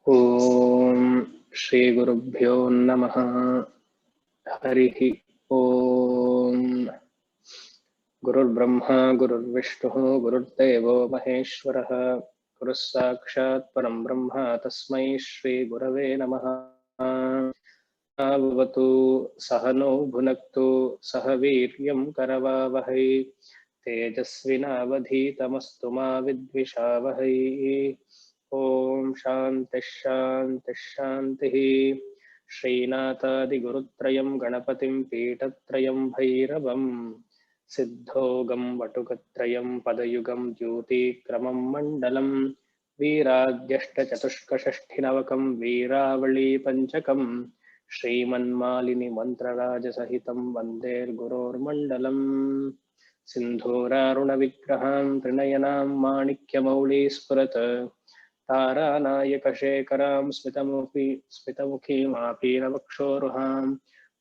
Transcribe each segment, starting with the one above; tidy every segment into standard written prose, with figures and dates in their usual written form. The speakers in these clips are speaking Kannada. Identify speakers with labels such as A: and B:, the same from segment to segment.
A: ओम श्री गुरुभ्यो नमः। हरिः ओम। गुरुर्ब्रह्मा गुरुर्विष्णुः गुरुर्देवो महेश्वरः गुरुः साक्षात् परं ब्रह्म तस्मै श्री गुरवे नमः। भवतु सहनौ भुनक्तु सह वीर्यं करवावहै तेजस्विनावधीतमस्तु मा विद्विषावहै। ओम शांति शांति शांति। श्रीनाथादिगुरुत्रयं गणपतिं पीठत्रयं भैरवं सिद्धोगं वटुकत्रयं पदयुगं द्यूतिक्रमं मण्डलं वीराद्यष्टचतुष्कषष्ठिनवकं वीरावली पञ्चकं श्रीमन्मालिनी मन्त्रराजसहितं वन्देर्गुरोर्मण्डलम्। सिन्धूरारुणविग्रहां त्रिनयनां माणिक्यमौली स्फुरत् तारानायकशेखरां स्मितमुखीमापीनवक्षोरुहां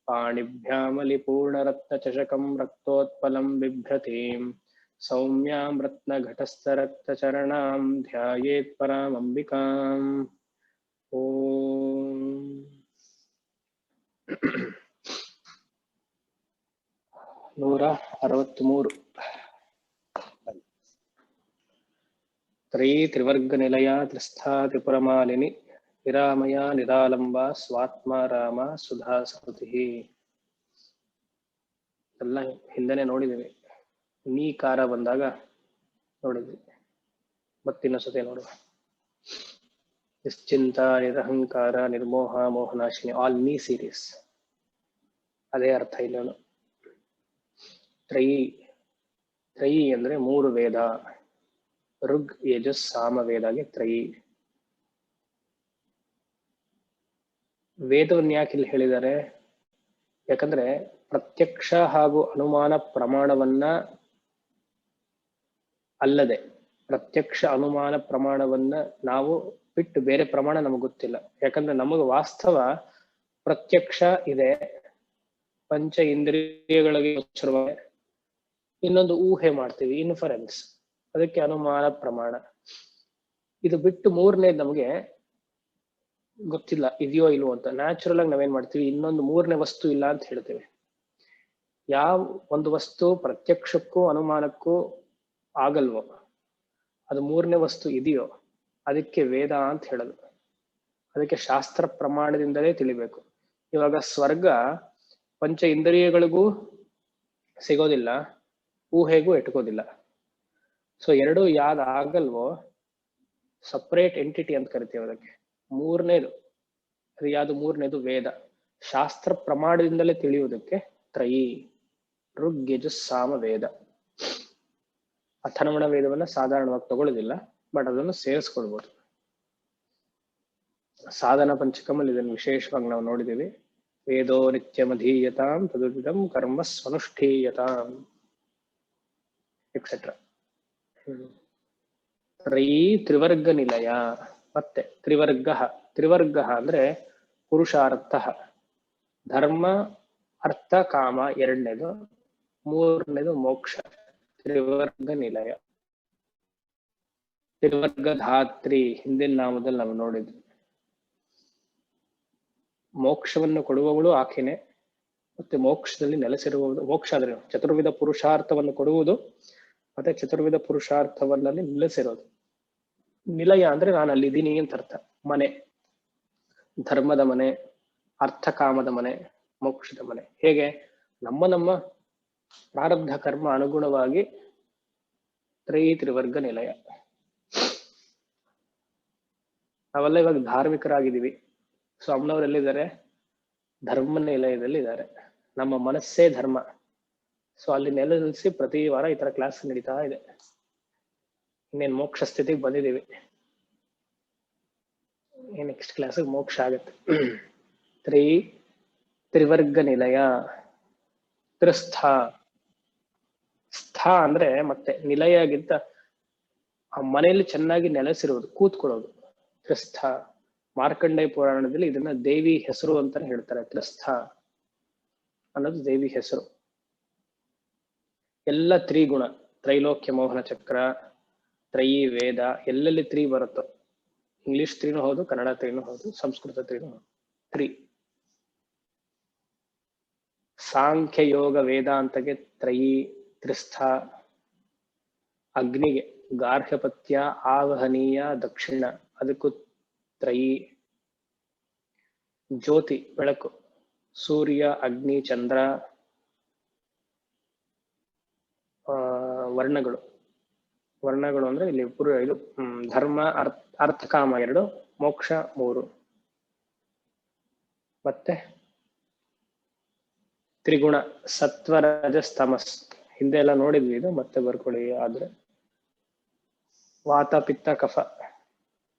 A: पाणिभ्यामलिपूर्णरत्नचषकं रक्तोत्पलं बिभ्रतीं सौम्यां रत्नघटस्थरक्तचरणां ध्यायेत् परामम्बिकाम्। ॐ 163 त्रिवर्गनिलया त्रिस्था त्रिपुरमालिनी विरामया निरालंबा स्वात्मा राम सुधा स्मृतिः। ಎಲ್ಲ ಹಿಂದೆನೆ ನೋಡಿದ್ದೀವಿ. ನೀಕಾರ ಬಂದಾಗ ನೋಡಿದ್ವಿ, ಮತ್ತಿನ್ನೊಂದ್ಸತಿ ನೋಡುವ. ನಿಶ್ಚಿಂತ ನಿರಹಂಕಾರ ನಿರ್ಮೋಹ ಮೋಹನಾಶಿನಿ ಆಲ್ ನೀ ಸೀರೀಸ್, ಅದೇ ಅರ್ಥ ಇಲ್ಲ. ತ್ರಯಿ ಅಂದ್ರೆ ಮೂರು ವೇದ, ಋಗ್ ಯಜುಸ್ ಸಾಮ ವೇದಾಗೆ ತ್ರಯಿ. ವೇದವನ್ನು ಯಾಕೆ ಇಲ್ಲಿ ಹೇಳಿದ್ದಾರೆ? ಯಾಕಂದ್ರೆ ಪ್ರತ್ಯಕ್ಷ ಹಾಗೂ ಅನುಮಾನ ಪ್ರಮಾಣವನ್ನ ಅಲ್ಲದೆ, ಪ್ರತ್ಯಕ್ಷ ಅನುಮಾನ ಪ್ರಮಾಣವನ್ನ ನಾವು ಬಿಟ್ಟು ಬೇರೆ ಪ್ರಮಾಣ ನಮಗೆ ಗೊತ್ತಿಲ್ಲ. ಯಾಕಂದ್ರೆ ನಮಗೆ ವಾಸ್ತವ ಪ್ರತ್ಯಕ್ಷ ಇದೆ, ಪಂಚ ಇಂದ್ರಿಯಗಳಿಗೆ ಗೋಚರವಾಗಿ. ಇನ್ನೊಂದು ಊಹೆ ಮಾಡ್ತೀವಿ, ಇನ್ಫರೆನ್ಸ್, ಅದಕ್ಕೆ ಅನುಮಾನ ಪ್ರಮಾಣ. ಇದು ಬಿಟ್ಟು ಮೂರನೇದು ನಮಗೆ ಗೊತ್ತಿಲ್ಲ, ಇದೆಯೋ ಇಲ್ವೋ ಅಂತ. ನ್ಯಾಚುರಲ್ ಆಗಿ ನಾವೇನ್ ಮಾಡ್ತೀವಿ, ಇನ್ನೊಂದು ಮೂರನೇ ವಸ್ತು ಇಲ್ಲ ಅಂತ ಹೇಳ್ತೇವೆ. ಯಾವ ಒಂದು ವಸ್ತು ಪ್ರತ್ಯಕ್ಷಕ್ಕೂ ಅನುಮಾನಕ್ಕೂ ಆಗಲ್ವೋ, ಅದು ಮೂರನೇ ವಸ್ತು ಇದೆಯೋ, ಅದಕ್ಕೆ ವೇದ ಅಂತ ಹೇಳೋದು. ಅದಕ್ಕೆ ಶಾಸ್ತ್ರ ಪ್ರಮಾಣದಿಂದಲೇ ತಿಳಿಬೇಕು. ಇವಾಗ ಸ್ವರ್ಗ ಪಂಚ ಇಂದ್ರಿಯಗಳಿಗೂ ಸಿಗೋದಿಲ್ಲ, ಊಹೆಗೂ ಎಟ್ಕೋದಿಲ್ಲ. ಸೊ ಎರಡು ಯಾವ್ದು ಆಗಲ್ವೋ ಸಪರೇಟ್ ಎಂಟಿಟಿ ಅಂತ ಕರಿತೀವಿ ಅದಕ್ಕೆ. ಮೂರನೇದು ಅದು ಯಾವುದು? ಮೂರನೇದು ವೇದ. ಶಾಸ್ತ್ರ ಪ್ರಮಾಣದಿಂದಲೇ ತಿಳಿಯುವುದಕ್ಕೆ ತ್ರಯಿ, ಋಗ್ ಯಜುಸ್ ಸಾಮ ವೇದ. ಅಥರ್ವಣ ವೇದವನ್ನ ಸಾಧಾರಣವಾಗಿ ತಗೊಳ್ಳೋದಿಲ್ಲ, ಬಟ್ ಅದನ್ನು ಸೇರಿಸ್ಕೊಳ್ಬಹುದು. ಸಾಧನ ಪಂಚಕಮಲ್ಲಿ ಇದನ್ನು ವಿಶೇಷವಾಗಿ ನಾವು ನೋಡಿದ್ದೀವಿ. ವೇದೋ ನಿತ್ಯಮಧೀಯತಾಂ ತದುದಿದಂ ಕರ್ಮ ಸ್ವನುಷ್ಠೀಯತಾಂ ಎಕ್ಸೆಟ್ರಾ. ತ್ರಿವರ್ಗ ನಿಲಯ. ಮತ್ತೆ ತ್ರಿವರ್ಗ ಅಂದ್ರೆ ಪುರುಷಾರ್ಥ, ಧರ್ಮ, ಅರ್ಥ, ಕಾಮ ಎರಡನೇದು, ಮೂರನೇದು ಮೋಕ್ಷ. ತ್ರಿವರ್ಗ ನಿಲಯ. ತ್ರಿವರ್ಗ ಧಾತ್ರಿ ಹಿಂದಿನ ನಾಮದಲ್ಲಿ ನಾವು ನೋಡಿದ್ವಿ. ಮೋಕ್ಷವನ್ನು ಕೊಡುವವಳು ಆಕೆನೆ, ಮತ್ತೆ ಮೋಕ್ಷದಲ್ಲಿ ನೆಲೆಸಿರುವುದು. ಮೋಕ್ಷ ಅಂದ್ರೆ ಚತುರ್ವಿಧ ಪುರುಷಾರ್ಥವನ್ನು ಕೊಡುವುದು, ಮತ್ತೆ ಚತುರ್ವಿಧ ಪುರುಷಾರ್ಥವನ್ನಲ್ಲಿ ನೆಲೆಸಿರೋದು. ನಿಲಯ ಅಂದ್ರೆ ನಾನು ಅಲ್ಲಿದ್ದೀನಿ ಅಂತ ಅರ್ಥ. ಮನೆ, ಧರ್ಮದ ಮನೆ, ಅರ್ಥ ಕಾಮದ ಮನೆ, ಮೋಕ್ಷದ ಮನೆ. ಹೇಗೆ? ನಮ್ಮ ಪ್ರಾರಬ್ಧ ಕರ್ಮ ಅನುಗುಣವಾಗಿ ತ್ರಿವರ್ಗ ನಿಲಯ. ನಾವೆಲ್ಲ ಇವಾಗ ಧಾರ್ಮಿಕರಾಗಿದ್ದೀವಿ. ಸೊ ಅಮ್ಮನವ್ರು ಎಲ್ಲಿದ್ದಾರೆ? ಧರ್ಮ ನಿಲಯದಲ್ಲಿ ಇದ್ದಾರೆ. ನಮ್ಮ ಮನಸ್ಸೇ ಧರ್ಮ. ಸೊ ಅಲ್ಲಿ ನೆಲೆಸಿ ಪ್ರತಿ ವಾರ ಈ ತರ ಕ್ಲಾಸ್ ನಡೀತಾ ಇದೆ. ಇನ್ನೇನು ಮೋಕ್ಷ ಸ್ಥಿತಿಗೆ ಬಂದಿದ್ದೀವಿ. ನೆಕ್ಸ್ಟ್ ಕ್ಲಾಸಿಗೆ ಮೋಕ್ಷ ಆಗುತ್ತೆ. ತ್ರಿವರ್ಗ ನಿಲಯ. ತ್ರಿಸ್ಥ. ಸ್ಥಾ ಅಂದ್ರೆ ಮತ್ತೆ ನಿಲಯಗಿಂತ ಆ ಮನೆಯಲ್ಲಿ ಚೆನ್ನಾಗಿ ನೆಲೆಸಿರುವುದು, ಕೂತ್ಕೊಳ್ಳೋದು. ತ್ರಿಸ್ಥ. ಮಾರ್ಕಂಡೇಯ ಪುರಾಣದಲ್ಲಿ ಇದನ್ನ ದೇವಿ ಹೆಸರು ಅಂತಾನೆ ಹೇಳ್ತಾರೆ. ತ್ರಿಸ್ಥ ಅನ್ನೋದು ದೇವಿ ಹೆಸರು. ಎಲ್ಲ ತ್ರಿಗುಣ, ತ್ರೈಲೋಕ್ಯ ಮೋಹನ ಚಕ್ರ, ತ್ರಯಿ ವೇದ, ಎಲ್ಲೆಲ್ಲಿ ತ್ರಿ ಬರುತ್ತೋ ಇಂಗ್ಲಿಷ್ ತ್ರೀನೂ ಹೌದು, ಕನ್ನಡ ತ್ರೀನೂ ಹೌದು, ಸಂಸ್ಕೃತ ತ್ರೀನೂ ಹೌದು. 3. ಸಾಂಖ್ಯ ಯೋಗ ವೇದಾಂತಕ್ಕೆ ತ್ರಯಿ, ತ್ರಿಸ್ಥ. ಅಗ್ನಿಗೆ ಗಾರ್ಹಪತ್ಯ, ಆವಹನೀಯ, ದಕ್ಷಿಣ, ಅದಕ್ಕೂ ತ್ರಯಿ. ಜ್ಯೋತಿ ಬೆಳಕು, ಸೂರ್ಯ, ಅಗ್ನಿ, ಚಂದ್ರ. ವರ್ಣಗಳು, ವರ್ಣಗಳು ಅಂದ್ರೆ ಇಲ್ಲಿ ಇದು ಧರ್ಮ, ಅರ್ಥಕಾಮ 2, ಮೋಕ್ಷ 3. ಮತ್ತೆ ತ್ರಿಗುಣ, ಸತ್ವ, ರಜಸ್, ತಮಸ್. ಹಿಂದೆ ಎಲ್ಲ ನೋಡಿದ್ವಿ, ಇದು ಮತ್ತೆ ಬರ್ಕೊಳ್ಳಿ. ಆದ್ರೆ ವಾತ, ಪಿತ್ತ, ಕಫ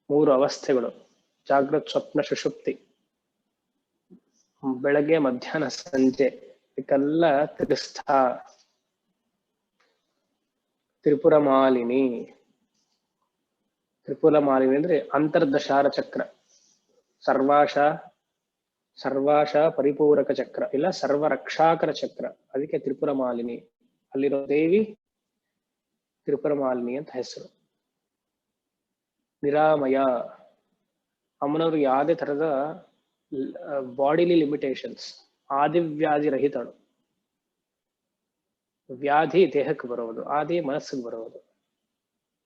A: 3 ಅವಸ್ಥೆಗಳು. ಜಾಗೃತ್, ಸ್ವಪ್ನ, ಸುಷುಪ್ತಿ. ಬೆಳಗ್ಗೆ, ಮಧ್ಯಾಹ್ನ, ಸಂಜೆ. ಇದಕ್ಕೆಲ್ಲ ತ್ರಿಸ್ಥ. ತ್ರಿಪುರ ಮಾಲಿನಿ. ತ್ರಿಪುರ ಮಾಲಿನಿ ಅಂದ್ರೆ ಅಂತರ್ದಶಾರ ಚಕ್ರ, ಸರ್ವಾಶ ಪರಿಪೂರಕ ಚಕ್ರ, ಇಲ್ಲ ಸರ್ವರಕ್ಷಾಕರ ಚಕ್ರ. ಅದಕ್ಕೆ ತ್ರಿಪುರ ಮಾಲಿನಿ. ಅಲ್ಲಿರೋ ದೇವಿ ತ್ರಿಪುರ ಮಾಲಿನಿ ಅಂತ ಹೆಸರು. ನಿರಾಮಯ, ಅಮ್ಮನವ್ರಿಗೆ ಯಾವುದೇ ತರದ ಬಾಡಿಲಿ ಲಿಮಿಟೇಷನ್ಸ್, ಆದಿವ್ಯಾಧಿ ರಹಿತಳು. ವ್ಯಾಧಿ ದೇಹಕ್ಕೆ ಬರುವುದು, ಆದಿ ಮನಸ್ಸಿಗೆ ಬರುವುದು,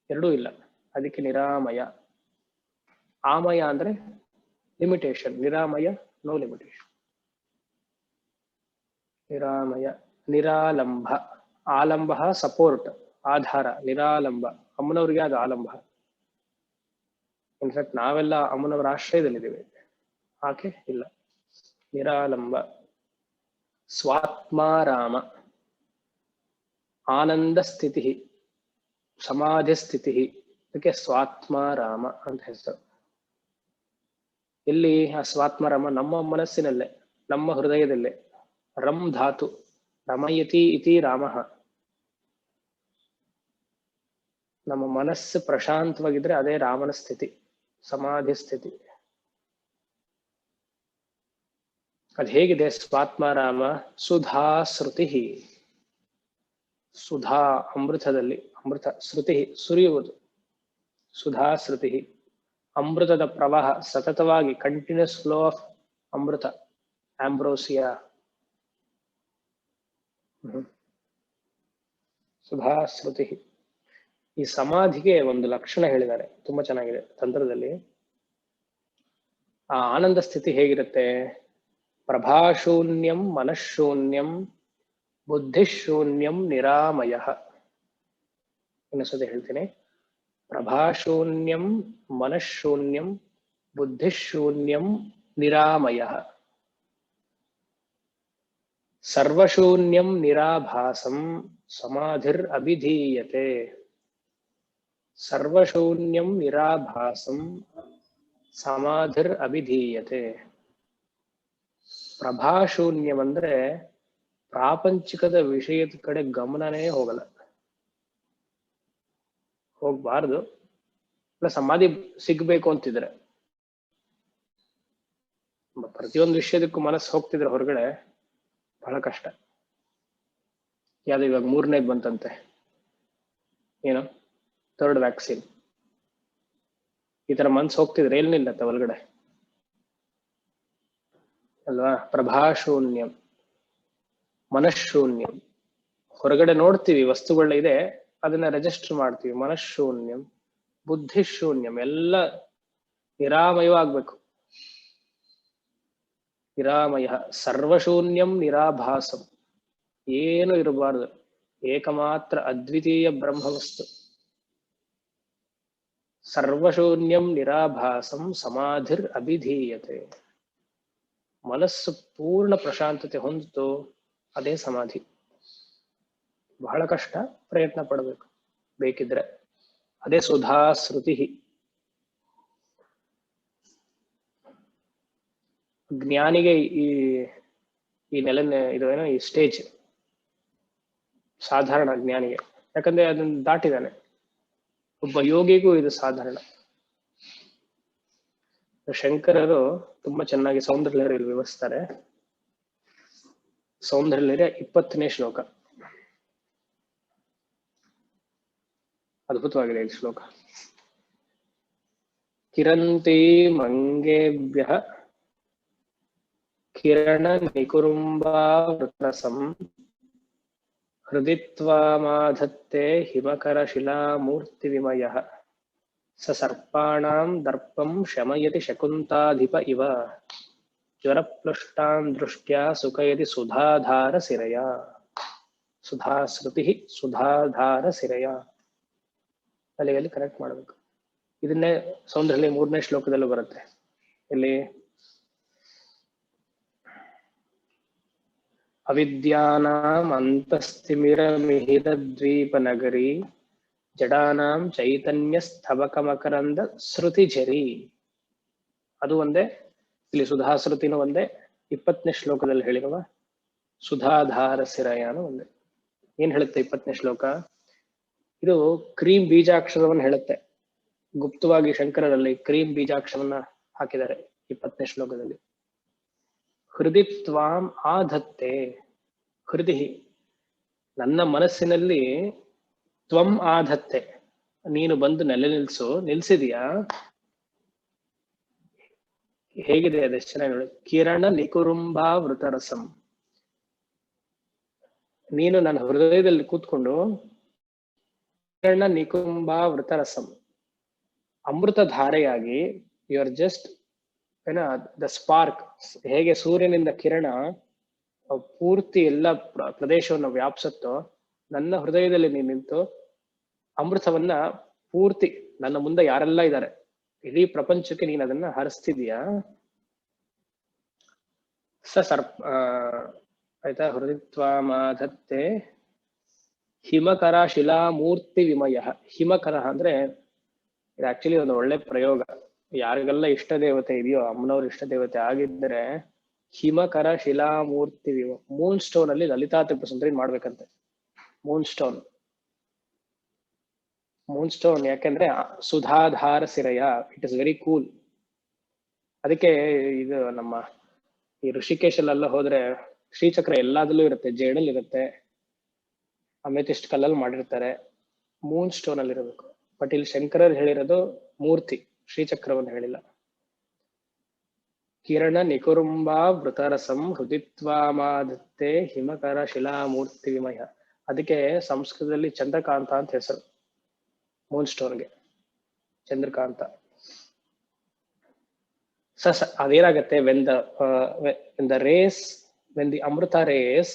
A: ಎರಡೂ ಇಲ್ಲ. ಅದಕ್ಕೆ ನಿರಾಮಯ. ಆಮಯ ಅಂದ್ರೆ ಲಿಮಿಟೇಷನ್, ನಿರಾಮಯ ನೋ ಲಿಮಿಟೇಷನ್. ನಿರಾಮಯ. ನಿರಾಲಂಬ, ಆಲಂಬ ಸಪೋರ್ಟ್, ಆಧಾರ. ನಿರಾಲಂಬ, ಅಮ್ಮನವ್ರಿಗೆ ಅದು ಆಲಂಬ. ಇನ್ಫ್ಯಾಕ್ಟ್ ನಾವೆಲ್ಲ ಅಮ್ಮನವರ ಆಶ್ರಯದಲ್ಲಿದ್ದೀವಿ, ಆಕೆ ಇಲ್ಲ. ನಿರಾಲಂಬ. ಸ್ವಾತ್ಮಾರಾಮ, ಆನಂದ ಸ್ಥಿತಿ, ಸಮಾಧಿ ಸ್ಥಿತಿ. ಅದಕ್ಕೆ ಸ್ವಾತ್ಮಾರಾಮ ಅಂತ ಹೆಸರು. ಎಲ್ಲಿ ಆ ಸ್ವಾತ್ಮಾರಾಮ? ನಮ್ಮ ಮನಸ್ಸಿನಲ್ಲೇ, ನಮ್ಮ ಹೃದಯದಲ್ಲೇ. ರಂ ಧಾತು, ರಮಯತಿ ಇತಿ ರಾಮ. ನಮ್ಮ ಮನಸ್ಸು ಪ್ರಶಾಂತವಾಗಿದ್ರೆ ಅದೇ ರಾಮನ ಸ್ಥಿತಿ, ಸಮಾಧಿ ಸ್ಥಿತಿ. ಅದು ಹೇಗಿದೆ ಸ್ವಾತ್ಮಾರಾಮ? ಸುಧಾ ಶ್ರುತಿ. ಸುಧಾ ಅಮೃತದಲ್ಲಿ, ಅಮೃತ, ಶ್ರುತಿ ಸುರಿಯುವುದು, ಸುಧಾ ಶ್ರುತಿ. ಅಮೃತದ ಪ್ರವಾಹ, ಸತತವಾಗಿ continuous flow of amrita, ambrosia. ಸುಧಾ ಶ್ರುತಿ. ಈ ಸಮಾಧಿಗೆ ಒಂದು ಲಕ್ಷಣ ಹೇಳಿದ್ದಾರೆ, ತುಂಬಾ ಚೆನ್ನಾಗಿದೆ ತಂತ್ರದಲ್ಲಿ. ಆ ಆನಂದ ಸ್ಥಿತಿ ಹೇಗಿರುತ್ತೆ? ಪ್ರಭಾಶೂನ್ಯಂ ಮನಃಶೂನ್ಯಂ ಬುದ್ಧಿಶೂನ್ಯಂ ನಿರಾಮಯ. ಇನ್ನೊಂದ್ಸತಿ ಹೇಳ್ತೀನಿ. ಪ್ರಭಾಶೂನ್ಯಂ ಮನಃಶೂನ್ಯಂ ಬುದ್ಧಿಶೂನ್ಯಂ ನಿರಾಮಯ. ಸರ್ವಶೂನ್ಯಂ ನಿರಾಭಾಸಂ ಸಮಾಧಿರ್ ಅಭಿಧೀಯತೆ. ಸರ್ವಶೂನ್ಯಂ ನಿರಾಭಾಸಂ ಸಮಾಧಿರ್ ಅಭಿಧೀಯತೆ. ಪ್ರಭಾಶೂನ್ಯಂ ಅಂದ್ರೆ ಪ್ರಾಪಂಚಿಕದ ವಿಷಯದ ಕಡೆ ಗಮನನೇ ಹೋಗಲ್ಲ, ಹೋಗ್ಬಾರ್ದು. ಸಮಾಧಿ ಸಿಗ್ಬೇಕು ಅಂತಿದ್ರೆ, ಪ್ರತಿಯೊಂದು ವಿಷಯದಕ್ಕೂ ಮನಸ್ಸು ಹೋಗ್ತಿದ್ರೆ ಹೊರಗಡೆ ಬಹಳ ಕಷ್ಟ. ಯಾವ್ದು ಇವಾಗ 3ನೇದು ಬಂತಂತೆ, ಏನು 3rd ವ್ಯಾಕ್ಸಿನ್. ಈ ತರ ಮನ್ಸು ಹೋಗ್ತಿದ್ರೆ ಎಲ್ಲಿ ನಿಲ್ಲತ್ತೆ ಒಳಗಡೆ ಅಲ್ವಾ? ಪ್ರಭಾಶೂನ್ಯಂ ಮನಃಶೂನ್ಯಂ. ಹೊರಗಡೆ ನೋಡ್ತೀವಿ ವಸ್ತುಗಳ ಇದೆ, ಅದನ್ನ ರಿಜಿಸ್ಟರ್ ಮಾಡ್ತೀವಿ. ಮನಃಶೂನ್ಯಂ ಬುದ್ಧಿಶೂನ್ಯಂ, ಎಲ್ಲ ನಿರಾಮಯವಾಗ್ಬೇಕು. ನಿರಾಮಯ. ಸರ್ವಶೂನ್ಯಂ ನಿರಾಭಾಸಂ, ಏನು ಇರಬಾರದು, ಏಕಮಾತ್ರ ಅದ್ವಿತೀಯ ಬ್ರಹ್ಮವಸ್ತು. ಸರ್ವಶೂನ್ಯಂ ನಿರಾಭಾಸಂ ಸಮಾಧಿರ್ ಅಭಿಧೀಯತೆ. ಮನಸ್ಸು ಪೂರ್ಣ ಪ್ರಶಾಂತತೆ ಹೊಂದಿತು, ಅದೇ ಸಮಾಧಿ. ಬಹಳ ಕಷ್ಟ, ಪ್ರಯತ್ನ ಪಡಬೇಕು ಬೇಕಿದ್ರೆ. ಅದೇ ಸುಧಾ ಶ್ರುತಿ. ಜ್ಞಾನಿಗೆ ಈ ಇದು ಏನೋ ಈ ಸ್ಟೇಜ್ ಸಾಧಾರಣ ಜ್ಞಾನಿಗೆ, ಯಾಕಂದ್ರೆ ಅದನ್ನ ದಾಟಿದಾನೆ. ಒಬ್ಬ ಯೋಗಿಗೂ ಇದು ಸಾಧಾರಣ. ಶಂಕರರು ತುಂಬಾ ಚೆನ್ನಾಗಿ ಸೌಂದರ್ಯ ಲಹರಿಯಲ್ಲಿ ವಿವರಿಸ್ತಾರೆ. ಸೌಂದರ್ಯ ಲಹರಿ 20ನೇ ಶ್ಲೋಕ, ಅದ್ಭುತವಾಗಿದೆ ಈ ಶ್ಲೋಕ. ಕಿರಂತಿ ಮಂಗೇಭ್ಯಃ ಕಿರಣ ನಿಕುರುಂಬಾವೃತರಸಂ ಹೃದಿತ್ವಾ ಮಾಧತ್ತೆ ಹಿಮಕರ ಶಿಲಾಮೂರ್ತಿ ವಿಮಯಃ ಸ ಸರ್ಪಾಣಾಂ ದರ್ಪಂ ಶಮಯತಿ ಶಕುಂತಾಧಿಪ ಇವ ಜ್ವರಪ್ಲುಷ್ಟಾನ್ ದೃಷ್ಟ್ಯಾ ಸುಖಯತಿ ಸುಧಾಧಾರ ಸಿರಯ. ಸುಧಾಶ್ರುತಿ ಸುಧಾಧಾರ ಸಿರಯ ಅಲ್ಲಿಗೆ ಕರೆಕ್ಟ್ ಮಾಡಬೇಕು. ಇದನ್ನೇ ಸೌಂದರ್ಯ 3ನೇ ಶ್ಲೋಕದಲ್ಲೂ ಬರುತ್ತೆ. ಇಲ್ಲಿ ಅವಿದ್ಯಾನಾಂ ಅಂತಸ್ತಿಮಿರಮಿಹಿರದ್ವೀಪ ನಗರಿ ಜಡಾನಾಂ ಚೈತನ್ಯ ಸ್ತಬಕಮಕರಂದ ಶ್ರುತಿಝರಿ. ಅದು ಒಂದೇ, ಇಲ್ಲಿ ಸುಧಾಶ್ರುತಿನೂ ಒಂದೇ. 20ನೇ ಶ್ಲೋಕದಲ್ಲಿ ಹೇಳಿರುವ ಸುಧಾಧಾರ ಸಿರಯನು ಒಂದೇ. ಏನ್ ಹೇಳುತ್ತೆ 20ನೇ ಶ್ಲೋಕ? ಇದು ಕ್ರೀಮ್ ಬೀಜಾಕ್ಷರವನ್ನು ಹೇಳುತ್ತೆ. ಗುಪ್ತವಾಗಿ ಶಂಕರರಲ್ಲಿ ಕ್ರೀಮ್ ಬೀಜಾಕ್ಷರವನ್ನ ಹಾಕಿದ್ದಾರೆ 20ನೇ ಶ್ಲೋಕದಲ್ಲಿ. ಹೃದಿತ್ವಾಂ ಆಧತ್ತೆ, ಹೃದಿ ನನ್ನ ಮನಸ್ಸಿನಲ್ಲಿ, ತ್ವಂ ಆಧತ್ತೆ ನೀನು ಬಂದು ನಿಲ್ಸಿದೀಯಾ. ಹೇಗಿದೆ ಅದೆಷ್ಟು ಚೆನ್ನಾಗಿ ನೋಡಿ. ಕಿರಣ ನಿಕುರುಂಬಾವೃತರಸಂ, ನೀನು ನನ್ನ ಹೃದಯದಲ್ಲಿ ಕೂತ್ಕೊಂಡು ಕಿರಣ ನಿಕುರುಂಬಾವೃತರಸಂ ಅಮೃತ ಧಾರೆಯಾಗಿ, you are just the spark. ಹೇಗೆ ಸೂರ್ಯನಿಂದ ಕಿರಣ ಪೂರ್ತಿ ಎಲ್ಲ ಪ್ರದೇಶವನ್ನು ವ್ಯಾಪಿಸುತ್ತೋ, ನನ್ನ ಹೃದಯದಲ್ಲಿ ನೀನು ನಿಂತು ಅಮೃತವನ್ನ ಪೂರ್ತಿ ನನ್ನ ಮುಂದೆ ಯಾರೆಲ್ಲ ಇದ್ದಾರೆ ಇಡೀ ಪ್ರಪಂಚಕ್ಕೆ ನೀನು ಅದನ್ನ ಹರಿಸ್ತಿದೀಯಾ. ಆಯ್ತಾ. ಹೃದಿತ್ವಾ ಮಾಧತ್ತೆ ಹಿಮಕರ ಶಿಲಾಮೂರ್ತಿ ವಿಮಯ. ಹಿಮಕರ ಅಂದ್ರೆ ಇದು ಆಕ್ಚುಲಿ ಒಂದು ಒಳ್ಳೆ ಪ್ರಯೋಗ. ಯಾರಿಗೆಲ್ಲ ಇಷ್ಟ ದೇವತೆ ಇದೆಯೋ, ಅಮ್ಮನವ್ರ ಇಷ್ಟ ದೇವತೆ ಆಗಿದ್ರೆ ಹಿಮಕರ ಶಿಲಾಮೂರ್ತಿ ವಿಮ. ಮೂನ್ ಸ್ಟೋನ್ ಅಲ್ಲಿ ಲಲಿತಾ ತ್ರಿಪುರ ಸುಂದರಿ ಮಾಡ್ಬೇಕಂತೆ. ಮೂನ್ ಸ್ಟೋನ್ ಯಾಕೆಂದ್ರೆ ಸುಧಾಧಾರ ಸಿರಯ, ಇಟ್ ಇಸ್ ವೆರಿ ಕೂಲ್. ಅದಕ್ಕೆ ಇದು ನಮ್ಮ ಈ ಋಷಿಕೇಶಲ್ಲೆಲ್ಲ ಹೋದ್ರೆ ಶ್ರೀಚಕ್ರ ಎಲ್ಲಾದಲ್ಲೂ ಇರುತ್ತೆ. ಜೇಡಲ್ ಇರುತ್ತೆ, ಅಮೆಥಿಸ್ಟ್ ಕಲ್ಲಲ್ಲಿ ಮಾಡಿರ್ತಾರೆ, ಮೂನ್ ಸ್ಟೋನ್ ಅಲ್ಲಿ ಇರಬೇಕು. ಬಟ್ ಇಲ್ಲಿ ಶಂಕರರು ಹೇಳಿರೋದು ಮೂರ್ತಿ, ಶ್ರೀಚಕ್ರವನ್ನು ಹೇಳಿಲ್ಲ. ಕಿರಣ ನಿಕುರುಂಬಾ ವೃತರಸಂ ಹೃದಿತ್ವಾ ಮಾಧತ್ತೆ ಹಿಮಕರ ಶಿಲಾಮೂರ್ತಿ ವಿಮಯ. ಅದಕ್ಕೆ ಸಂಸ್ಕೃತದಲ್ಲಿ ಚಂದ್ರಕಾಂತ ಅಂತ ಹೆಸರು ಮೂನ್ ಸ್ಟೋನ್ಗೆ, ಚಂದ್ರಕಾಂತ. ಅದೇನಾಗತ್ತೆ, when the Amrita rays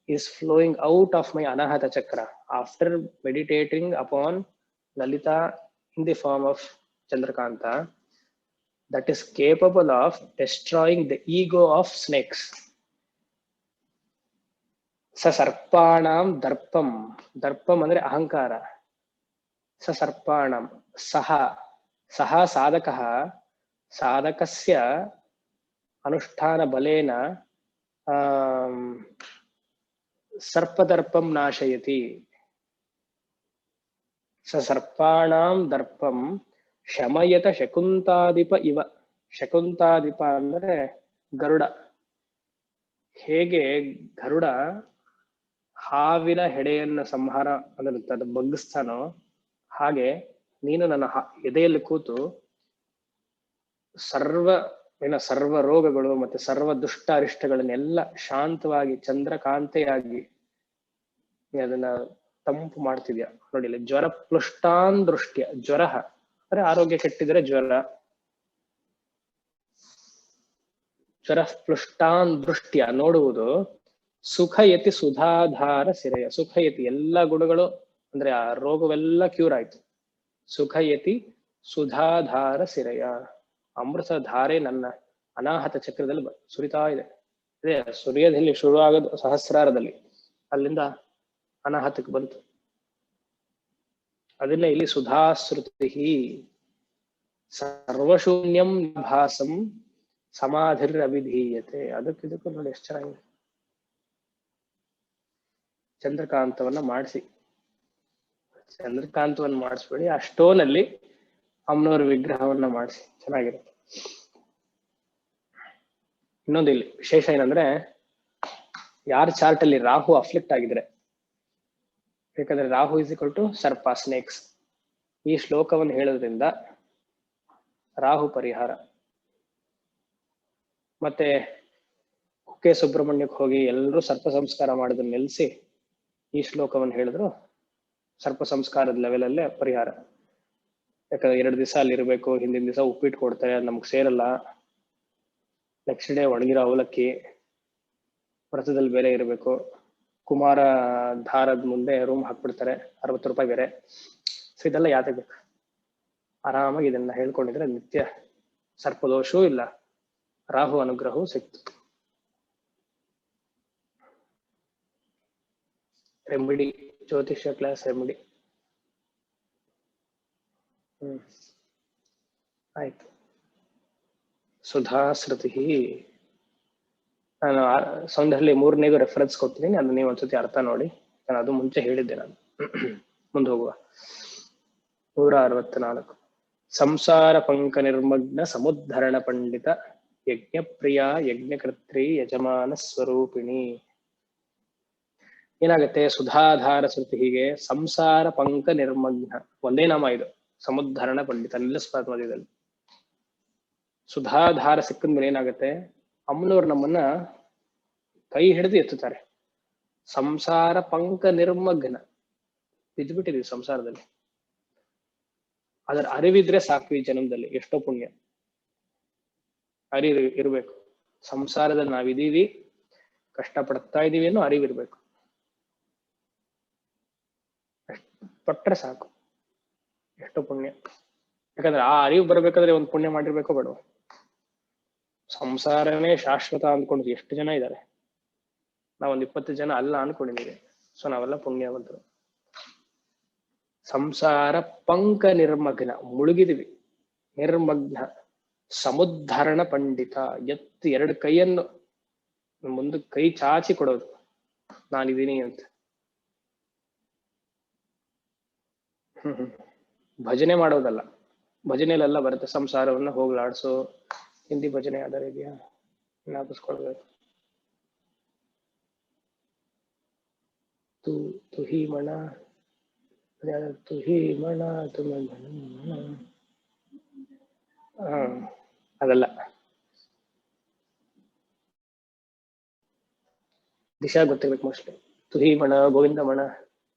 A: is flowing out of my Anahata Chakra after meditating upon Lalita in the form of Chandrakanta, that is capable of destroying the ego of snakes. Sarpanam darpam, darpam andre ahankara. Sarpanam saha sadakah ಸಾಧಕಸ್ಯ ಅನುಷ್ಠಾನ ಬಲೇನ ಸರ್ಪದರ್ಪಂ ನಾಶಯತಿ. ಸರ್ಪಾಣಾಂ ದರ್ಪಂ ಶಮಯತ ಶಕುಂತಾಧಿಪ ಇವ. ಶಕುಂತಾಧಿಪ ಅಂದ್ರೆ ಗರುಡ. ಹೇಗೆ ಗರುಡ ಹಾವಿನ ಹೆಡೆಯನ್ನ ಸಂಹಾರ ಅಂದ್ರೆ ಬಗ್ಗಿಸ್ತಾನೋ, ಹಾಗೆ ನೀನು ನನ್ನ ಎದೆಯಲ್ಲಿ ಕೂತು ಸರ್ವ ರೋಗಗಳು ಮತ್ತೆ ಸರ್ವ ದುಷ್ಟ ಅರಿಷ್ಟಗಳನ್ನೆಲ್ಲ ಶಾಂತವಾಗಿ ಚಂದ್ರಕಾಂತೆಯಾಗಿ ಅದನ್ನ ತಂಪು ಮಾಡ್ತಿದ್ಯಾ. ನೋಡಿ, ಜ್ವರ ಪ್ಲುಷ್ಟಾನ್ ದೃಷ್ಟ್ಯ. ಜ್ವರ ಅಂದ್ರೆ ಆರೋಗ್ಯ ಕೆಟ್ಟಿದ್ರೆ ಜ್ವರ. ಜ್ವರ ಪ್ಲುಷ್ಟಾನ್ ದೃಷ್ಟ್ಯ ನೋಡುವುದು. ಸುಖಯತಿ ಸುಧಾಧಾರ ಸಿರಯ. ಸುಖಯತಿ ಎಲ್ಲ ಗುಣಗಳು ಅಂದ್ರೆ ಆ ರೋಗವೆಲ್ಲ ಕ್ಯೂರ್ ಆಯ್ತು. ಸುಖಯತಿ ಸುಧಾಧಾರ ಸಿರಯ. ಅಮೃತ ಧಾರೆ ನನ್ನ ಅನಾಹತ ಚಕ್ರದಲ್ಲಿ ಸುರಿತಾ ಇದೆ. ಅದೇ ಸೂರ್ಯದಲ್ಲಿ ಶುರು ಆಗೋದು ಸಹಸ್ರಾರದಲ್ಲಿ, ಅಲ್ಲಿಂದ ಅನಾಹತಕ್ಕೆ ಬಂತು. ಅದನ್ನ ಇಲ್ಲಿ ಸುಧಾಶ್ರುತಿ ಸರ್ವಶೂನ್ಯಂ ಭಾಸಂ ಸಮಾಧಿರ್ ಅವಿಧೀಯತೆ. ಇದಕ್ಕೂ ನೋಡಿ ಎಷ್ಟು ಚೆನ್ನಾಗಿದೆ. ಚಂದ್ರಕಾಂತವನ್ನ ಮಾಡಿಸ್ಬೇಡಿ, ಆ ಸ್ಟೋನ್ ಅಲ್ಲಿ ಅಮ್ಮನವರ ವಿಗ್ರಹವನ್ನ ಮಾಡಿಸಿ, ಚೆನ್ನಾಗಿರುತ್ತೆ. ಇನ್ನೊಂದು ಇಲ್ಲಿ ವಿಶೇಷ ಏನಂದ್ರೆ, ಯಾರ ಚಾರ್ಟ್ ಅಲ್ಲಿ ರಾಹು ಅಫ್ಲಿಕ್ಟ್ ಆಗಿದ್ರೆ, ಯಾಕಂದ್ರೆ ರಾಹು ಇಸ್ ಈಕ್ವಲ್ ಟು ಸರ್ಪ, ಸ್ನೇಕ್ಸ್. ಈ ಶ್ಲೋಕವನ್ನು ಹೇಳೋದ್ರಿಂದ ರಾಹು ಪರಿಹಾರ. ಮತ್ತೆ ಕುಕ್ಕೆ ಸುಬ್ರಹ್ಮಣ್ಯಕ್ಕೆ ಹೋಗಿ ಎಲ್ಲರೂ ಸರ್ಪ ಸಂಸ್ಕಾರ ಮಾಡೋದನ್ನ ನಿಲ್ಲಿಸಿ ಈ ಶ್ಲೋಕವನ್ನು ಹೇಳಿದ್ರು ಸರ್ಪ ಸಂಸ್ಕಾರದ ಲೆವೆಲಲ್ಲೇ ಪರಿಹಾರ. ಯಾಕಂದ್ರೆ 2 ದಿವಸ ಅಲ್ಲಿ ಇರಬೇಕು, ಹಿಂದಿನ ದಿವಸ ಉಪ್ಪಿಟ್ಟು ಕೊಡ್ತಾರೆ, ನಮ್ಗೆ ಸೇರಲ್ಲ. ನೆಕ್ಸ್ಟ್ ಡೇ ಒಣಗಿರೋ ಅವಲಕ್ಕಿ, ವ್ರತದಲ್ಲಿ ಬೇರೆ ಇರಬೇಕು. ಕುಮಾರ ಧಾರದ ಮುಂದೆ ರೂಮ್ ಹಾಕ್ಬಿಡ್ತಾರೆ, 60 ರೂಪಾಯಿ ಬೇರೆ. ಸೊ ಇದೆಲ್ಲ ಯಾತಕ್ಕೆ ಬೇಕು? ಆರಾಮಾಗಿ ಇದನ್ನ ಹೇಳ್ಕೊಂಡಿದ್ರೆ ನಿತ್ಯ ಸರ್ಪದೋಷವೂ ಇಲ್ಲ, ರಾಹು ಅನುಗ್ರಹವೂ ಸಿಕ್ತು. ರೆಮಿಡಿ, ಜ್ಯೋತಿಷ್ಯ ಕ್ಲಾಸ್ ರೆಮಿಡಿ. ಆಯ್ತು. ಸುಧಾಶ್ರುತಿ, ನಾನು ಸೌಂದರ್ಯ 3ನೇದು ರೆಫರೆನ್ಸ್ ಕೊಡ್ತೀನಿ, ಅದನ್ನ ನೀವು ಒಂದ್ಸತಿ ಅರ್ಥ ನೋಡಿ. ನಾನು ಅದು ಮುಂಚೆ ಹೇಳಿದ್ದೆ. ನಾನು ಮುಂದೆ ಹೋಗುವ. 164 ಸಂಸಾರ ಪಂಕ ನಿರ್ಮಗ್ನ ಸಮುದ್ಧರಣ ಪಂಡಿತ ಯಜ್ಞಪ್ರಿಯ ಯಜ್ಞಕರ್ತ್ರಿ ಯಜಮಾನ ಸ್ವರೂಪಿಣಿ. ಏನಾಗುತ್ತೆ? ಸುಧಾಧಾರ ಶ್ರುತಿ ಹೀಗೆ ಸಂಸಾರ ಪಂಕ ನಿರ್ಮಗ್ನ, ಒಂದೇ ನಾಮ ಇದು. ಸಮುದ್ಧರಣ ಪಂಡಿತ ನಿಲ್ಲಿಸ್ಬಾರ್ದು ಮಧ್ಯದಲ್ಲಿ. ಸುಧಾಧಾರ ಸಿಕ್ಕಿದ ಮೇಲೆ ಏನಾಗುತ್ತೆ? ಅಮ್ಮನವ್ರು ನಮ್ಮನ್ನ ಕೈ ಹಿಡಿದು ಎತ್ತುತ್ತಾರೆ. ಸಂಸಾರ ಪಂಕ ನಿರ್ಮಗ್ನ, ಬಿದ್ದುಬಿಟ್ಟಿದೀವಿ ಸಂಸಾರದಲ್ಲಿ. ಅದರ ಅರಿವಿದ್ರೆ ಸಾಕು ಈ ಜನ್ಮದಲ್ಲಿ. ಎಷ್ಟೋ ಪುಣ್ಯ ಅರಿವು ಇರ್ಬೇಕು. ಸಂಸಾರದಲ್ಲಿ ನಾವಿದೀವಿ, ಕಷ್ಟ ಪಡ್ತಾ ಇದೀವಿ ಅನ್ನೋ ಅರಿವಿರ್ಬೇಕು. ಪಟ್ರೆ ಸಾಕು, ಎಷ್ಟೋ ಪುಣ್ಯ. ಯಾಕಂದ್ರೆ ಆ ಅರಿವು ಬರ್ಬೇಕಾದ್ರೆ ಒಂದು ಪುಣ್ಯ ಮಾಡಿರ್ಬೇಕೋ ಬೇಡ. ಸಂಸಾರನೇ ಶಾಶ್ವತ ಅಂದ್ಕೊಂಡು ಎಷ್ಟು ಜನ ಇದ್ದಾರೆ? ನಾವೊಂದು 20 ಜನ ಅಲ್ಲ ಅನ್ಕೊಂಡಿದೀವಿ. ಸೊ ನಾವೆಲ್ಲ ಪುಣ್ಯವಂತರು. ಸಂಸಾರ ಪಂಕ ನಿರ್ಮಗ್ನ, ಮುಳುಗಿದೀವಿ. ನಿರ್ಮಗ್ನ ಸಮುದ್ಧರಣ ಪಂಡಿತ, ಎತ್ತು 2 ಕೈಯನ್ನು ಮುಂದಕ್ಕೆ ಕೈ ಚಾಚಿ ಕೊಡೋದು, ನಾನಿದ್ದೀನಿ ಅಂತ. ಭಜನೆ ಮಾಡೋದಲ್ಲ. ಭಜನೆಯಲ್ಲೆಲ್ಲ ಬರುತ್ತೆ ಸಂಸಾರವನ್ನ ಹೋಗ್ಲಾಡ್ಸೋ. ಹಿಂದಿ ಭಜನೆ ಯಾವ್ದಾರು ಇದೆಯಾ? ಜ್ಞಾಪಿಸ್ಕೊಳ್ಬೇಕು. ತುಹಿ ಮಣ, ತುಹಿ ಮಣ ತುಮ, ಅದಲ್ಲ. ದಿಶಾ ಗೊತ್ತಿರ್ಬೇಕು ಮೋಸ್ಟ್ಲಿ. ತುಹಿ ಮಣ, ಗೋವಿಂದ ಮಣ,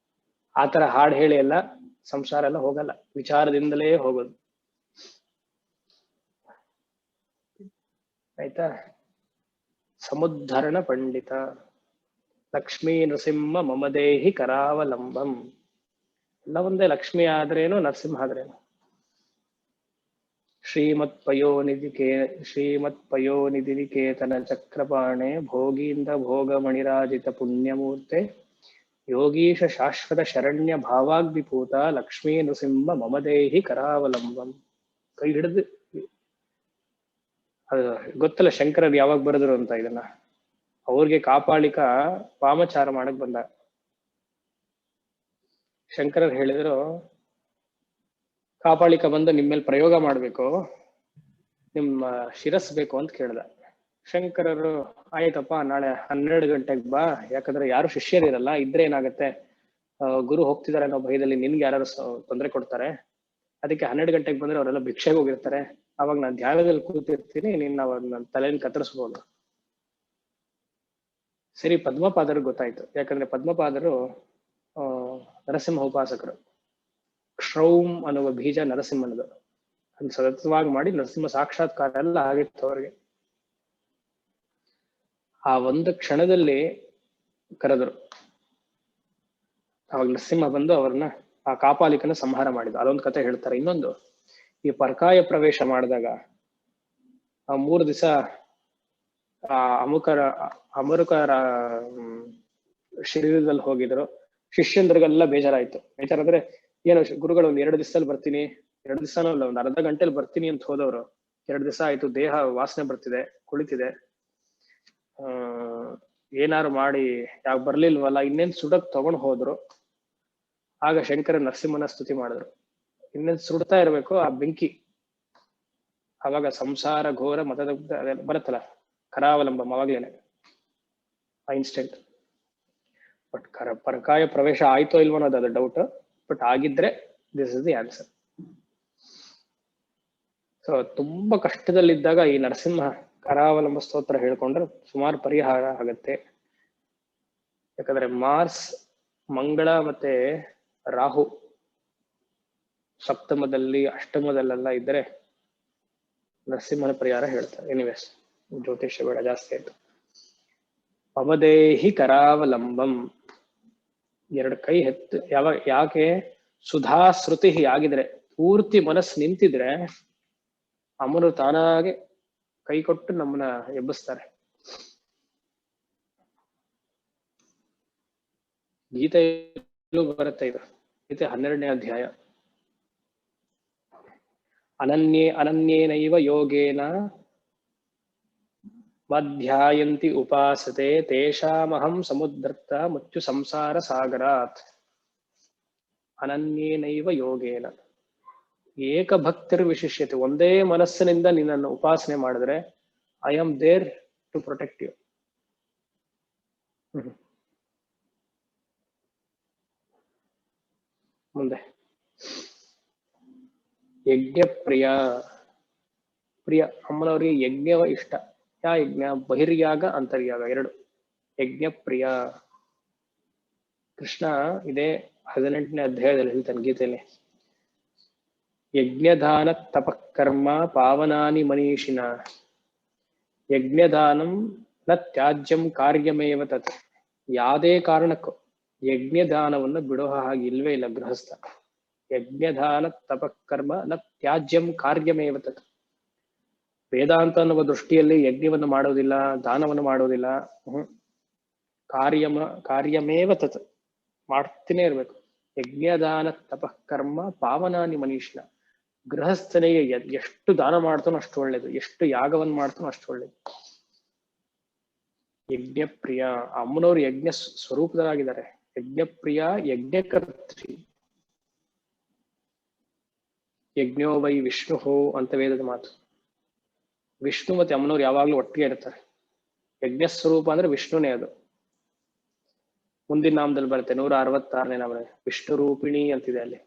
A: ಆತರ ಹಾಡು ಹೇಳಿ ಎಲ್ಲ ಸಂಸಾರ ಎಲ್ಲ ಹೋಗಲ್ಲ. ವಿಚಾರದಿಂದಲೇ ಹೋಗೋದು. ಆಯ್ತಾ? ಸಮುದ್ಧರಣ ಪಂಡಿತ ಲಕ್ಷ್ಮೀ ನೃಸಿಂಹ ಮಮದೇಹಿ ಕರಾವಲಂಬಂ. ಎಲ್ಲ ಒಂದೇ. ಲಕ್ಷ್ಮಿ ಆದ್ರೇನು, ನರಸಿಂಹ ಆದ್ರೇನು. ಶ್ರೀಮತ್ ಪಯೋನಿಧಿ ನಿಕೇತನ ಚಕ್ರಪಾಣೆ ಭೋಗೀಂದ್ರ ಭೋಗ ಮಣಿರಾಜಿತ ಪುಣ್ಯಮೂರ್ತೆ ಯೋಗೀಶ ಶಾಶ್ವತ ಶರಣ್ಯ ಭಾವಾಗ್ನಿಪೂತ ಲಕ್ಷ್ಮೀ ನೃಸಿಂಹ ಮಮದೇಹಿ ಕರಾವಲಂಬಂ. ಕೈ ಹಿಡಿದು, ಅದು ಗೊತ್ತಲ್ಲ ಶಂಕರರು ಯಾವಾಗ ಬರೆದ್ರು ಅಂತ ಇದನ್ನ. ಅವ್ರಿಗೆ ಕಾಪಾಳಿಕ ವಾಮಚಾರ ಮಾಡಕ್ ಬಂದ. ಶಂಕರರು ಹೇಳಿದ್ರು, ಕಾಪಾಳಿಕ ಬಂದು ನಿಮ್ಮೇಲೆ ಪ್ರಯೋಗ ಮಾಡ್ಬೇಕು, ನಿಮ್ಮ ಶಿರಸ್ ಬೇಕು ಅಂತ ಕೇಳ್ದ. ಶಂಕರರು ಆಯ್ತಪ್ಪ, ನಾಳೆ 12 ಗಂಟೆಗೆ ಬಾ, ಯಾಕಂದ್ರೆ ಯಾರು ಶಿಷ್ಯರಿರಲ್ಲ, ಇದ್ರೆ ಏನಾಗುತ್ತೆ, ಗುರು ಹೋಗ್ತಿದಾರೆ ಅನ್ನೋ ಭಯದಲ್ಲಿ ನಿನ್ಗೆ ಯಾರು ತೊಂದರೆ ಕೊಡ್ತಾರೆ. ಅದಕ್ಕೆ 12 ಗಂಟೆಗೆ ಬಂದ್ರೆ ಅವರೆಲ್ಲ ಭಿಕ್ಷೆಗೆ ಹೋಗಿರ್ತಾರೆ. ಅವಾಗ ನಾನು ಧ್ಯಾನದಲ್ಲಿ ಕೂತಿರ್ತೀನಿ, ನಿನ್ನ ನನ್ನ ತಲೆಯನ್ನು ಕತ್ತರಿಸ್ಬೋದು. ಸರಿ, ಪದ್ಮಪಾದರು ಗೊತ್ತಾಯ್ತು. ಯಾಕಂದ್ರೆ ಪದ್ಮಪಾದರು ನರಸಿಂಹ ಉಪಾಸಕರು. ಶ್ರೌಮ್ ಅನ್ನುವ ಬೀಜ ನರಸಿಂಹನದು. ಅದು ಸತತವಾಗಿ ಮಾಡಿ ನರಸಿಂಹ ಸಾಕ್ಷಾತ್ಕಾರ ಎಲ್ಲ ಆಗಿತ್ತು ಅವರಿಗೆ. ಆ ಒಂದು ಕ್ಷಣದಲ್ಲಿ ಕರೆದರು. ಅವಾಗ ನರಸಿಂಹ ಬಂದು ಅವ್ರನ್ನ, ಆ ಕಾಪಾಲಿಕನ ಸಂಹಾರ ಮಾಡಿದ. ಅದೊಂದು ಕತೆ ಹೇಳ್ತಾರೆ. ಇನ್ನೊಂದು, ಈ ಪರ್ಕಾಯ ಪ್ರವೇಶ ಮಾಡಿದಾಗ ಆ 3 ದಿವಸ ಆ ಅಮರುಕರ ಶರೀರದಲ್ಲಿ ಹೋಗಿದ್ರು. ಶಿಷ್ಯಂದ್ರಿಗೆಲ್ಲ ಬೇಜಾರಾಯ್ತು. ಬೇಜಾರಾದ್ರೆ ಏನು, ಗುರುಗಳು ಒಂದು 2 ದಿವಸದಲ್ಲಿ ಬರ್ತೀನಿ, 2 ದಿವಸನೂ ಅಲ್ಲ, ಒಂದು ಅರ್ಧ ಗಂಟೆಲಿ ಬರ್ತೀನಿ ಅಂತ ಹೋದವರು 2 ದಿವಸ ಆಯ್ತು, ದೇಹ ವಾಸನೆ ಬರ್ತಿದೆ, ಕುಳಿತಿದೆ, ಏನಾರು ಮಾಡಿ ಯಾವ ಬರ್ಲಿಲ್ವಲ್ಲ, ಇನ್ನೇನ್ ಸುಡಕ್ ತಗೊಂಡ್ ಹೋದ್ರು. ಆಗ ಶಂಕರ ನರಸಿಂಹನ ಸ್ತುತಿ ಮಾಡಿದ್ರು. ಇನ್ನೇನ್ ಸುಡ್ತಾ ಇರ್ಬೇಕು ಆ ಬೆಂಕಿ. ಅವಾಗ ಸಂಸಾರ ಘೋರ ಮತದ ಅದೆಲ್ಲ ಬರುತ್ತಲ್ಲ, ಕರಾವಲಂಬ ಅವಾಗ್ಲೇನೆ ಆ ಇನ್ಸ್ಟೆಂಟ್. ಬಟ್ ಪರಕಾಯ ಪ್ರವೇಶ ಆಯ್ತೋ ಇಲ್ವೋ ಅನ್ನೋದು ಅದು ಡೌಟ್. ಬಟ್ ಆಗಿದ್ರೆ this is the answer. So ತುಂಬಾ ಕಷ್ಟದಲ್ಲಿದ್ದಾಗ ಈ ನರಸಿಂಹ ಕರಾವಲಂಬ ಸ್ತೋತ್ರ ಹೇಳ್ಕೊಂಡ್ರೆ ಸುಮಾರು ಪರಿಹಾರ ಆಗತ್ತೆ. ಯಾಕಂದ್ರೆ ಮಾರ್ಸ್, ಮಂಗಳ ಮತ್ತೆ ರಾಹು ಸಪ್ತಮದಲ್ಲಿ ಅಷ್ಟಮದಲ್ಲೆಲ್ಲ ಇದ್ರೆ ನರಸಿಂಹನ ಪರಿಹಾರ ಹೇಳ್ತಾರೆ. ಎನಿವೇಸ್ ಜ್ಯೋತಿಷ್ಯ ಬೇಡ ಜಾಸ್ತಿ ಆಯ್ತು. ಪವದೇಹಿ ಕರಾವಲಂಬಂ, ಎರಡು ಕೈ ಎತ್ತು ಯಾಕೆ ಸುಧಾಶ್ರುತಿ ಆಗಿದ್ರೆ, ಪೂರ್ತಿ ಮನಸ್ಸು ನಿಂತಿದ್ರೆ ಅಮ್ಮನು ತಾನಾಗೆ ಕೈ ಕೊಟ್ಟು ನಮ್ಮನ್ನ ಎಬ್ಬಿಸ್ತಾರೆ. ಗೀತೆಯಲ್ಲೂ ಬರುತ್ತೆ ಇದು, ಗೀತೆ 12ನೇ ಅಧ್ಯಾಯ. ಅನನ್ಯೇನೈವ ಯೋಗೇನ ಮಧ್ಯಾಯಂತಿ ಉಪಾಸತೆ ತೇಷಾಮಹಂ ಸಮುದ್ರತ ಮುಚ್ಚು ಸಂಸಾರ ಸಾಗರಾತ್. ಅನನ್ಯೇನೈವ ಯೋಗೇನ, ಏಕಭಕ್ತಿರ್ ವಿಶಿಷ್ಯತೆ, ಒಂದೇ ಮನಸ್ಸಿನಿಂದ ನಿನ್ನನ್ನು ಉಪಾಸನೆ ಮಾಡಿದ್ರೆ I am there to protect you. ಮುಂದೆ ಯಜ್ಞ ಪ್ರಿಯ. ಅಮ್ಮನವರಿಗೆ ಯಜ್ಞವ ಇಷ್ಟ. ಯಾ ಯಜ್ಞ? ಬಹಿರ್ಯಾಗ ಅಂತರ್ಯಾಗ ಎರಡು. ಯಜ್ಞ ಪ್ರಿಯ. ಕೃಷ್ಣ ಇದೇ 18ನೇ ಅಧ್ಯಾಯದಲ್ಲಿ ಹೇಳ್ತಾನೆ ಗೀತೆಯಲ್ಲಿ, ಯಜ್ಞದಾನ ತಪಕರ್ಮ ಪಾವನಾನಿ ಮನೀಷಿನ ಯಜ್ಞದಾನಂ ನ ತ್ಯಾಜ್ಯಂ ಕಾರ್ಯಮೇವ ತತ್. ಯಾವುದೇ ಕಾರಣಕ್ಕೂ ಯಜ್ಞದಾನವನ್ನು ಬಿಡೋ ಹಾಗೆ ಇಲ್ವೇ ಇಲ್ಲ ಗೃಹಸ್ಥ. ಯಜ್ಞದಾನ ತಪಕರ್ಮ ನ ತ್ಯಾಜ್ಯಂ ಕಾರ್ಯಮೇವ ತತ್. ವೇದಾಂತ ಅನ್ನುವ ದೃಷ್ಟಿಯಲ್ಲಿ ಯಜ್ಞವನ್ನು ಮಾಡೋದಿಲ್ಲ, ದಾನವನ್ನು ಮಾಡೋದಿಲ್ಲ. ಕಾರ್ಯಮೇವ ತತ್, ಮಾಡ್ತಾನೆ ಇರ್ಬೇಕು. ಯಜ್ಞದಾನ ತಪಕರ್ಮ ಪಾವನಾನಿ ಮನೀಷಿನ. ಗೃಹಸ್ಥನಿಗೆ ಎಷ್ಟು ದಾನ ಮಾಡ್ತಾನೋ ಅಷ್ಟು ಒಳ್ಳೇದು, ಎಷ್ಟು ಯಾಗವನ್ನು ಮಾಡ್ತಾನೋ ಅಷ್ಟು ಒಳ್ಳೇದು. ಯಜ್ಞ ಪ್ರಿಯ. ಅಮ್ಮನವರು ಯಜ್ಞ ಸ್ವರೂಪದರಾಗಿದ್ದಾರೆ. ಯಜ್ಞ ಪ್ರಿಯ, ಯಜ್ಞಕರ್ತ್ರಿ. ಯಜ್ಞೋ ವೈ ವಿಷ್ಣು ಅಂತ ವೇದದ ಮಾತು. ವಿಷ್ಣು ಮತ್ತೆ ಅಮ್ಮನವ್ರು ಯಾವಾಗ್ಲೂ ಒಟ್ಟಿಗೆ ಇರ್ತಾರೆ. ಯಜ್ಞ ಸ್ವರೂಪ ಅಂದ್ರೆ ವಿಷ್ಣುನೇ ಅದು. ಮುಂದಿನ ನಾಮದಲ್ಲಿ ಬರುತ್ತೆ 166ನೇ ನಾಮ, ವಿಷ್ಣು ರೂಪಿಣಿ ಅಂತಿದೆ ಅಲ್ಲಿ.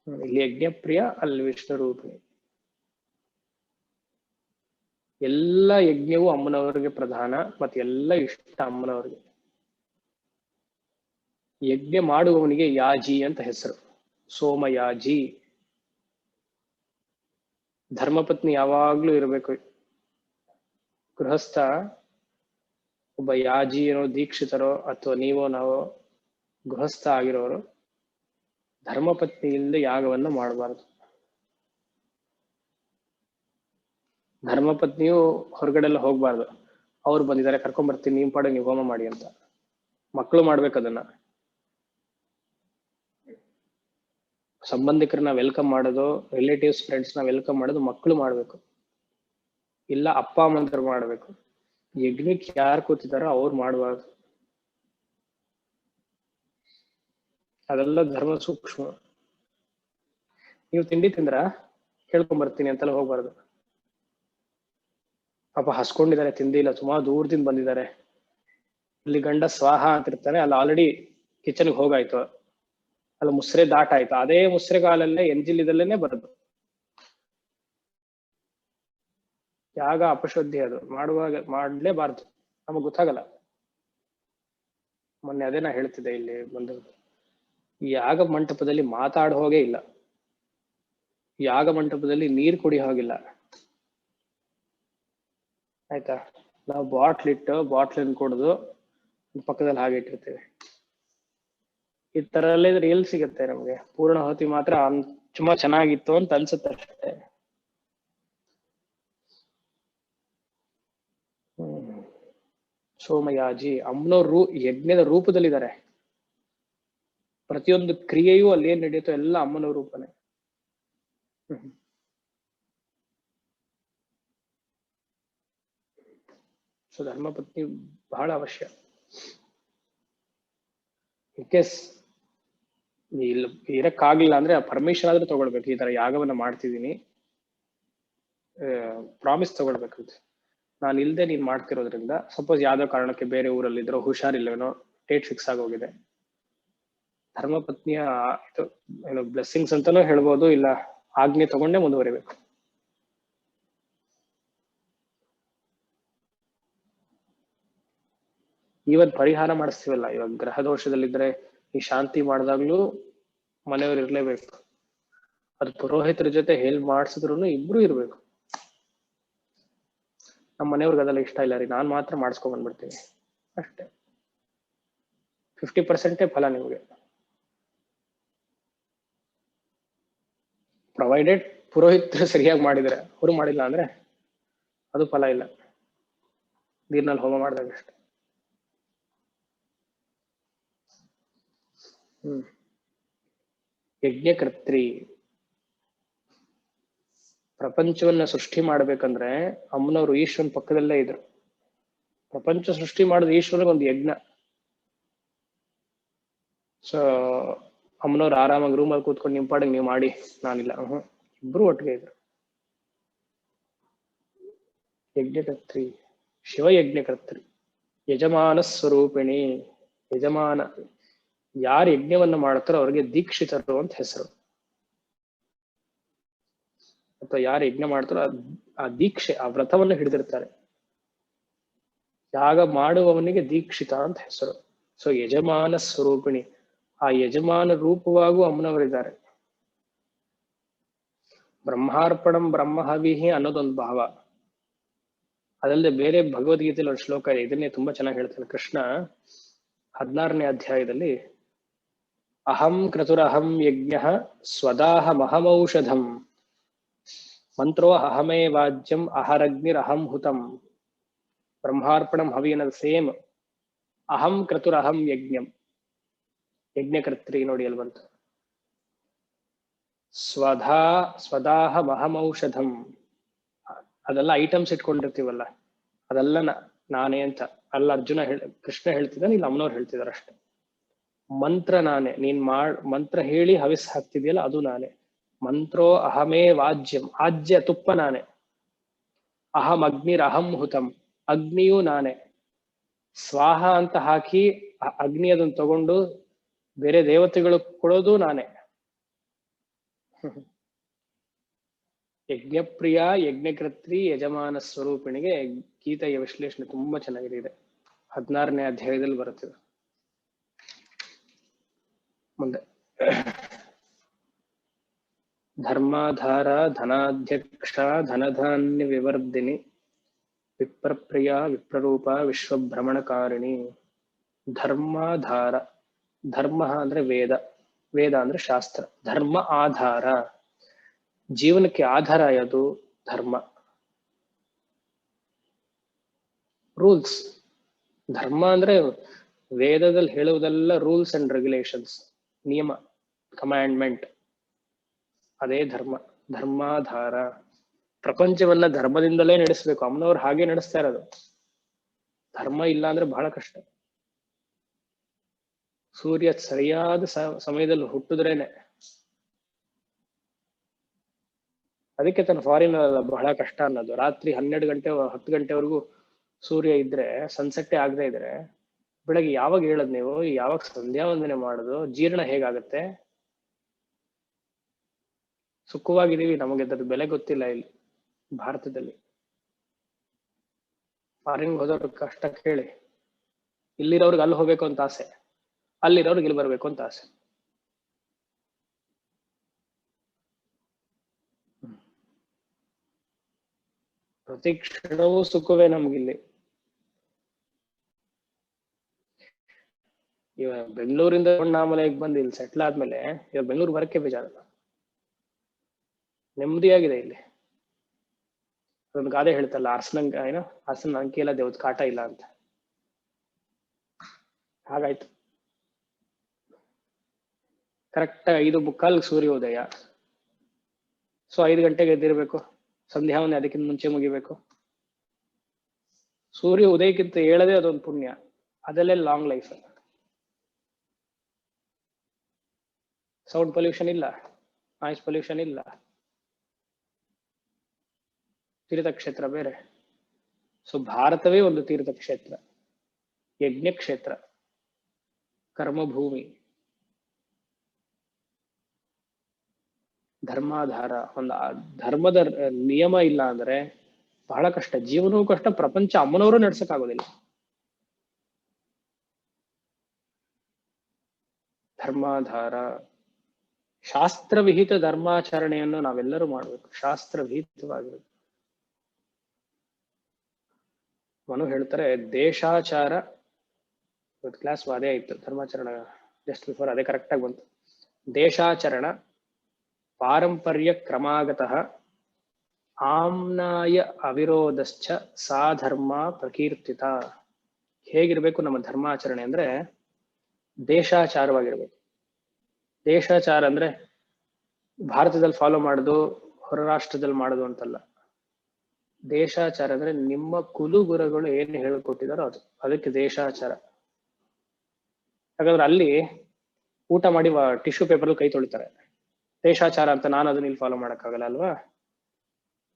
A: ಇಲ್ಲಿ ಯಜ್ಞ ಪ್ರಿಯ, ಅಲ್ಲಿ ವಿಷ್ಣು ರೂಪಿಣಿ. ಎಲ್ಲ ಯಜ್ಞವೂ ಅಮ್ಮನವರಿಗೆ ಪ್ರಧಾನ, ಮತ್ತೆ ಎಲ್ಲ ಇಷ್ಟ ಅಮ್ಮನವರಿಗೆ. ಯಜ್ಞ ಮಾಡುವವನಿಗೆ ಯಾಜಿ ಅಂತ ಹೆಸರು, ಸೋಮಯಾಜಿ. ಧರ್ಮಪತ್ನಿ ಯಾವಾಗ್ಲೂ ಇರಬೇಕು. ಗೃಹಸ್ಥ ಒಬ್ಬ ಯಾಜಿ ಏನೋ ದೀಕ್ಷಿತರೋ ಅಥವಾ ನೀವೋ ನಾವೋ ಗೃಹಸ್ಥ ಆಗಿರೋರು ಧರ್ಮಪತ್ನಿಯಿಂದ ಯಾಗವನ್ನ ಮಾಡಬಾರದು. ಧರ್ಮಪತ್ನಿಯು ಹೊರಗಡೆ ಎಲ್ಲ ಹೋಗ್ಬಾರ್ದು. ಅವ್ರು ಬಂದಿದ್ದಾರೆ ಕರ್ಕೊಂಡ್ ಬರ್ತೀನಿ, ನಿಮ್ ಪಾಡಿಗೆ ನೀವು ಹೋಮ ಮಾಡಿ ಅಂತ. ಮಕ್ಕಳು ಮಾಡ್ಬೇಕು ಅದನ್ನ. ಸಂಬಂಧಿಕರನ್ನ ವೆಲ್ಕಮ್ ಮಾಡೋದು, ರಿಲೇಟಿವ್ಸ್ ಫ್ರೆಂಡ್ಸ್ನ ವೆಲ್ಕಮ್ ಮಾಡೋದು ಮಕ್ಕಳು ಮಾಡ್ಬೇಕು, ಇಲ್ಲ ಅಪ್ಪ ಅಮ್ಮಂತರು ಮಾಡ್ಬೇಕು. ಯಜ್ಞಕ್ಕೆ ಯಾರು ಕೂತಿದಾರೋ ಅವ್ರು ಮಾಡಬಾರ್ದು. ಅದೆಲ್ಲ ಧರ್ಮ ಸೂಕ್ಷ್ಮ. ನೀವು ತಿಂಡಿ ತಿಂದ್ರ ಕೇಳ್ಕೊಂಡ್ ಬರ್ತೀನಿ ಅಂತೆಲ್ಲ ಹೋಗ್ಬಾರ್ದು. ಪಾಪ ಹಸ್ಕೊಂಡಿದ್ದಾರೆ, ತಿಂದಿ ಇಲ್ಲ, ಸುಮಾರು ದೂರದಿಂದ ಬಂದಿದ್ದಾರೆ. ಇಲ್ಲಿ ಗಂಡ ಸ್ವಾಹ ಅಂತಿರ್ತಾನೆ, ಅಲ್ಲಿ ಆಲ್ರೆಡಿ ಕಿಚನ್ಗೆ ಹೋಗಾಯ್ತು, ಅಲ್ಲಿ ಮುಸ್ರೆ ದಾಟ ಆಯ್ತು. ಅದೇ ಮುಸ್ರೆ ಕಾಲಲ್ಲೇ ಎಂಜಿಲಿದಲ್ಲೇನೆ ಬರೋದು. ಯಾಗ ಅಪಶುದ್ಧಿ, ಅದು ಮಾಡುವಾಗ ಮಾಡ್ಲೇಬಾರ್ದು. ನಮಗ್ ಗೊತ್ತಾಗಲ್ಲ. ಮೊನ್ನೆ ಅದೇ ನಾ ಹೇಳ್ತಿದ್ದೆ ಇಲ್ಲಿ ಬಂದು, ಈ ಯಾಗ ಮಂಟಪದಲ್ಲಿ ಮಾತಾಡೋ ಹೋಗೇ ಇಲ್ಲ, ಯಾಗ ಮಂಟಪದಲ್ಲಿ ನೀರು ಕುಡಿ ಹೋಗಿಲ್ಲ. ಆಯ್ತಾ? ನಾವು ಬಾಟ್ಲಿನ ಕುಡಿದು ಪಕ್ಕದಲ್ಲಿ ಹಾಗೆ ಇಟ್ಟಿರ್ತೇವೆ. ಈ ತರ ಎಲ್ಲ ಇದ್ರೆ ಎಲ್ಲಿ ಸಿಗುತ್ತೆ ನಮ್ಗೆ? ಪೂರ್ಣಾಹುತಿ ಮಾತ್ರ ತುಂಬಾ ಚೆನ್ನಾಗಿತ್ತು ಅಂತ ಅನ್ಸುತ್ತೆ ಅಷ್ಟೇ. ಸೋಮಯಾಜಿ ಅಮ್ಮನವ್ರು ಯಜ್ಞದ ರೂಪದಲ್ಲಿದ್ದಾರೆ. ಪ್ರತಿಯೊಂದು ಕ್ರಿಯೆಯೂ ಅಲ್ಲಿ ಏನ್ ನಡೆಯುತ್ತೋ ಎಲ್ಲ ಅಮ್ಮನ ರೂಪನೇ. ಸೊ ಧರ್ಮಪತ್ನಿ ಬಹಳ ಅವಶ್ಯ. ಇನ್ ಕೇಸ್ ಇಲ್ಲಿ ಇರಕ್ಕಾಗ್ಲಿಲ್ಲ ಅಂದ್ರೆ ಪರ್ಮಿಷನ್ ಆದ್ರೂ ತಗೊಳ್ಬೇಕು. ಈ ತರ ಯಾಗವನ್ನ ಮಾಡ್ತಿದ್ದೀನಿ, ಪ್ರಾಮಿಸ್ ತಗೊಳ್ಬೇಕಂತ. ನಾನು ಇಲ್ದೆ ನೀನ್ ಮಾಡ್ತಿರೋದ್ರಿಂದ, ಸಪೋಸ್ ಯಾವ್ದೋ ಕಾರಣಕ್ಕೆ ಬೇರೆ ಊರಲ್ಲಿ ಇದ್ರೋ, ಹುಷಾರಿಲ್ಲವೇನೋ, ಡೇಟ್ ಫಿಕ್ಸ್ ಆಗೋಗಿದೆ, ಧರ್ಮಪತ್ನಿಯ ಏನು ಬ್ಲೆಸ್ಸಿಂಗ್ಸ್ ಅಂತಾನೂ ಹೇಳ್ಬೋದು, ಇಲ್ಲ ಆಜ್ಞೆ ತಗೊಂಡೇ ಮುಂದುವರಿಬೇಕು. ಇವನ್ ಪರಿಹಾರ ಮಾಡಿಸ್ತೀವಲ್ಲ, ಇವಾಗ ಗ್ರಹ ದೋಷದಲ್ಲಿದ್ರೆ ಈ ಶಾಂತಿ ಮಾಡಿದಾಗ್ಲೂ ಮನೆಯವ್ರು ಇರ್ಲೇಬೇಕು. ಅದು ಪುರೋಹಿತರ ಜೊತೆ ಹೆಲ್ಪ್ ಮಾಡಿಸಿದ್ರು ಇಬ್ರು ಇರ್ಬೇಕು. ನಮ್ಮ ಮನೆಯವ್ರಿಗೆ ಅದೆಲ್ಲ ಇಷ್ಟ ಇಲ್ಲ ರೀ, ನಾನ್ ಮಾತ್ರ ಮಾಡಿಸ್ಕೊಂಡ್ ಬಂದ್ಬಿಡ್ತೀನಿ ಅಷ್ಟೇ. 50% ಫಲ ನಿಮಗೆ, ಪ್ರೊವೈಡೆಡ್ ಪುರೋಹಿತರು ಸರಿಯಾಗಿ ಮಾಡಿದ್ರೆ. ಅವರು ಮಾಡಿಲ್ಲ ಅಂದ್ರೆ ಅದು ಫಲ ಇಲ್ಲ. ನೀರ್ನಲ್ಲಿ ಹೋಮ ಮಾಡಿದಾಗ ಅಷ್ಟೆ. ಯಜ್ಞಕರ್ತೃ. ಪ್ರಪಂಚವನ್ನ ಸೃಷ್ಟಿ ಮಾಡ್ಬೇಕಂದ್ರೆ ಅಮ್ಮನವರು ಈಶ್ವರನ ಪಕ್ಕದಲ್ಲೇ ಇದ್ರು. ಪ್ರಪಂಚ ಸೃಷ್ಟಿ ಮಾಡಿದ ಈಶ್ವರನಿಗೆ ಒಂದು ಯಜ್ಞ. ಸೊ ಅಮ್ಮನವ್ರು ಆರಾಮಾಗಿ ರೂಮಲ್ಲಿ ಕೂತ್ಕೊಂಡು ನಿಮ್ ಪಾಡಿಗೆ ನೀವು ಮಾಡಿ, ನಾನಿಲ್ಲ. ಇಬ್ರು ಒಟ್ಟಿಗೆ ಇದ್ರು. ಯಜ್ಞಕರ್ತ್ರಿ, ಶಿವಯಜ್ಞಕರ್ತ್ರಿ, ಯಜಮಾನ ಸ್ವರೂಪಿಣಿ. ಯಜಮಾನ, ಯಾರು ಯಜ್ಞವನ್ನ ಮಾಡ್ತಾರೋ ಅವ್ರಿಗೆ ದೀಕ್ಷಿತರು ಅಂತ ಹೆಸರು. ಅಥವಾ ಯಾರು ಯಜ್ಞ ಮಾಡ್ತಾರೋ ಆ ದೀಕ್ಷೆ, ಆ ವ್ರತವನ್ನು ಹಿಡಿದಿರ್ತಾರೆ. ಯಾಗ ಮಾಡುವವನಿಗೆ ದೀಕ್ಷಿತ ಅಂತ ಹೆಸರು. ಸೊ ಯಜಮಾನ ಸ್ವರೂಪಿಣಿ, ಆ ಯಜಮಾನ ರೂಪವಾಗೂ ಅಮ್ಮನವರಿದ್ದಾರೆ. ಬ್ರಹ್ಮಾರ್ಪಣಂ ಬ್ರಹ್ಮಹವಿಹಿ ಅನ್ನೋದೊಂದು ಭಾವ. ಅದಲ್ಲದೆ ಬೇರೆ ಭಗವದ್ಗೀತೆಯಲ್ಲಿ ಒಂದು ಶ್ಲೋಕ ಇದೆ, ಇದನ್ನೇ ತುಂಬಾ ಚೆನ್ನಾಗಿ ಹೇಳ್ತಾನೆ ಕೃಷ್ಣ. 16ನೇ ಅಧ್ಯಾಯದಲ್ಲಿ, ಅಹಂ ಕ್ರತುರಹಂ ಯಜ್ಞ ಸ್ವದಾಹಮಹಮೌಷಧಂ ಮಂತ್ರೋ ಅಹಮೇ ವಾಜ್ಯಂ ಅಹರಗ್ನಿರಹಂ ಹುತಂ. ಬ್ರಹ್ಮಾರ್ಪಣಂ ಹವಿ ಅನ್ನೋದು ಸೇಮ್. ಅಹಂ ಕ್ರತುರಹಂ ಯಜ್ಞಂ, ಯಜ್ಞಕರ್ತ್ರಿ ನೋಡಿ ಅಲ್ಲಿ ಬಂತು. ಸ್ವದಾಹಮಹಮೌಷಧಂ, ಅದೆಲ್ಲ ಐಟಮ್ಸ್ ಇಟ್ಕೊಂಡಿರ್ತೀವಲ್ಲ, ಅದೆಲ್ಲ ನಾನೇ ಅಂತ ಅಲ್ಲ ಅರ್ಜುನ ಕೃಷ್ಣ ಹೇಳ್ತಿದ್ದಾನೆ, ಇಲ್ಲಿ ಅಮ್ಮನವ್ರು ಹೇಳ್ತಿದಾರೆ ಅಷ್ಟೆ. ಮಂತ್ರ ನಾನೇ, ನೀನ್ ಮಂತ್ರ ಹೇಳಿ ಹವಿಸ್ ಹಾಕ್ತಿದ್ಯಲ್ಲ ಅದು ನಾನೇ. ಮಂತ್ರೋ ಅಹಮೇ ವಾಜ್ಯಂ, ಆಜ್ಯ ತುಪ್ಪ ನಾನೇ. ಅಹಂ ಅಗ್ನಿರ್ ಅಹಂ ಹುತಂ, ಅಗ್ನಿಯೂ ನಾನೇ. ಸ್ವಾಹ ಅಂತ ಹಾಕಿ ಅಗ್ನಿ ಅದನ್ನು ತಗೊಂಡು ಬೇರೆ ದೇವತೆಗಳು ಕೊಡೋದು ನಾನೇ. ಯಜ್ಞಪ್ರಿಯ ಯಜ್ಞಕರ್ತ್ರಿ ಯಜಮಾನ ಸ್ವರೂಪಿಣಿಗೆ ಗೀತೆಯ ವಿಶ್ಲೇಷಣೆ ತುಂಬಾ ಚೆನ್ನಾಗಿದೆ ಇದೆ. 16ನೇ ಅಧ್ಯಾಯದಲ್ಲಿ ಬರುತ್ತದೆ. ಮುಂದೆ ಧರ್ಮಾಧಾರ ಧನಾಧ್ಯಕ್ಷ ಧನಧಾನ್ಯ ವಿವರ್ಧಿನಿ ವಿಪ್ರಪ್ರಿಯ ವಿಪ್ರರೂಪ ವಿಶ್ವಭ್ರಮಣಕಾರಿಣಿ. ಧರ್ಮಾಧಾರ, ಧರ್ಮ ಅಂದ್ರೆ ವೇದ, ವೇದ ಅಂದ್ರೆ ಶಾಸ್ತ್ರ. ಧರ್ಮ ಆಧಾರ, ಜೀವನಕ್ಕೆ ಆಧಾರ ಆಯೋದು ಧರ್ಮ. ರೂಲ್ಸ್, ಧರ್ಮ ಅಂದ್ರೆ ವೇದದಲ್ಲಿ ಹೇಳುವುದೆಲ್ಲ ರೂಲ್ಸ್ ಅಂಡ್ ರೆಗ್ಯುಲೇಷನ್ಸ್, ನಿಯಮ, ಕಮ್ಯಾಂಡ್ಮೆಂಟ್, ಅದೇ ಧರ್ಮ. ಧರ್ಮಾಧಾರ, ಪ್ರಪಂಚವನ್ನ ಧರ್ಮದಿಂದಲೇ ನಡೆಸಬೇಕು. ಅಮ್ಮನವ್ರು ಹಾಗೆ ನಡೆಸ್ತಾ ಇರೋದು. ಧರ್ಮ ಇಲ್ಲ ಅಂದ್ರೆ ಬಹಳ ಕಷ್ಟ. ಸೂರ್ಯ ಸರಿಯಾದ ಸಮಯದಲ್ಲಿ ಹುಟ್ಟಿದ್ರೇನೆ. ಅದಕ್ಕೆ ತನ್ನ ಫಾರಿನ್ ಬಹಳ ಕಷ್ಟ ಅನ್ನೋದು. ರಾತ್ರಿ 12 ಗಂಟೆ 10 ಗಂಟೆವರೆಗೂ ಸೂರ್ಯ ಇದ್ರೆ, ಸನ್ಸೆಟ್ಟೇ ಆಗದೆ ಇದ್ರೆ ಬೆಳಗ್ಗೆ ಯಾವಾಗ ಹೇಳದ್ ನೀವು? ಯಾವಾಗ ಸಂಧ್ಯಾ ವಂದನೆ ಮಾಡೋದು? ಜೀರ್ಣ ಹೇಗಾಗತ್ತೆ? ಸುಖವಾಗಿದ್ದೀವಿ, ನಮಗೆ ಅದ್ರ ಬೆಲೆ ಗೊತ್ತಿಲ್ಲ ಇಲ್ಲಿ ಭಾರತದಲ್ಲಿ. ಫಾರಿನ್ಗೆ ಹೋದವ್ರ ಕಷ್ಟ ಕೇಳಿ. ಇಲ್ಲಿರೋರ್ಗೆ ಅಲ್ಲಿ ಹೋಗ್ಬೇಕು ಅಂತ ಆಸೆ, ಅಲ್ಲಿರೋರ್ಗೆ ಇಲ್ಲಿ ಬರ್ಬೇಕು ಅಂತ ಆಸೆ. ಪ್ರತಿ ಕ್ಷಣವೂ ಸುಖವೇ ನಮ್ಗಿಲ್ಲಿ. ಇವಾಗ ಬೆಂಗಳೂರಿಂದ ಅಣ್ಣಾಮಲೈಗೆ ಬಂದು ಇಲ್ಲಿ ಸೆಟ್ಲ್ ಆದ್ಮೇಲೆ ಇವಾಗ ಬೆಂಗಳೂರು ಬರಕ್ಕೆ ಬೇಜಾರಲ್ಲ, ನೆಮ್ಮದಿಯಾಗಿದೆ ಇಲ್ಲಿ. ಒಂದು ಗಾದೆ ಹೇಳ್ತಲ್ಲ, ಹಾಸನ ಅಂಕಿ ಎಲ್ಲ ದೇವದ ಕಾಟ ಇಲ್ಲ ಅಂತ. ಹಾಗಾಯ್ತು. ಕರೆಕ್ಟ್ 5:45 ಸೂರ್ಯೋದಯ. ಸೊ 5 ಗಂಟೆಗೆ ಎದ್ದಿರ್ಬೇಕು, ಸಂಧ್ಯಾವನೆ ಅದಕ್ಕಿಂತ ಮುಂಚೆ ಮುಗಿಬೇಕು. ಸೂರ್ಯ ಉದಯಕ್ಕಿಂತ ಹೇಳದೆ ಅದೊಂದು ಪುಣ್ಯ. ಅದಲ್ಲೇ ಲಾಂಗ್ ಲೈಫ್. ಸೌಂಡ್ ಪೊಲ್ಯೂಷನ್ ಇಲ್ಲ, ನಾಯ್ಸ್ ಪೊಲ್ಯೂಷನ್ ಇಲ್ಲ. ತೀರ್ಥಕ್ಷೇತ್ರ ಬೇರೆ. ಸೊ ಭಾರತವೇ ಒಂದು ತೀರ್ಥಕ್ಷೇತ್ರ, ಯಜ್ಞಕ್ಷೇತ್ರ, ಕರ್ಮಭೂಮಿ. ಧರ್ಮಾಧಾರ. ಒಂದು ಧರ್ಮದ ನಿಯಮ ಇಲ್ಲ ಅಂದ್ರೆ ಬಹಳ ಕಷ್ಟ, ಜೀವನವೂ ಕಷ್ಟ, ಪ್ರಪಂಚ ಅಮ್ಮನವರು ನಡ್ಸಕ್ಕಾಗೋದಿಲ್ಲ. ಧರ್ಮಾಧಾರ, ಶಾಸ್ತ್ರವಿಹಿತ ಧರ್ಮಾಚರಣೆಯನ್ನು ನಾವೆಲ್ಲರೂ ಮಾಡ್ಬೇಕು, ಶಾಸ್ತ್ರವಿಹಿತವಾಗಿರ್ಬೇಕು. ಮನು ಹೇಳ್ತಾರೆ ದೇಶಾಚಾರ, ಕ್ಲಾಸ್ ಅದೇ ಆಯ್ತು ಧರ್ಮಾಚರಣ ಜಸ್ಟ್ ಬಿಫೋರ್, ಅದೇ ಕರೆಕ್ಟ್ ಆಗಿ ಬಂತು. ದೇಶಾಚರಣ ಪಾರಂಪರ್ಯ ಕ್ರಮಾಗತಃ ಆಮ್ನಾಯ ಅವಿರೋಧಶ್ಚ ಸಾ ಧರ್ಮ ಪ್ರಕೀರ್ತಿತ. ಹೇಗಿರ್ಬೇಕು ನಮ್ಮ ಧರ್ಮಾಚರಣೆ ಅಂದ್ರೆ ದೇಶಾಚಾರವಾಗಿರ್ಬೇಕು. ದೇಶಾಚಾರ ಅಂದ್ರೆ ಭಾರತದಲ್ಲಿ ಫಾಲೋ ಮಾಡೋದು, ಹೊರ ರಾಷ್ಟ್ರದಲ್ಲಿ ಮಾಡೋದು ಅಂತಲ್ಲ. ದೇಶಾಚಾರ ಅಂದ್ರೆ ನಿಮ್ಮ ಕುಲುಗುರುಗಳು ಏನು ಹೇಳ್ಕೊಟ್ಟಿದಾರೋ ಅದು, ಅದಕ್ಕೆ ದೇಶಾಚಾರ. ಹಾಗಾದ್ರೆ ಅಲ್ಲಿ ಊಟ ಮಾಡಿ ಟಿಶ್ಯೂ ಪೇಪರ್ ಕೈ ತೊಳಿತಾರೆ, ದೇಶಾಚಾರ ಅಂತ ನಾನು ಅದನ್ನ ಇಲ್ಲಿ ಫಾಲೋ ಮಾಡಕ್ಕಾಗಲ್ಲ ಅಲ್ವಾ?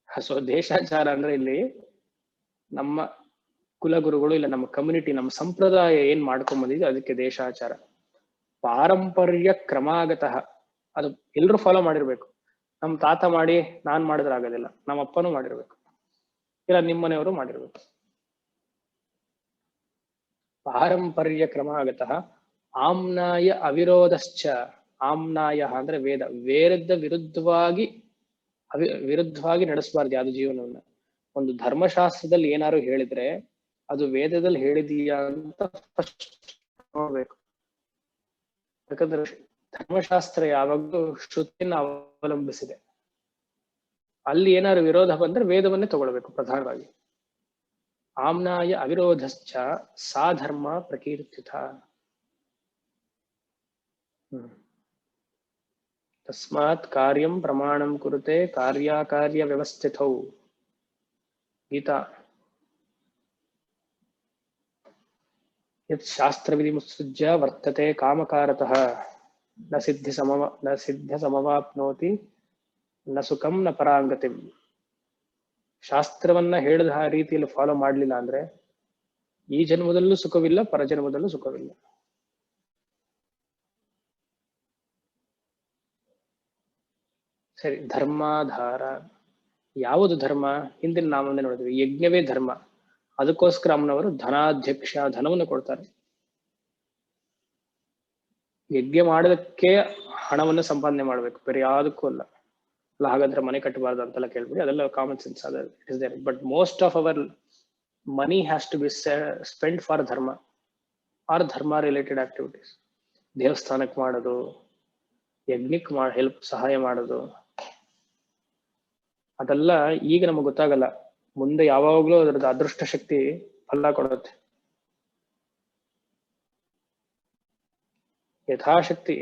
A: ಸೊ ದೇಶಾಚಾರ ಅಂದ್ರೆ ಇಲ್ಲಿ ನಮ್ಮ ಕುಲಗುರುಗಳು ಇಲ್ಲ ನಮ್ಮ ಕಮ್ಯುನಿಟಿ, ನಮ್ಮ ಸಂಪ್ರದಾಯ ಏನ್ ಮಾಡ್ಕೊಂಡ್ ಬಂದಿದೆ ಅದಕ್ಕೆ ದೇಶಾಚಾರ. ಪಾರಂಪರ್ಯ ಕ್ರಮಾಗತಃ, ಅದು ಎಲ್ರು ಫಾಲೋ ಮಾಡಿರ್ಬೇಕು. ನಮ್ ತಾತ ಮಾಡಿ ನಾನ್ ಮಾಡಿದ್ರೆ ಆಗೋದಿಲ್ಲ, ನಮ್ಮ ಅಪ್ಪನೂ ಮಾಡಿರ್ಬೇಕು, ಇಲ್ಲ ನಿಮ್ಮನೆಯವರು ಮಾಡಿರ್ಬೇಕು. ಪಾರಂಪರ್ಯ ಕ್ರಮಾಗತಃ ಆಮ್ನಾಯ ಅವಿರೋಧಶ್ಚ. ಆಮ್ನಾಯ ಅಂದ್ರೆ ವೇದ, ವೇದದ ವಿರುದ್ಧವಾಗಿ ನಡೆಸಬಾರ್ದು ಯಾವ್ದು ಜೀವನವನ್ನ. ಒಂದು ಧರ್ಮಶಾಸ್ತ್ರದಲ್ಲಿ ಏನಾದ್ರು ಹೇಳಿದ್ರೆ ಅದು ವೇದದಲ್ಲಿ ಹೇಳಿದೀಯಾ ಅಂತ ಫಸ್ಟ್ ನೋಡ್ಬೇಕು. ಯಾಕಂದ್ರೆ ಧರ್ಮಶಾಸ್ತ್ರ ಯಾವಾಗಲೂ ಶ್ರುತಿಯನ್ನು ಅವಲಂಬಿಸಿದೆ. ಅಲ್ಲಿ ಏನಾದ್ರು ವಿರೋಧ ಬಂದ್ರೆ ವೇದವನ್ನೇ ತಗೊಳ್ಬೇಕು ಪ್ರಧಾನವಾಗಿ. ಆಮ್ನಾಯ ಅವಿರೋಧಶ್ಚ ಸಾ ಧರ್ಮ ಪ್ರಕೀರ್ತಿತ. ತಸ್ಮಾತ್ ಕಾರ್ಯಂ ಪ್ರಮಾಣಂ ಕುರುತೆ ಕಾರ್ಯಕಾರ್ಯ ವ್ಯವಸ್ಥಿತೌ. ಗೀತಾ. ಯತ್ ಶಾಸ್ತ್ರವಿಧಿ ಮುತ್ಸೃಜ್ಯ ವರ್ತತೆ ಕಾಮಕಾರತಃ ನ ಸಿದ್ಧ ಸಮವಾಪ್ನೋತಿ ನ ಸುಖಂ ನ ಪರಾಂಗತಿಂ. ಶಾಸ್ತ್ರವನ್ನ ಹೇಳಿದ ರೀತಿಯಲ್ಲಿ ಫಾಲೋ ಮಾಡ್ಲಿಲ್ಲ ಅಂದ್ರೆ ಈ ಜನ್ಮದಲ್ಲೂ ಸುಖವಿಲ್ಲ, ಪರಜನ್ಮದಲ್ಲೂ ಸುಖವಿಲ್ಲ. ಸರಿ, ಧರ್ಮಾಧಾರ ಯಾವುದು ಧರ್ಮ? ಹಿಂದಿನ ನಾವೊಂದೇ ನೋಡಿದ್ವಿ, ಯಜ್ಞವೇ ಧರ್ಮ. ಅದಕ್ಕೋಸ್ಕರ ಅಮ್ಮನವರು ಧನಾಧ್ಯಕ್ಷ, ಧನವನ್ನು ಕೊಡ್ತಾರೆ. ಯಜ್ಞ ಮಾಡೋದಕ್ಕೆ ಹಣವನ್ನು ಸಂಪಾದನೆ ಮಾಡ್ಬೇಕು, ಬೇರೆ ಯಾವುದಕ್ಕೂ ಅಲ್ಲ. ಅಲ್ಲ ಹಾಗಾದ್ರೆ ಮನೆ ಕಟ್ಟಬಾರ್ದು ಅಂತೆಲ್ಲ ಕೇಳ್ಬಿಡಿ, ಅದೆಲ್ಲ common sense. It is there, but most of our money has to be spend for dharma or dharma related activities. ದೇವಸ್ಥಾನಕ್ಕೆ ಮಾಡೋದು, ಯಜ್ಞಕ್ಕೆ ಸಹಾಯ ಮಾಡೋದು, ಅದೆಲ್ಲ ಈಗ ನಮಗೆ ಗೊತ್ತಾಗಲ್ಲ, ಮುಂದೆ ಯಾವಾಗ್ಲೂ ಅದರದ್ದು ಅದೃಷ್ಟ ಶಕ್ತಿ ಫಲ ಕೊಡುತ್ತೆ. ಯಥಾಶಕ್ತಿ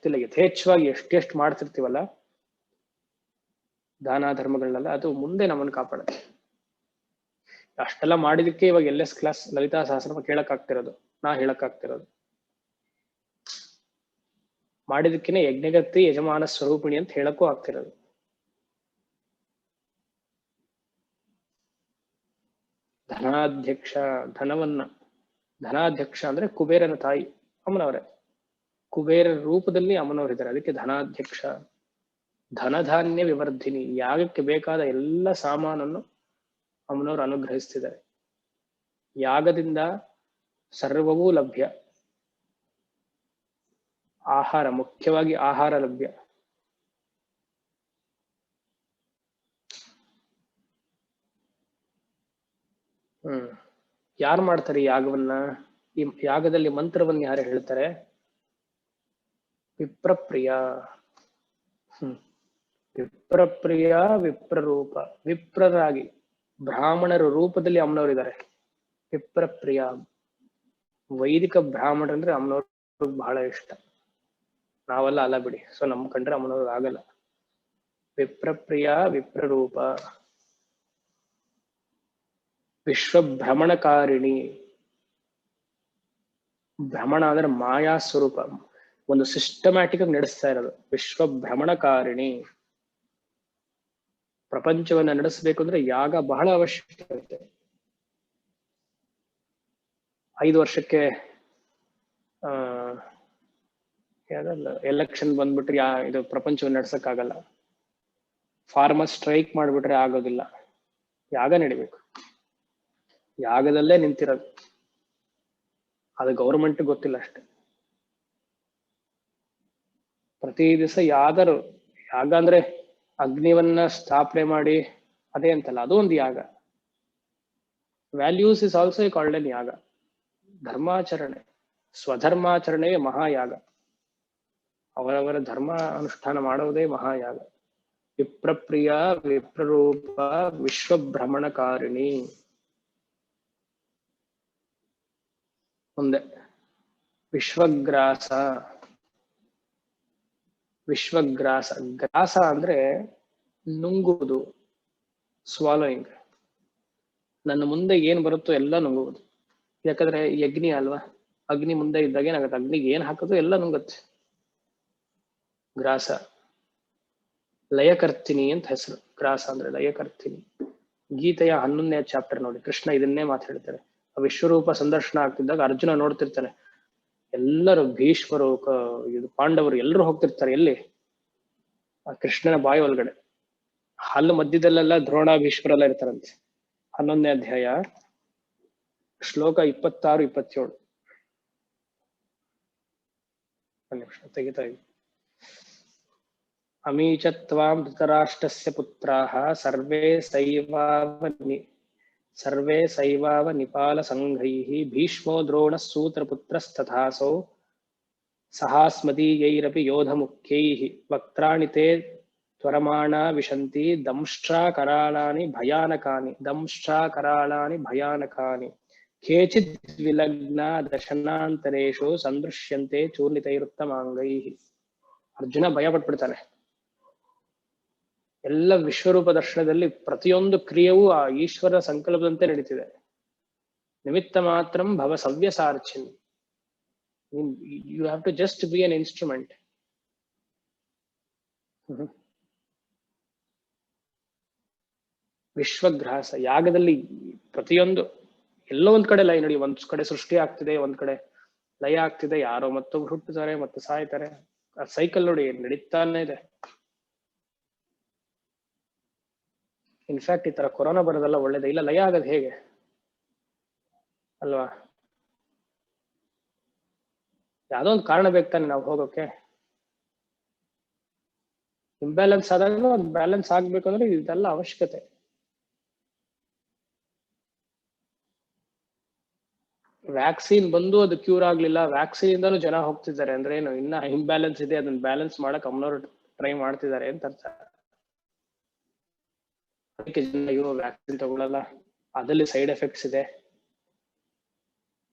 A: ಇಲ್ಲ, ಯಥೇಚ್ಛವಾಗಿ ಎಷ್ಟೆಷ್ಟು ಮಾಡ್ತಿರ್ತೀವಲ್ಲ ದಾನ ಧರ್ಮಗಳನ್ನೆಲ್ಲ, ಅದು ಮುಂದೆ ನಮ್ಮನ್ನು ಕಾಪಾಡುತ್ತೆ. ಅಷ್ಟೆಲ್ಲ ಮಾಡಿದಕ್ಕೆ ಇವಾಗ LS ಕ್ಲಾಸ್ ಲಲಿತಾ ಸಹಸ್ರನಾಮ ಕೇಳಕ್ ಆಗ್ತಿರೋದು, ನಾ ಹೇಳಕ್ ಆಗ್ತಿರೋದು. ಮಾಡಿದಕ್ಕೇನೆ ಯಜ್ಞಗತಿ ಯಜಮಾನ ಸ್ವರೂಪಿಣಿ ಅಂತ ಹೇಳಕ್ಕೂ ಆಗ್ತಿರೋದು. ಧನಾಧ್ಯಕ್ಷ, ಧನಾಧ್ಯಕ್ಷ ಅಂದ್ರೆ ಕುಬೇರನ ತಾಯಿ ಅಮ್ಮನವರೇ. ಕುಬೇರನ ರೂಪದಲ್ಲಿ ಅಮ್ಮನವರಿದ್ದಾರೆ, ಅದಕ್ಕೆ ಧನಾಧ್ಯಕ್ಷ. ಧನಧಾನ್ಯ ವಿವರ್ಧಿನಿ, ಯಾಗಕ್ಕೆ ಬೇಕಾದ ಎಲ್ಲ ಸಾಮಾನನ್ನು ಅಮ್ಮನವರು ಅನುಗ್ರಹಿಸ್ತಿದ್ದಾರೆ. ಯಾಗದಿಂದ ಸರ್ವವೂ ಲಭ್ಯ. ಆಹಾರ, ಮುಖ್ಯವಾಗಿ ಆಹಾರ ಲಭ್ಯ. ಯಾರು ಮಾಡ್ತಾರೆ ಯಾಗವನ್ನ? ಈ ಯಾಗದಲ್ಲಿ ಮಂತ್ರವನ್ನ ಯಾರು ಹೇಳ್ತಾರೆ? ವಿಪ್ರಪ್ರಿಯ. ವಿಪ್ರಪ್ರಿಯ, ವಿಪ್ರರೂಪ, ವಿಪ್ರರಾಗಿ ಬ್ರಾಹ್ಮಣರ ರೂಪದಲ್ಲಿ ಅಮ್ಮನವರಿದ್ದಾರೆ. ವಿಪ್ರಪ್ರಿಯ, ವೈದಿಕ ಬ್ರಾಹ್ಮಣರು ಅಂದ್ರೆ ಅಮ್ಮನವ್ರಿಗೆ ಬಹಳ ಇಷ್ಟ. ನಾವೆಲ್ಲ ಅಲ್ಲ ಬಿಡಿ, ಸೊ ನಮ್ ಕಂಡ್ರೆ ಅಮ್ಮನವ್ರಿಗೆ ಆಗಲ್ಲ. ವಿಪ್ರಪ್ರಿಯ, ವಿಪ್ರರೂಪ, ವಿಶ್ವಭ್ರಮಣಕಾರಿಣಿ. ಭ್ರಮಣ ಅಂದ್ರೆ ಮಾಯಾ ಸ್ವರೂಪ, ಒಂದು ಸಿಸ್ಟಮ್ಯಾಟಿಕ್ ಆಗಿ ನಡೆಸ್ತಾ ಇರೋದು. ವಿಶ್ವಭ್ರಮಣಕಾರಿಣಿ, ಪ್ರಪಂಚವನ್ನ ನಡೆಸಬೇಕು ಅಂದ್ರೆ ಯಾಗ ಬಹಳ ಅವಶ್ಯಕತೆ ಇರುತ್ತೆ. 5 ವರ್ಷಕ್ಕೆ ಯಾವ್ದಲ್ಲ ಎಲೆಕ್ಷನ್ ಬಂದ್ಬಿಟ್ರೆ ಇದು ಪ್ರಪಂಚವನ್ನು ನಡ್ಸಕ್ಕಾಗಲ್ಲ. ಫಾರ್ಮರ್ ಸ್ಟ್ರೈಕ್ ಮಾಡಿಬಿಟ್ರೆ ಆಗೋದಿಲ್ಲ, ಯಾಗ ನಡಿಬೇಕು. ಯಾಗದಲ್ಲೇ ನಿಂತಿರೋದು, ಅದು ಗೌರ್ಮೆಂಟ್ ಗೊತ್ತಿಲ್ಲ ಅಷ್ಟೆ. ಪ್ರತಿ ದಿವಸ ಯಾರು ಯಾಗ ಅಂದ್ರೆ ಅಗ್ನಿವನ್ನ ಸ್ಥಾಪನೆ ಮಾಡಿ ಅದೇ ಅಂತಲ್ಲ, ಅದು ಒಂದು ಯಾಗ. Values is also called N ಯಾಗ. ಧರ್ಮಾಚರಣೆ, ಸ್ವಧರ್ಮಾಚರಣೆಯೇ ಮಹಾಯಾಗ. ಅವರವರ ಧರ್ಮ ಅನುಷ್ಠಾನ ಮಾಡುವುದೇ ಮಹಾಯಾಗ. ವಿಪ್ರಪ್ರಿಯ ವಿಪ್ರರೂಪ ವಿಶ್ವಭ್ರಮಣಕಾರಿಣಿ. ಮುಂದೆ ವಿಶ್ವಗ್ರಾಸ. ವಿಶ್ವಗ್ರಾಸ, ಗ್ರಾಸ ಅಂದ್ರೆ ನುಂಗುವುದು, ಸ್ವಾಲೋಯಿಂಗ್. ನನ್ನ ಮುಂದೆ ಏನ್ ಬರುತ್ತೋ ಎಲ್ಲ ನುಂಗುವುದು. ಯಾಕಂದ್ರೆ ಯಜ್ಞಿ ಅಲ್ವಾ, ಅಗ್ನಿ ಮುಂದೆ ಇದ್ದಾಗ ಏನಾಗುತ್ತೆ, ಅಗ್ನಿಗೆ ಏನ್ ಹಾಕೋದು ಎಲ್ಲ ನುಂಗುತ್ತೆ. ಗ್ರಾಸ. ಲಯಕರ್ತಿನಿ ಅಂತ ಹೆಸರು. ಗ್ರಾಸ ಅಂದ್ರೆ ಲಯಕರ್ತಿನಿ. ಗೀತೆಯ 11ನೇ ಚಾಪ್ಟರ್ ನೋಡಿ, ಕೃಷ್ಣ ಇದನ್ನೇ ಮಾತಾಡ್ತಾರೆ. ವಿಶ್ವರೂಪ ಸಂದರ್ಶನ ಆಗ್ತಿದ್ದಾಗ ಅರ್ಜುನ ನೋಡ್ತಿರ್ತಾನೆ, ಎಲ್ಲರೂ ಭೀಷ್ಮರು, ಇದು ಪಾಂಡವರು ಎಲ್ಲರೂ ಹೋಗ್ತಿರ್ತಾರೆ. ಎಲ್ಲಿ? ಆ ಕೃಷ್ಣನ ಬಾಯಿ ಒಳಗಡೆ, ಹಲ್ಲು ಮಧ್ಯದಲ್ಲೆಲ್ಲ ದ್ರೋಣ ಭೀಷ್ಮರೆಲ್ಲ ಇರ್ತಾರಂತೆ. 11ನೇ ಅಧ್ಯಾಯ ಶ್ಲೋಕ 26-27. ಒಂದು ನಿಮಿಷ ತೆಗಿತಾ ಇದ್ವಿ. ಅಮೀಚತ್ವಾಂ ಧೃತರಾಷ್ಟ್ರಸ್ಯ ಪುತ್ರಾಃ ಸರ್ವೇ ಸೈವಾವ ನಿಪಾಲ ಸಂಘೈಃ ಭೀಷ್ಮೋ ದ್ರೋಣಃ ಸೂತಪುತ್ರಸ್ತಥಾಸೌ ಸಹಾಸ್ಮದೀಯೈರಪಿ ಯೋಧ ಮುಖ್ಯೈಃ ವಕ್ತ್ರಾಣಿ ತೇ ತ್ವರಮಾಣಾ ವಿಶಂತಿ ದಂಷ್ಟ್ರಾಕರಾಳಾನಿ ಭಯಾನಕಾನಿ ಕೇಚಿದ್ ವಿಲಗ್ನ ದಶನಾಂತರೇಷು ಸಂದೃಶ್ಯಂತೆ ಚೂರ್ಣಿತೈರುತ್ತಮಾಂಗೈಃ. ಅರ್ಜುನ ಭಯ ಪಟ್ಬಿಡ್ತಾನೆ. ಎಲ್ಲ ವಿಶ್ವರೂಪ ದರ್ಶನದಲ್ಲಿ ಪ್ರತಿಯೊಂದು ಕ್ರಿಯೆಯೂ ಆ ಈಶ್ವರ ಸಂಕಲ್ಪದಂತೆ ನಡೀತಿದೆ. ನಿಮಿತ್ತ ಮಾತ್ರಂ ಭವ ಸವ್ಯಸಾರ್ಚಿನ್. You have to just be an instrument. ವಿಶ್ವಗ್ರಾಸ, ಯಾಗದಲ್ಲಿ ಪ್ರತಿಯೊಂದು ಎಲ್ಲೋ ಒಂದ್ ಕಡೆ ಲಯ ನಡಿ, ಒಂದ್ ಕಡೆ ಸೃಷ್ಟಿ ಆಗ್ತಿದೆ, ಒಂದ್ ಕಡೆ ಲಯ ಆಗ್ತಿದೆ, ಯಾರೋ ಮತ್ತೊಬ್ರು ಹುಟ್ಟುತ್ತಾರೆ ಮತ್ತೆ ಸಾಯ್ತಾರೆ. ಆ ಸೈಕಲ್ ನೋಡಿ ನಡೀತಾನೆ ಇದೆ. ಇನ್ಫ್ಯಾಕ್ಟ್ ಈ ತರ ಕೊರೋನಾ ಬರೋದೆಲ್ಲ ಒಳ್ಳೇದೇ. ಇಲ್ಲ ಲಯ ಆಗೋದು ಹೇಗೆ ಅಲ್ವಾ? ಯಾವ್ದೋ ಒಂದು ಕಾರಣ ಬೇಕು ತಾನೆ ನಾವು ಹೋಗೋಕೆ. ಇಂಬ್ಯಾಲೆನ್ಸ್ ಆದಾಗ ಒಂದು ಬ್ಯಾಲೆನ್ಸ್ ಆಗ್ಬೇಕು ಅಂದ್ರೆ ಇದೆಲ್ಲ ಅವಶ್ಯಕತೆ. ವ್ಯಾಕ್ಸಿನ್ ಬಂದು ಅದು ಕ್ಯೂರ್ ಆಗ್ಲಿಲ್ಲ, ವ್ಯಾಕ್ಸಿನ್ ಇಂದಾನು ಜನ ಹೋಗ್ತಿದ್ದಾರೆ ಅಂದ್ರೆ ಏನು, ಇನ್ನ ಇಂಬ್ಯಾಲೆನ್ಸ್ ಇದೆ, ಅದನ್ನ ಬ್ಯಾಲೆನ್ಸ್ ಮಾಡಕ್ ಅಮ್ಮನವ್ರು ಟ್ರೈ ಮಾಡ್ತಿದ್ದಾರೆ ಅಂತ ಅರ್ಥ. ಅದಕ್ಕೆ ಜನ ಇವರು ವ್ಯಾಕ್ಸಿನ್ ತಗೊಳ್ಳಲ್ಲ, ಅದಲ್ಲಿ ಸೈಡ್ ಎಫೆಕ್ಟ್ಸ್ ಇದೆ.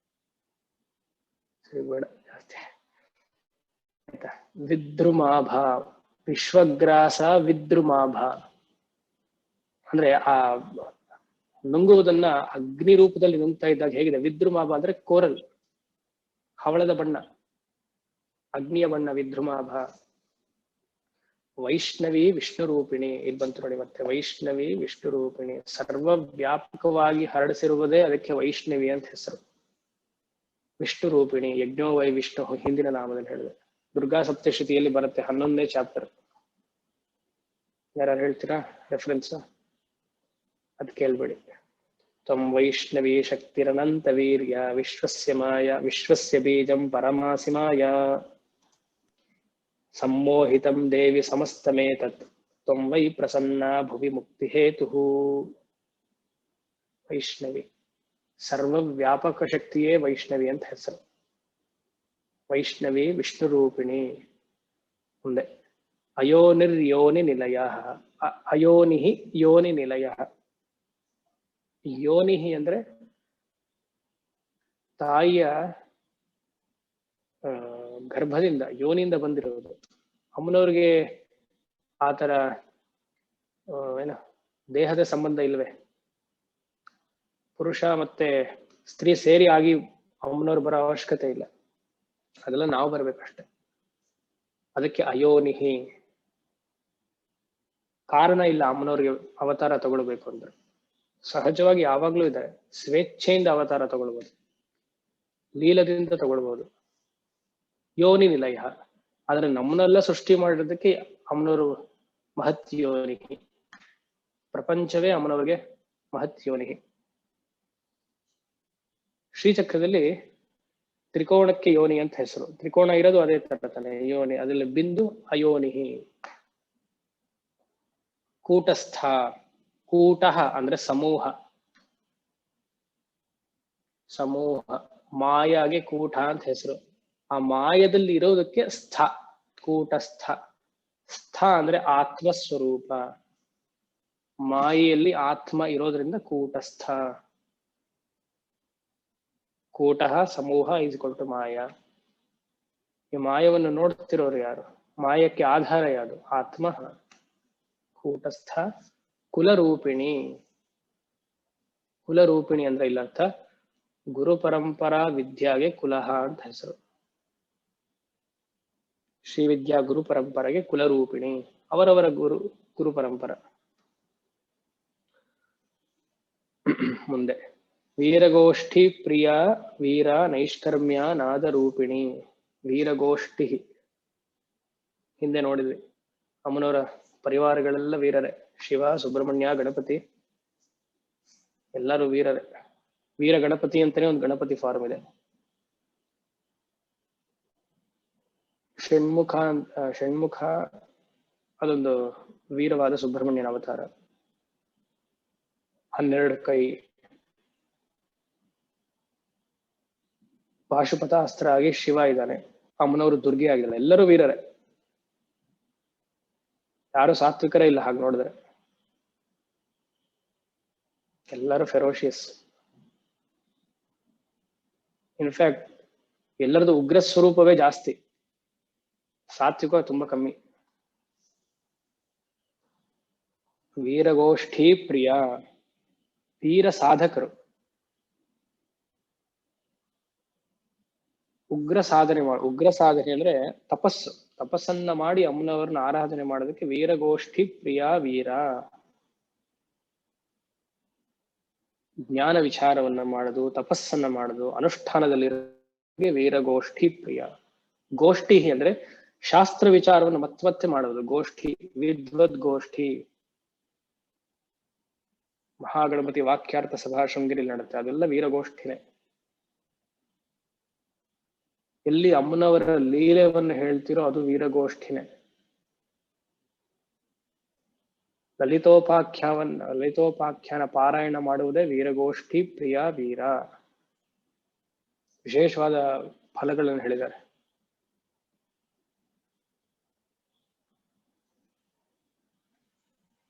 A: ಬೇಡ ಜಾಸ್ತಿ ಆಯ್ತಾ. ವಿದ್ರುಮಾಭ, ವಿಶ್ವಗ್ರಾಸ ವಿದ್ರುಮಾಭ ಅಂದ್ರೆ ಆ ನುಂಗುವುದನ್ನ ಅಗ್ನಿ ರೂಪದಲ್ಲಿ ನುಂಗ್ತಾ ಇದ್ದಾಗ ಹೇಗಿದೆ? ವಿದ್ರುಮಾಭ ಅಂದ್ರೆ ಕೋರಲ್, ಹವಳದ ಬಣ್ಣ, ಅಗ್ನಿಯ ಬಣ್ಣ ವಿದ್ರುಮಾಭ. ವೈಷ್ಣವಿ ವಿಷ್ಣು ರೂಪಿಣಿ, ಇಲ್ಲಿ ಬಂತು ನೋಡಿ ಮತ್ತೆ, ವೈಷ್ಣವಿ ವಿಷ್ಣು ರೂಪಿಣಿ. ಸರ್ವ ವ್ಯಾಪಕವಾಗಿ ಹರಡಿಸಿರುವುದೇ ಅದಕ್ಕೆ ವೈಷ್ಣವಿ ಅಂತ ಹೆಸರು. ವಿಷ್ಣು ರೂಪಿಣಿ, ಯಜ್ಞೋ ವೈ ವಿಷ್ಣು, ಹಿಂದಿನ ನಾಮದಲ್ಲಿ ಹೇಳಿದೆ. ದುರ್ಗಾ ಸಪ್ತಶತಿಯಲ್ಲಿ ಬರುತ್ತೆ, 11ನೇ ಚಾಪ್ಟರ್. ಯಾರು ಹೇಳ್ತೀರಾ ರೆಫರೆನ್ಸ್? ಅದ್ ಕೇಳ್ಬೇಡಿ. ತ್ವಂ ವೈಷ್ಣವಿ ಶಕ್ತಿರನಂತ ವೀರ್ಯ ವಿಶ್ವಸ್ಯ ಮಾಯ ವಿಶ್ವಸ್ಯ ಬೀಜಂ ಪರಮಾಸಿ ಮಾಯ ಸಮ್ಮೋಹಿತಂ ದೇವಿ ಸಮಸ್ತಮೇತತ್ ತ್ವಂ ವೈ ಪ್ರಸನ್ನ ಭುವಿ ಮುಕ್ತಿ ಹೇತುಃ. ವೈಷ್ಣವಿ, ಸರ್ವವ್ಯಾಪಕ ಶಕ್ತಿಯೇ ವೈಷ್ಣವಿ ಅಂತ ಹೆಸರು. ವೈಷ್ಣವಿ ವಿಷ್ಣು ರೂಪಿಣಿ. ಮುಂದೆ ಅಯೋನಿರ್ಯೋನಿ ನಿಲಯ, ಅಯೋನಿ ಯೋನಿ ನಿಲಯ. ಯೋನಿಹಿ ಅಂದ್ರೆ ತಾಯಿಯ ಗರ್ಭದಿಂದ, ಯೋನಿಯಿಂದ ಬಂದಿರುವುದು. ಅಮ್ಮನವ್ರಿಗೆ ಆತರ ಏನ ದೇಹದ ಸಂಬಂಧ ಇಲ್ವೇ? ಪುರುಷ ಮತ್ತೆ ಸ್ತ್ರೀ ಸೇರಿ ಆಗಿ ಅಮ್ಮನವ್ರು ಬರೋ ಅವಶ್ಯಕತೆ ಇಲ್ಲ, ಅದೆಲ್ಲ ನಾವು ಬರ್ಬೇಕಷ್ಟೆ. ಅದಕ್ಕೆ ಅಯೋನಿಹಿ. ಕಾರಣ ಇಲ್ಲ ಅಮ್ಮನವ್ರಿಗೆ ಅವತಾರ ತಗೊಳ್ಬೇಕು ಅಂದ್ರೆ. ಸಹಜವಾಗಿ ಯಾವಾಗ್ಲೂ ಇದ್ದಾರೆ, ಸ್ವೇಚ್ಛೆಯಿಂದ ಅವತಾರ ತಗೊಳ್ಬಹುದು, ಲೀಲದಿಂದ ತಗೊಳ್ಬಹುದು. ಯೋನಿ ನಿಲಯ, ಆದ್ರೆ ನಮ್ಮನ್ನೆಲ್ಲ ಸೃಷ್ಟಿ ಮಾಡಿರೋದಕ್ಕೆ ಅಮ್ಮನವರು ಮಹತ್ ಯೋನಿ. ಪ್ರಪಂಚವೇ ಅಮ್ಮನವರಿಗೆ ಮಹತ್ ಯೋನಿ. ಶ್ರೀಚಕ್ರದಲ್ಲಿ ತ್ರಿಕೋಣಕ್ಕೆ ಯೋನಿ ಅಂತ ಹೆಸರು. ತ್ರಿಕೋಣ ಇರೋದು ಅದೇ ತರ ತಾನೆ ಯೋನಿ, ಅದರಲ್ಲಿ ಬಿಂದು ಅಯೋನಿ. ಕೂಟಸ್ಥ, ಕೂಟ ಅಂದ್ರೆ ಸಮೂಹ, ಸಮೂಹ. ಮಾಯಾಗೆ ಕೂಟ ಅಂತ ಹೆಸರು. ಆ ಮಾಯದಲ್ಲಿ ಇರೋದಕ್ಕೆ ಸ್ಥಾ, ಕೂಟಸ್ಥ. ಸ್ಥ ಅಂದ್ರೆ ಆತ್ಮಸ್ವರೂಪ, ಮಾಯೆಯಲ್ಲಿ ಆತ್ಮ ಇರೋದ್ರಿಂದ ಕೂಟಸ್ಥ. ಕೂಟ ಸಮೂಹ ಈಸ್ಕೊಳ್ತು ಮಾಯ. ಈ ಮಾಯವನ್ನು ನೋಡ್ತಿರೋರು ಯಾರು? ಮಾಯಕ್ಕೆ ಆಧಾರ ಯಾರು? ಆತ್ಮ. ಕೂಟಸ್ಥ ಕುಲರೂಪಿಣಿ. ಕುಲರೂಪಿಣಿ ಅಂದ್ರೆ ಇಲ್ಲರ್ಥ ಗುರು ಪರಂಪರಾ ವಿದ್ಯಾಗೆ ಕುಲಹ ಅಂತ ಹೆಸರು. ಶ್ರೀ ವಿದ್ಯಾ ಗುರು ಪರಂಪರೆಗೆ ಕುಲರೂಪಿಣಿ, ಅವರವರ ಗುರು ಪರಂಪರ. ಮುಂದೆ ವೀರಗೋಷ್ಠಿ ಪ್ರಿಯ ವೀರ ನೈಷ್ಕರ್ಮ್ಯ ನಾದರೂಪಿಣಿ. ವೀರಗೋಷ್ಠಿ ಹಿಂದೆ ನೋಡಿದ್ವಿ, ಅಮ್ಮನವರ ಪರಿವಾರಗಳೆಲ್ಲ ವೀರರೇ. ಶಿವ, ಸುಬ್ರಹ್ಮಣ್ಯ, ಗಣಪತಿ ಎಲ್ಲರೂ ವೀರರೇ. ವೀರ ಗಣಪತಿ ಅಂತಾನೆ ಒಂದು ಗಣಪತಿ ಫಾರ್ಮ್ ಇದೆ. ಷಣ್ಮುಖ ಅದೊಂದು ವೀರವಾದ ಸುಬ್ರಹ್ಮಣ್ಯನ ಅವತಾರ. 12 ಕೈ. ಪಾಶುಪತ ಅಸ್ತ್ರ ಆಗಿ ಶಿವ ಇದ್ದಾನೆ, ಅಮ್ಮನವರು ದುರ್ಗೆ ಆಗಿದ್ದಾನೆ. ಎಲ್ಲರೂ ವೀರರೇ, ಯಾರು ಸಾತ್ವಿಕರೇ ಇಲ್ಲ ಹಾಗೆ ನೋಡಿದ್ರೆ. ಎಲ್ಲರೂ ಫೆರೋಷಿಯಸ್. ಇನ್ಫ್ಯಾಕ್ಟ್ ಎಲ್ಲರದು ಉಗ್ರ ಸ್ವರೂಪವೇ ಜಾಸ್ತಿ, ಸಾತ್ವಿಕ ತುಂಬಾ ಕಮ್ಮಿ. ವೀರಗೋಷ್ಠಿ ಪ್ರಿಯ, ವೀರ ಸಾಧಕರು. ಉಗ್ರ ಸಾಧನೆ ಅಂದ್ರೆ ತಪಸ್ಸನ್ನ ಮಾಡಿ ಅಮ್ಮನವರನ್ನ ಆರಾಧನೆ ಮಾಡೋದಕ್ಕೆ ವೀರಗೋಷ್ಠಿ ಪ್ರಿಯ ವೀರ. ಜ್ಞಾನ ವಿಚಾರವನ್ನ ಮಾಡೋದು, ತಪಸ್ಸನ್ನ ಮಾಡೋದು, ಅನುಷ್ಠಾನದಲ್ಲಿ ವೀರಗೋಷ್ಠಿ ಪ್ರಿಯ. ಗೋಷ್ಠಿ ಅಂದ್ರೆ ಶಾಸ್ತ್ರ ವಿಚಾರವನ್ನು ಮತ್ತೆ ಮಾಡೋದು. ಗೋಷ್ಠಿ, ವಿದ್ವದ್ ಗೋಷ್ಠಿ. ಮಹಾಗಣಪತಿ ವಾಕ್ಯಾರ್ಥ ಸಭಾ ಶೃಂಗೇರಿಯಲ್ಲಿ ನಡೆಯುತ್ತೆ, ಅದೆಲ್ಲ ವೀರಗೋಷ್ಠಿನೇ. ಎಲ್ಲಿ ಅಮ್ಮನವರ ಲೀಲೆಯನ್ನು ಹೇಳ್ತಿರೋ ಅದು ವೀರಗೋಷ್ಠಿನೇ. ಲಲಿತೋಪಾಖ್ಯಾನ ಪಾರಾಯಣ ಮಾಡುವುದೇ ವೀರಗೋಷ್ಠಿ ಪ್ರಿಯ ವೀರ. ವಿಶೇಷವಾದ ಫಲಗಳನ್ನು ಹೇಳಿದ್ದಾರೆ.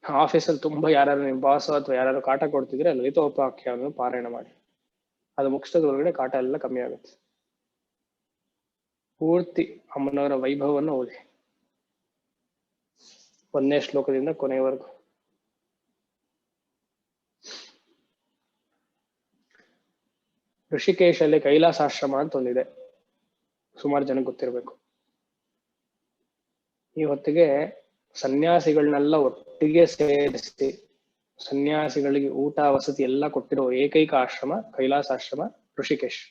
A: ಆಫೀಸಲ್ಲಿ ತುಂಬಾ ಯಾರು ನಿಮ್ಮ ಬಾಸ್ ಅಥವಾ ಯಾರು ಕಾಟ ಕೊಡ್ತಿದ್ರೆ ಲಲಿತೋಪಾಖ್ಯಾನ ಪಾರಾಯಣ ಮಾಡಿ, ಅದು ಮುಗಿಸೋದ್ರೊಳಗಡೆ ಕಾಟ ಎಲ್ಲ ಕಮ್ಮಿ ಆಗುತ್ತೆ. ಪೂರ್ತಿ ಅಮ್ಮನವರ ವೈಭವವನ್ನು ಓದಿ, 1ನೇ ಶ್ಲೋಕದಿಂದ ಕೊನೆಯವರೆಗೂ. ಋಷಿಕೇಶಲ್ಲಿ ಕೈಲಾಸಾಶ್ರಮ ಅಂತ ಒಂದಿದೆ, ಸುಮಾರು ಜನಕ್ಕೆ ಗೊತ್ತಿರಬೇಕು. ಈ ಹೊತ್ತಿಗೆ ಸನ್ಯಾಸಿಗಳನ್ನೆಲ್ಲ ಒಟ್ಟಿಗೆ ಸೇರಿಸಿ ಸನ್ಯಾಸಿಗಳಿಗೆ ಊಟ ವಸತಿ ಎಲ್ಲ ಕೊಟ್ಟಿರೋ ಏಕೈಕ ಆಶ್ರಮ ಕೈಲಾಸಾಶ್ರಮ ಋಷಿಕೇಶ್.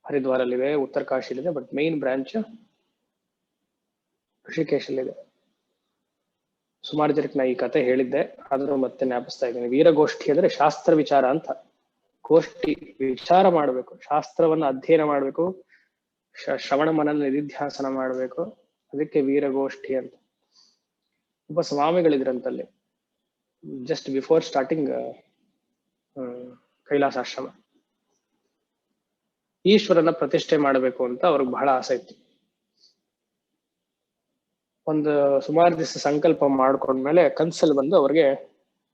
A: ಹರಿದ್ವಾರಲ್ಲಿದೆ, ಉತ್ತರಕಾಶಿಲಿದೆ, ಬಟ್ ಮೇನ್ ಬ್ರಾಂಚ್ ಋಷಿಕೇಶಲ್ಲಿದೆ. ಸುಮಾರು ಜನಕ್ಕೆ ನಾ ಈ ಕತೆ ಹೇಳಿದ್ದೆ, ಆದ್ರೂ ಮತ್ತೆ ಜ್ಞಾಪಿಸ್ತಾ ಇದ್ದೀನಿ. ವೀರಗೋಷ್ಠಿ ಅಂದ್ರೆ ಶಾಸ್ತ್ರ ವಿಚಾರ ಅಂತ. ಗೋಷ್ಠಿ ವಿಚಾರ ಮಾಡಬೇಕು, ಶಾಸ್ತ್ರವನ್ನ ಅಧ್ಯಯನ ಮಾಡಬೇಕು, ಶ್ರವಣ ಮನನ ನಿಧಿಧ್ಯಾಸನ ಮಾಡಬೇಕು. ಅದಕ್ಕೆ ವೀರಗೋಷ್ಠಿ ಅಂತ. ಒಬ್ಬ ಸ್ವಾಮಿಗಳಿದ್ರಂತಲ್ಲಿ ಜಸ್ಟ್ ಬಿಫೋರ್ ಸ್ಟಾರ್ಟಿಂಗ್ ಕೈಲಾಸಾಶ್ರಮ. ಈಶ್ವರನ ಪ್ರತಿಷ್ಠೆ ಮಾಡಬೇಕು ಅಂತ ಅವ್ರಿಗೆ ಬಹಳ ಆಸೆ ಇತ್ತು. ಒಂದು ಸುಮಾರು ದಿವಸ ಸಂಕಲ್ಪ ಮಾಡ್ಕೊಂಡ್ಮೇಲೆ ಕನ್ಸಲ್ಲಿ ಬಂದು ಅವ್ರಿಗೆ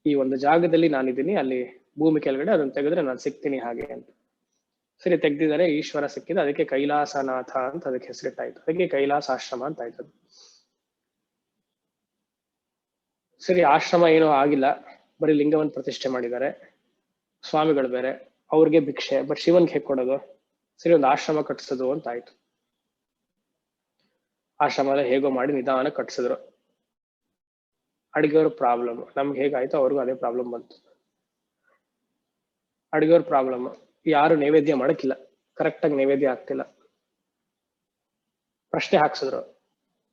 A: ಈ ಒಂದು ಜಾಗದಲ್ಲಿ ನಾನಿದ್ದೀನಿ, ಅಲ್ಲಿ ಭೂಮಿ ಕೆಳಗಡೆ ಅದನ್ನ ತೆಗೆದ್ರೆ ನಾನು ಸಿಗ್ತೀನಿ ಹಾಗೆ ಅಂತ. ಸರಿ, ತೆಗ್ದಿದ್ದಾರೆ, ಈಶ್ವರ ಸಿಕ್ಕಿದ, ಅದಕ್ಕೆ ಕೈಲಾಸನಾಥ ಅಂತ ಅದಕ್ಕೆ ಹೆಸರಿಟ್ಟಾಯ್ತು. ಅದಕ್ಕೆ ಕೈಲಾಸಾಶ್ರಮ ಅಂತ ಆಯ್ತು. ಸರಿ, ಆಶ್ರಮ ಏನೋ ಆಗಿಲ್ಲ, ಬರೀ ಲಿಂಗವನ್ನು ಪ್ರತಿಷ್ಠೆ ಮಾಡಿದ್ದಾರೆ. ಸ್ವಾಮಿಗಳು ಬೇರೆ, ಅವ್ರಿಗೆ ಭಿಕ್ಷೆ, ಬಟ್ ಶಿವನ್ಗೆ ಹೇಗೆ ಕೊಡೋದು? ಸರಿ, ಒಂದು ಆಶ್ರಮ ಕಟ್ಸೋದು ಅಂತ ಆಯ್ತು. ಆಶ್ರಮ ಹೇಗೋ ಮಾಡಿ ನಿಧಾನ ಕಟ್ಸಿದ್ರು. ಅಡಿಗೆಯವ್ರ ಪ್ರಾಬ್ಲಮ್, ನಮ್ಗೆ ಹೇಗಾಯ್ತು ಅವ್ರಿಗೂ ಅದೇ ಪ್ರಾಬ್ಲಮ್ ಬಂತು. ಅಡಿಗೆಯವ್ರ ಪ್ರಾಬ್ಲಮ್, ಯಾರು ನೈವೇದ್ಯ ಮಾಡಕ್ಕಿಲ್ಲ, ಕರೆಕ್ಟಾಗಿ ನೈವೇದ್ಯ ಆಗ್ತಿಲ್ಲ. ಪ್ರಶ್ನೆ ಹಾಕ್ಸಿದ್ರು,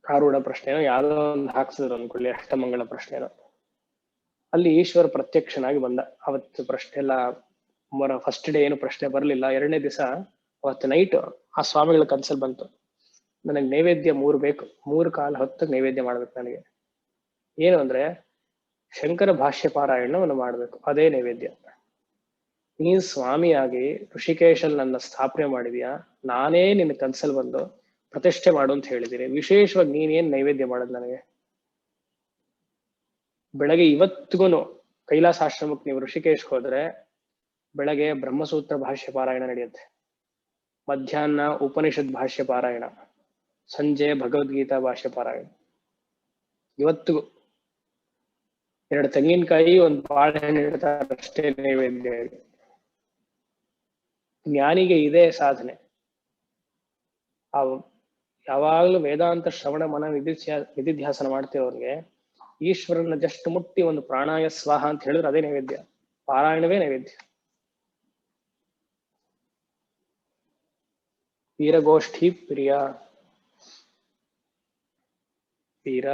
A: ಆರೂಢ ಪ್ರಶ್ನೆನೋ ಯಾವ್ದೋ ಒಂದು ಹಾಕ್ಸಿದ್ರು ಅನ್ಕೊಳ್ಳಿ, ಅಷ್ಟಮಂಗಳ ಪ್ರಶ್ನೆನೋ. ಅಲ್ಲಿ ಈಶ್ವರ ಪ್ರತ್ಯಕ್ಷನಾಗಿ ಬಂದ. ಅವತ್ತು ಪ್ರಶ್ನೆ ಎಲ್ಲ ಫಸ್ಟ್ ಡೇ ಏನು ಪ್ರಶ್ನೆ ಬರಲಿಲ್ಲ. ಎರಡನೇ ದಿವಸ ಅವತ್ತು ನೈಟ್ ಆ ಸ್ವಾಮಿಗಳ ಕನ್ಸಲ್ ಬಂತು, ನನಗೆ ನೈವೇದ್ಯ 3 ಬೇಕು, 3 ಕಾಲು ಹೊತ್ತು ನೈವೇದ್ಯ ಮಾಡ್ಬೇಕು ನನಗೆ. ಏನು ಅಂದ್ರೆ ಶಂಕರ ಭಾಷ್ಯ ಪಾರಾಯಣವನ್ನು ಮಾಡ್ಬೇಕು, ಅದೇ ನೈವೇದ್ಯ. ನೀನ್ ಸ್ವಾಮಿಯಾಗಿ ಋಷಿಕೇಶಲ್ಲಿ ನನ್ನ ಸ್ಥಾಪನೆ ಮಾಡಿದ್ಯಾ, ನಾನೇ ನಿನ್ನ ಕನ್ಸಲ್ ಬಂದು ಪ್ರತಿಷ್ಠೆ ಮಾಡು ಅಂತ ಹೇಳಿದ್ದೀನಿ, ವಿಶೇಷವಾಗಿ ನೀನೇನ್ ನೈವೇದ್ಯ ಮಾಡೋದು ನನಗೆ? ಬೆಳಗ್ಗೆ ಇವತ್ತಿಗೂ ಕೈಲಾಸಾಶ್ರಮಕ್ಕೆ ನೀವು ಋಷಿಕೇಶ್ ಹೋದ್ರೆ ಬೆಳಗ್ಗೆ ಬ್ರಹ್ಮಸೂತ್ರ ಭಾಷ್ಯ ಪಾರಾಯಣ ನಡೆಯುತ್ತೆ, ಮಧ್ಯಾಹ್ನ ಉಪನಿಷತ್ ಭಾಷ್ಯ ಪಾರಾಯಣ, ಸಂಜೆ ಭಗವದ್ಗೀತಾ ಭಾಷ್ಯ ಪಾರಾಯಣ. ಇವತ್ತಿಗೂ 2 ತೆಂಗಿನಕಾಯಿ 1 ಬಾಳೆಹಣ್ಣು ಇಡ್ತಾರೆ ಅಷ್ಟೇ ನೈವೇದ್ಯ. ಜ್ಞಾನಿಗೆ ಇದೇ ಸಾಧನೆ. ಯಾವಾಗ್ಲೂ ವೇದಾಂತ ಶ್ರವಣ ಮನ ನಿಧಿಧ್ಯಾಸನ ಮಾಡ್ತಿರೋರ್ಗೆ ಈಶ್ವರನ ಜಸ್ಟ್ ಮುಟ್ಟಿ ಒಂದು ಪ್ರಾಣಾಯ ಸ್ವಾಹ ಅಂತ ಹೇಳಿದ್ರೆ ಅದೇ ನೈವೇದ್ಯ, ಪಾರಾಯಣವೇ ನೈವೇದ್ಯ. ವೀರಗೋಷ್ಠಿ ಪ್ರಿಯ ವೀರ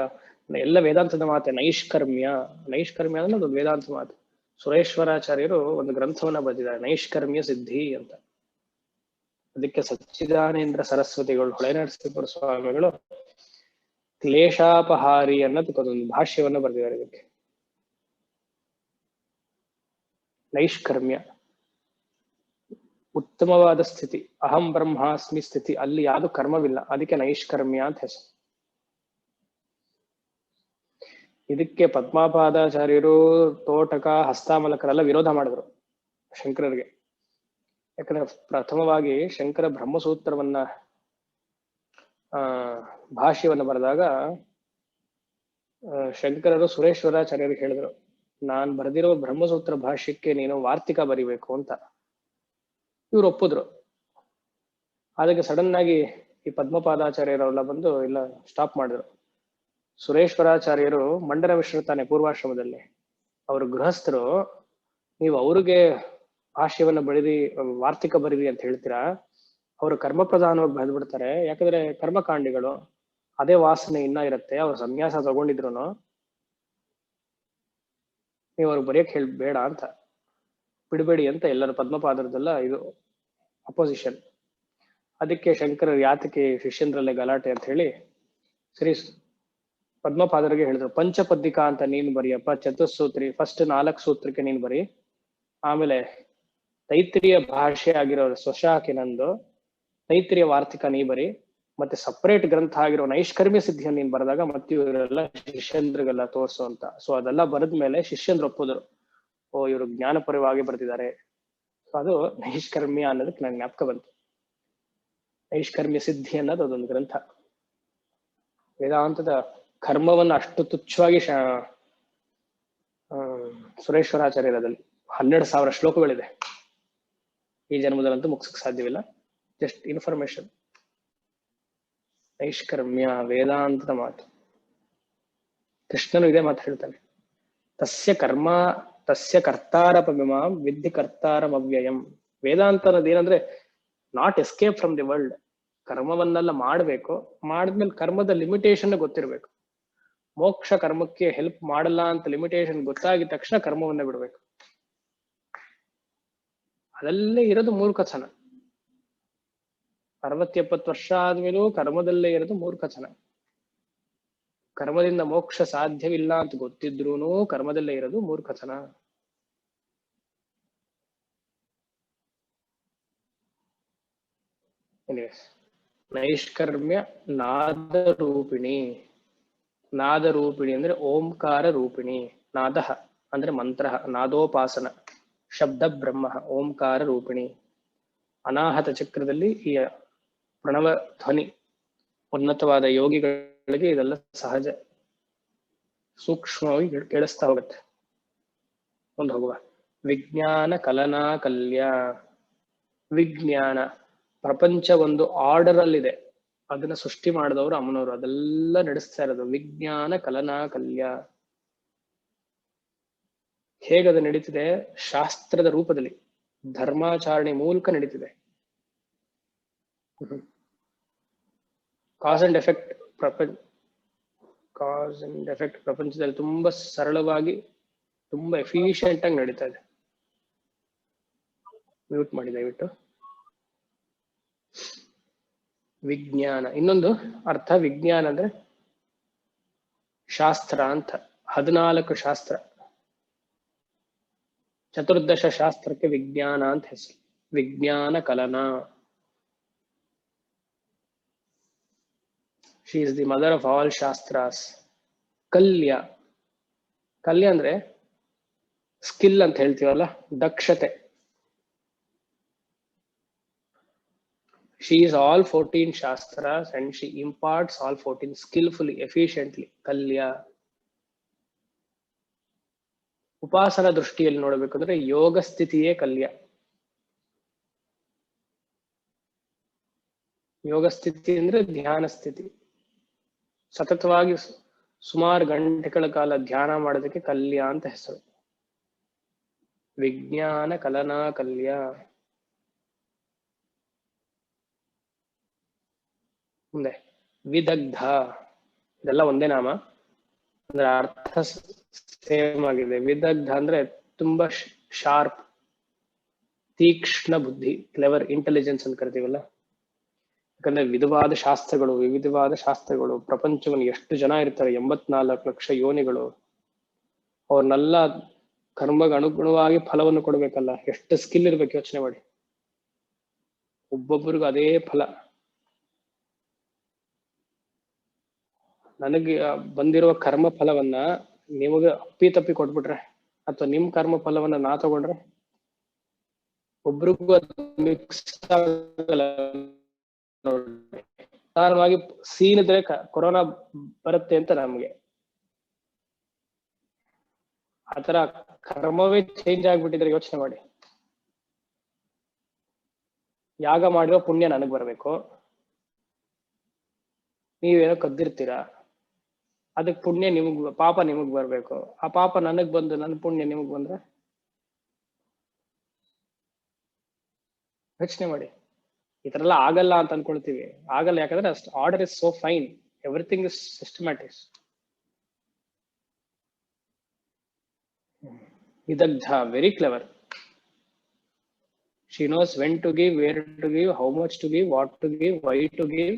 A: ಎಲ್ಲ ವೇದಾಂತದ ಮಾತೆ. ನೈಷ್ಕರ್ಮ್ಯ ಅಂದ್ರೆ ಒಂದು ವೇದಾಂತ ಮಾತು. ಸುರೇಶ್ವರಾಚಾರ್ಯರು ಒಂದು ಗ್ರಂಥವನ್ನ ಬರೆದಿದ್ದಾರೆ, ನೈಷ್ಕರ್ಮ್ಯ ಸಿದ್ಧಿ ಅಂತ. ಅದಕ್ಕೆ ಸಚ್ಚಿದಾನೇಂದ್ರ ಸರಸ್ವತಿಗಳು, ಹೊಳೆನರಸೀಪುರ ಸ್ವಾಮಿಗಳು ಕ್ಲೇಶಾಪಹಾರಿ ಅನ್ನೋದಕ್ಕೊಂದು ಭಾಷ್ಯವನ್ನು ಬರೆದಿದ್ದಾರೆ ಇದಕ್ಕೆ. ನೈಷ್ಕರ್ಮ್ಯ ಉತ್ತಮವಾದ ಸ್ಥಿತಿ, ಅಹಂ ಬ್ರಹ್ಮಾಸ್ಮಿ ಸ್ಥಿತಿ, ಅಲ್ಲಿ ಯಾವುದು ಕರ್ಮವಿಲ್ಲ, ಅದಕ್ಕೆ ನೈಷ್ಕರ್ಮ್ಯ ಅಂತ ಹೆಸರು. ಇದಕ್ಕೆ ಪದ್ಮಪಾದಾಚಾರ್ಯರು, ತೋಟಕ, ಹಸ್ತಾಮಲಕರೆಲ್ಲ ವಿರೋಧ ಮಾಡಿದ್ರು ಶಂಕರರಿಗೆ. ಯಾಕಂದ್ರೆ ಪ್ರಥಮವಾಗಿ ಶಂಕರ ಬ್ರಹ್ಮಸೂತ್ರವನ್ನ ಭಾಷ್ಯವನ್ನ ಬರೆದಾಗ ಶಂಕರರು ಸುರೇಶ್ವರಾಚಾರ್ಯರಿಗೆ ಹೇಳಿದ್ರು, ನಾನ್ ಬರೆದಿರೋ ಬ್ರಹ್ಮಸೂತ್ರ ಭಾಷ್ಯಕ್ಕೆ ನೀನು ವಾರ್ತಿಕ ಬರಿಬೇಕು ಅಂತ. ಇವ್ರು ಒಪ್ಪಿದ್ರು. ಅದಕ್ಕೆ ಸಡನ್ ಆಗಿ ಈ ಪದ್ಮಪಾದಾಚಾರ್ಯರೆಲ್ಲ ಬಂದು ಇಲ್ಲ ಸ್ಟಾಪ್ ಮಾಡಿದ್ರು. ಸುರೇಶ್ವರಾಚಾರ್ಯರು ಮಂಡನ ಮಿಶ್ರ ತಾನೆ ಪೂರ್ವಾಶ್ರಮದಲ್ಲಿ, ಅವರು ಗೃಹಸ್ಥರು, ನೀವು ಅವ್ರಿಗೆ ಭಾಷ್ಯವನ್ನ ಬರೀರಿ, ವಾರ್ತಿಕ ಬರೀರಿ ಅಂತ ಹೇಳ್ತೀರಾ, ಅವರು ಕರ್ಮ ಪ್ರಧಾನವಾಗಿ ಬಂದ್ಬಿಡ್ತಾರೆ. ಯಾಕಂದ್ರೆ ಕರ್ಮಕಾಂಡಿಗಳು ಅದೇ ವಾಸನೆ ಇನ್ನ ಇರುತ್ತೆ, ಅವ್ರು ಸನ್ಯಾಸ ತಗೊಂಡಿದ್ರು ನೀವು ಅವ್ರಿಗೆ ಬರೆಯಕ್ ಬೇಡ ಅಂತ, ಬಿಡಬೇಡಿ ಅಂತ ಎಲ್ಲರ ಪದ್ಮಪಾದರದೆಲ್ಲ ಇದು ಅಪೋಸಿಷನ್. ಅದಕ್ಕೆ ಶಂಕರರು ಯಾತಕ್ಕೆ ಶಿಷ್ಯಂದ್ರಲ್ಲೇ ಗಲಾಟೆ ಅಂತ ಹೇಳಿ ಶ್ರೀ ಪದ್ಮಪಾದರಿಗೆ ಹೇಳಿದ್ರು, ಪಂಚಪದ್ದಿಕಾ ಅಂತ ನೀನು ಬರಿಯಪ್ಪ, ಚತುಸ್ಸೂತ್ರಿ ಫಸ್ಟ್ 4 ಸೂತ್ರಕ್ಕೆ ನೀನು ಬರಿ, ಆಮೇಲೆ ತೈತ್ರಿಯ ಭಾಷೆ ಆಗಿರೋ ಸ್ವಶಾಖೆ ನಂದು ತೈತ್ರಿಯ ವಾರ್ತಿಕ ನೀ ಬರಿ, ಮತ್ತೆ ಸಪರೇಟ್ ಗ್ರಂಥ ಆಗಿರೋ ನೈಷ್ಕರ್ಮ್ಯ ಸಿದ್ಧಿಯನ್ನು ನೀನ್ ಬರೆದಾಗ ಮತ್ತೆ ಇವರೆಲ್ಲ ಶಿಷ್ಯಂದ್ರಿಗೆಲ್ಲ ತೋರ್ಸು ಅಂತ. ಸೊ ಅದೆಲ್ಲ ಬರೆದ್ಮೇಲೆ ಶಿಷ್ಯಂದ್ರ ಒಪ್ಪಿದ್ರು, ಓ ಇವರು ಜ್ಞಾನಪರವಾಗಿ ಬರೆದಿದ್ದಾರೆ. ಸೊ ಅದು ನೈಷ್ಕರ್ಮ್ಯ ಅನ್ನೋದಕ್ಕೆ ನಂಗೆ ಜ್ಞಾಪಕ ಬಂತು. ನೈಷ್ಕರ್ಮ್ಯ ಸಿದ್ಧಿ ಅನ್ನೋದು ಅದೊಂದು ಗ್ರಂಥ. ವೇದಾಂತದ ಕರ್ಮವನ್ನು ಅಷ್ಟು ತುಚ್ಛವಾಗಿ ಸುರೇಶ್ವರಾಚಾರ್ಯರಲ್ಲಿ 12,000 ಶ್ಲೋಕಗಳಿದೆ. ಈ ಜನ್ಮದಲ್ಲಂತೂ ಮುಗಿಸಕ್ ಸಾಧ್ಯವಿಲ್ಲ, ಜಸ್ಟ್ ಇನ್ಫಾರ್ಮೇಶನ್. ನೈಷ್ಕರ್ಮ್ಯ ವೇದಾಂತದ ಮಾತು. ಕೃಷ್ಣನು ಇದೇ ಮಾತು ಹೇಳ್ತಾನೆ, ತಸ್ಯ ಕರ್ತಾರಪಮಿಮಾಂ ವಿದ್ಧಿ ಕರ್ತಾರಮವ್ಯಯಂ. ವೇದಾಂತ ಅನ್ನೋದು ಏನಂದ್ರೆ not escape from the world. ಕರ್ಮವನ್ನೆಲ್ಲ ಮಾಡ್ಬೇಕು, ಮಾಡಿದ್ಮೇಲೆ ಕರ್ಮದ ಲಿಮಿಟೇಷನ್ ಗೊತ್ತಿರ್ಬೇಕು. ಮೋಕ್ಷ ಕರ್ಮಕ್ಕೆ ಹೆಲ್ಪ್ ಮಾಡಲ್ಲ ಅಂತ ಲಿಮಿಟೇಷನ್ ಗೊತ್ತಾಗಿದ ತಕ್ಷಣ ಕರ್ಮವನ್ನ ಬಿಡ್ಬೇಕು. ಅದಲ್ಲೇ ಇರೋದು ಮೂರ್ಖತನ. 60-70 ವರ್ಷ ಆದ್ಮೇಲೂ ಕರ್ಮದಲ್ಲೇ ಇರೋದು ಮೂರ್ಖತನ. ಕರ್ಮದಿಂದ ಮೋಕ್ಷ ಸಾಧ್ಯವಿಲ್ಲ ಅಂತ ಗೊತ್ತಿದ್ರೂನು ಕರ್ಮದಲ್ಲೇ ಇರೋದು ಮೂರ್ಖತನ. ನೈಷ್ಕರ್ಮ್ಯ ನಾದರೂಪಿಣಿ. ನಾದರೂಪಿಣಿ ಅಂದ್ರೆ ಓಂಕಾರ ರೂಪಿಣಿ. ನಾದ ಅಂದ್ರೆ ಮಂತ್ರ, ನಾದೋಪಾಸನ, ಶಬ್ದ ಬ್ರಹ್ಮ, ಓಂಕಾರ ರೂಪಿಣಿ. ಅನಾಹತ ಚಕ್ರದಲ್ಲಿ ಈ ಪ್ರಣವ ಧ್ವನಿ ಉನ್ನತವಾದ ಯೋಗಿಗಳಿಗೆ ಇದೆಲ್ಲ ಸಹಜ, ಸೂಕ್ಷ್ಮವಾಗಿ ಕೇಳಿಸ್ತಾ ಹೋಗುತ್ತೆ. ಒಂದು ಹೋಗುವ ವಿಜ್ಞಾನ ಕಲನಾ ಕಲ್ಯ. ವಿಜ್ಞಾನ ಪ್ರಪಂಚ ಒಂದು ಆರ್ಡರ್ ಅಲ್ಲಿದೆ, ಅದನ್ನ ಸೃಷ್ಟಿ ಮಾಡಿದವರು ಅಮ್ಮನವರು, ಅದೆಲ್ಲ ನಡೆಸ್ತಾ ಇರೋದು ವಿಜ್ಞಾನ ಕಲನಾ ಕಲ್ಯ. ಹೇಗದು ನಡೀತಿದೆ? ಶಾಸ್ತ್ರದ ರೂಪದಲ್ಲಿ ಧರ್ಮಾಚರಣೆ ಮೂಲಕ ನಡೀತಿದೆ. ಕಾಸ್ ಅಂಡ್ ಎಫೆಕ್ಟ್ ಪ್ರಪಂಚದಲ್ಲಿ ತುಂಬಾ ಸರಳವಾಗಿ ತುಂಬಾ ಎಫಿಷಿಯೆಂಟ್ ಆಗಿ ನಡೀತಾ ಇದೆ. ಮ್ಯೂಟ್ ಮಾಡಿ ದಯವಿಟ್ಟು. ವಿಜ್ಞಾನ, ಇನ್ನೊಂದು ಅರ್ಥ ವಿಜ್ಞಾನ ಅಂದ್ರೆ ಶಾಸ್ತ್ರ ಅಂತ. 14 ಶಾಸ್ತ್ರ, ಚತುರ್ದಶ ಶಾಸ್ತ್ರಕ್ಕೆ ವಿಜ್ಞಾನ ಅಂತ ಹೆಸರು. ವಿಜ್ಞಾನ ಕಲನಾ. She is the mother of all shastras. ಕಲ್ಯ, ಕಲ್ಯ ಅಂದ್ರೆ ಸ್ಕಿಲ್ ಅಂತ ಹೇಳ್ತೀವಲ್ಲ, ದಕ್ಷತೆ. She is all 14 shastras and she imparts all 14 skillfully, efficiently. Kalya. ಉಪಾಸನ ದೃಷ್ಟಿಯಲ್ಲಿ ನೋಡಬೇಕಂದ್ರೆ ಯೋಗ ಸ್ಥಿತಿಯೇ ಕಲ್ಯ. ಯೋಗ ಸ್ಥಿತಿ ಅಂದ್ರೆ ಧ್ಯಾನ ಸ್ಥಿತಿ. ಸತತವಾಗಿ ಸುಮಾರು ಗಂಟೆಗಳ ಕಾಲ ಧ್ಯಾನ ಮಾಡೋದಕ್ಕೆ ಕಲ್ಯ ಅಂತ ಹೆಸರು. ವಿಜ್ಞಾನ ಕಲನಾ ಕಲ್ಯ. ಮುಂದೆ ವಿದಗ್ಧ, ಇದೆಲ್ಲ ಒಂದೇ ನಾಮ, ಅಂದ್ರೆ ಅರ್ಥ ಸೇಮ್ ಆಗಿದೆ. ವಿದಗ್ಧ ಅಂದ್ರೆ ತುಂಬಾ ಶಾರ್ಪ್, ತೀಕ್ಷ್ಣ ಬುದ್ಧಿ, ಕ್ಲೆವರ್, ಇಂಟೆಲಿಜೆನ್ಸ್ ಅಂತ ಕರಿತೀವಲ್ಲ. ಯಾಕಂದ್ರೆ ವಿಧವಾದ ಶಾಸ್ತ್ರಗಳು, ಪ್ರಪಂಚವನ್ನು ಎಷ್ಟು ಜನ ಇರ್ತಾರೆ, 84 ಲಕ್ಷ ಯೋನಿಗಳು, ಅವ್ರನ್ನೆಲ್ಲ ಕರ್ಮಗ ಅನುಗುಣವಾಗಿ ಫಲವನ್ನು ಕೊಡ್ಬೇಕಲ್ಲ. ಎಷ್ಟು ಸ್ಕಿಲ್ ಇರ್ಬೇಕು ಯೋಚನೆ ಮಾಡಿ. ಒಬ್ಬೊಬ್ಬರಿಗೂ ಅದೇ ಫಲ. ನನಗೆ ಬಂದಿರುವ ಕರ್ಮ ಫಲವನ್ನ ನಿಮಗೆ ಅಪ್ಪಿ ಕೊಟ್ಬಿಟ್ರೆ, ಅಥವಾ ನಿಮ್ ಕರ್ಮ ಫಲವನ್ನ ನಾ ತಗೊಂಡ್ರೆ ಒಬ್ರಿಗೂ ಮಿಕ್ಸ್ ಆಗಲ್ಲ. ಸಾಧಾರಣವಾಗಿ ಸೀನಿದ್ರೆ ಕೊರೋನಾ ಬರುತ್ತೆ ಅಂತ ನಮ್ಗೆ, ಆತರ ಕರ್ಮವೇ ಚೇಂಜ್ ಆಗ್ಬಿಟ್ಟಿದ್ರೆ ಯೋಚನೆ ಮಾಡಿ. ಯಾಗ ಮಾಡಿರೋ ಪುಣ್ಯ ನನಗ್ ಬರ್ಬೇಕು, ನೀವೇನೋ ಕದ್ದಿರ್ತೀರಾ, ಅದಕ್ ಪುಣ್ಯ ನಿಮಗ್, ಪಾಪ ನಿಮಗ್ ಬರ್ಬೇಕು. ಆ ಪಾಪ ನನಗ್ ಬಂದು ನನ್ನ ಪುಣ್ಯ ನಿಮಗ್ ಬಂದ್ರೆ ಯೋಚನೆ ಮಾಡಿ. ಈ ತರ ಎಲ್ಲ ಆಗಲ್ಲ ಅಂತ ಅನ್ಕೊಳ್ತೀವಿ, ಆಗಲ್ಲ. ಯಾಕಂದ್ರೆ ಅಷ್ಟು order is so fine, everything is systematic. ವಿದಗ್ಧ, very clever. She knows when to give, where to give, how much to give, what to give, why to give.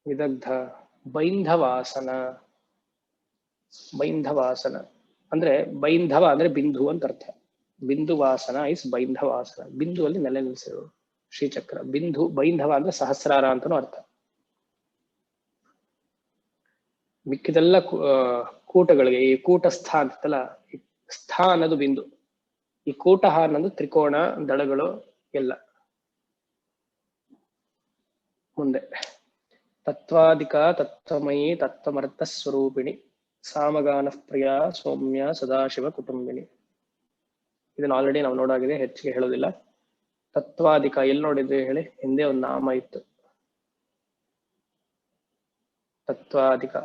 A: Vidagdha. ಬೈಂಧವಾಸನ. ಬೈಂಧವಾಸನ ಅಂದ್ರೆ, ಬೈಂಧವ ಅಂದ್ರೆ ಬಿಂದು ಅಂತ ಅರ್ಥ. ಬಿಂದು ವಾಸನ ಇಸ್ ಬೈಂಧವಾಸನ. ಬಿಂದು ಅಲ್ಲಿ ನೆಲೆ ನಿಲ್ಲಿಸಿರು ಶ್ರೀಚಕ್ರ. ಬಿಂದು, ಬೈಂಧವ ಅಂದ್ರೆ ಸಹಸ್ರಾರ ಅಂತಾನು ಅರ್ಥ. ಮಿಕ್ಕಿದೆಲ್ಲ ಕೂಟಗಳಿಗೆ, ಈ ಕೂಟಸ್ಥ ಅಂತಲ್ಲ, ಸ್ಥ ಅನ್ನೋದು ಬಿಂದು, ಈ ಕೂಟಹ ಅನ್ನೋದು ತ್ರಿಕೋಣ, ದಳಗಳು ಎಲ್ಲ. ಮುಂದೆ ತತ್ವಾಧಿಕ ತತ್ವಮಯಿ ತತ್ವಮರ್ಥ ಸ್ವರೂಪಿಣಿ ಸಾಮಗಾನ ಪ್ರಿಯ ಸೌಮ್ಯ ಸದಾಶಿವ ಕುಟುಂಬಿನಿ. ಇದನ್ನ ಆಲ್ರೆಡಿ ನಾವು ನೋಡಾಗಿದೆ, ಹೆಚ್ಚಿಗೆ ಹೇಳೋದಿಲ್ಲ. ತತ್ವಾಧಿಕ ಎಲ್ಲಿ ನೋಡಿದ್ವಿ ಹೇಳಿ? ಹಿಂದೆ ಒಂದು ನಾಮ ಇತ್ತು, ತತ್ವಾಧಿಕ.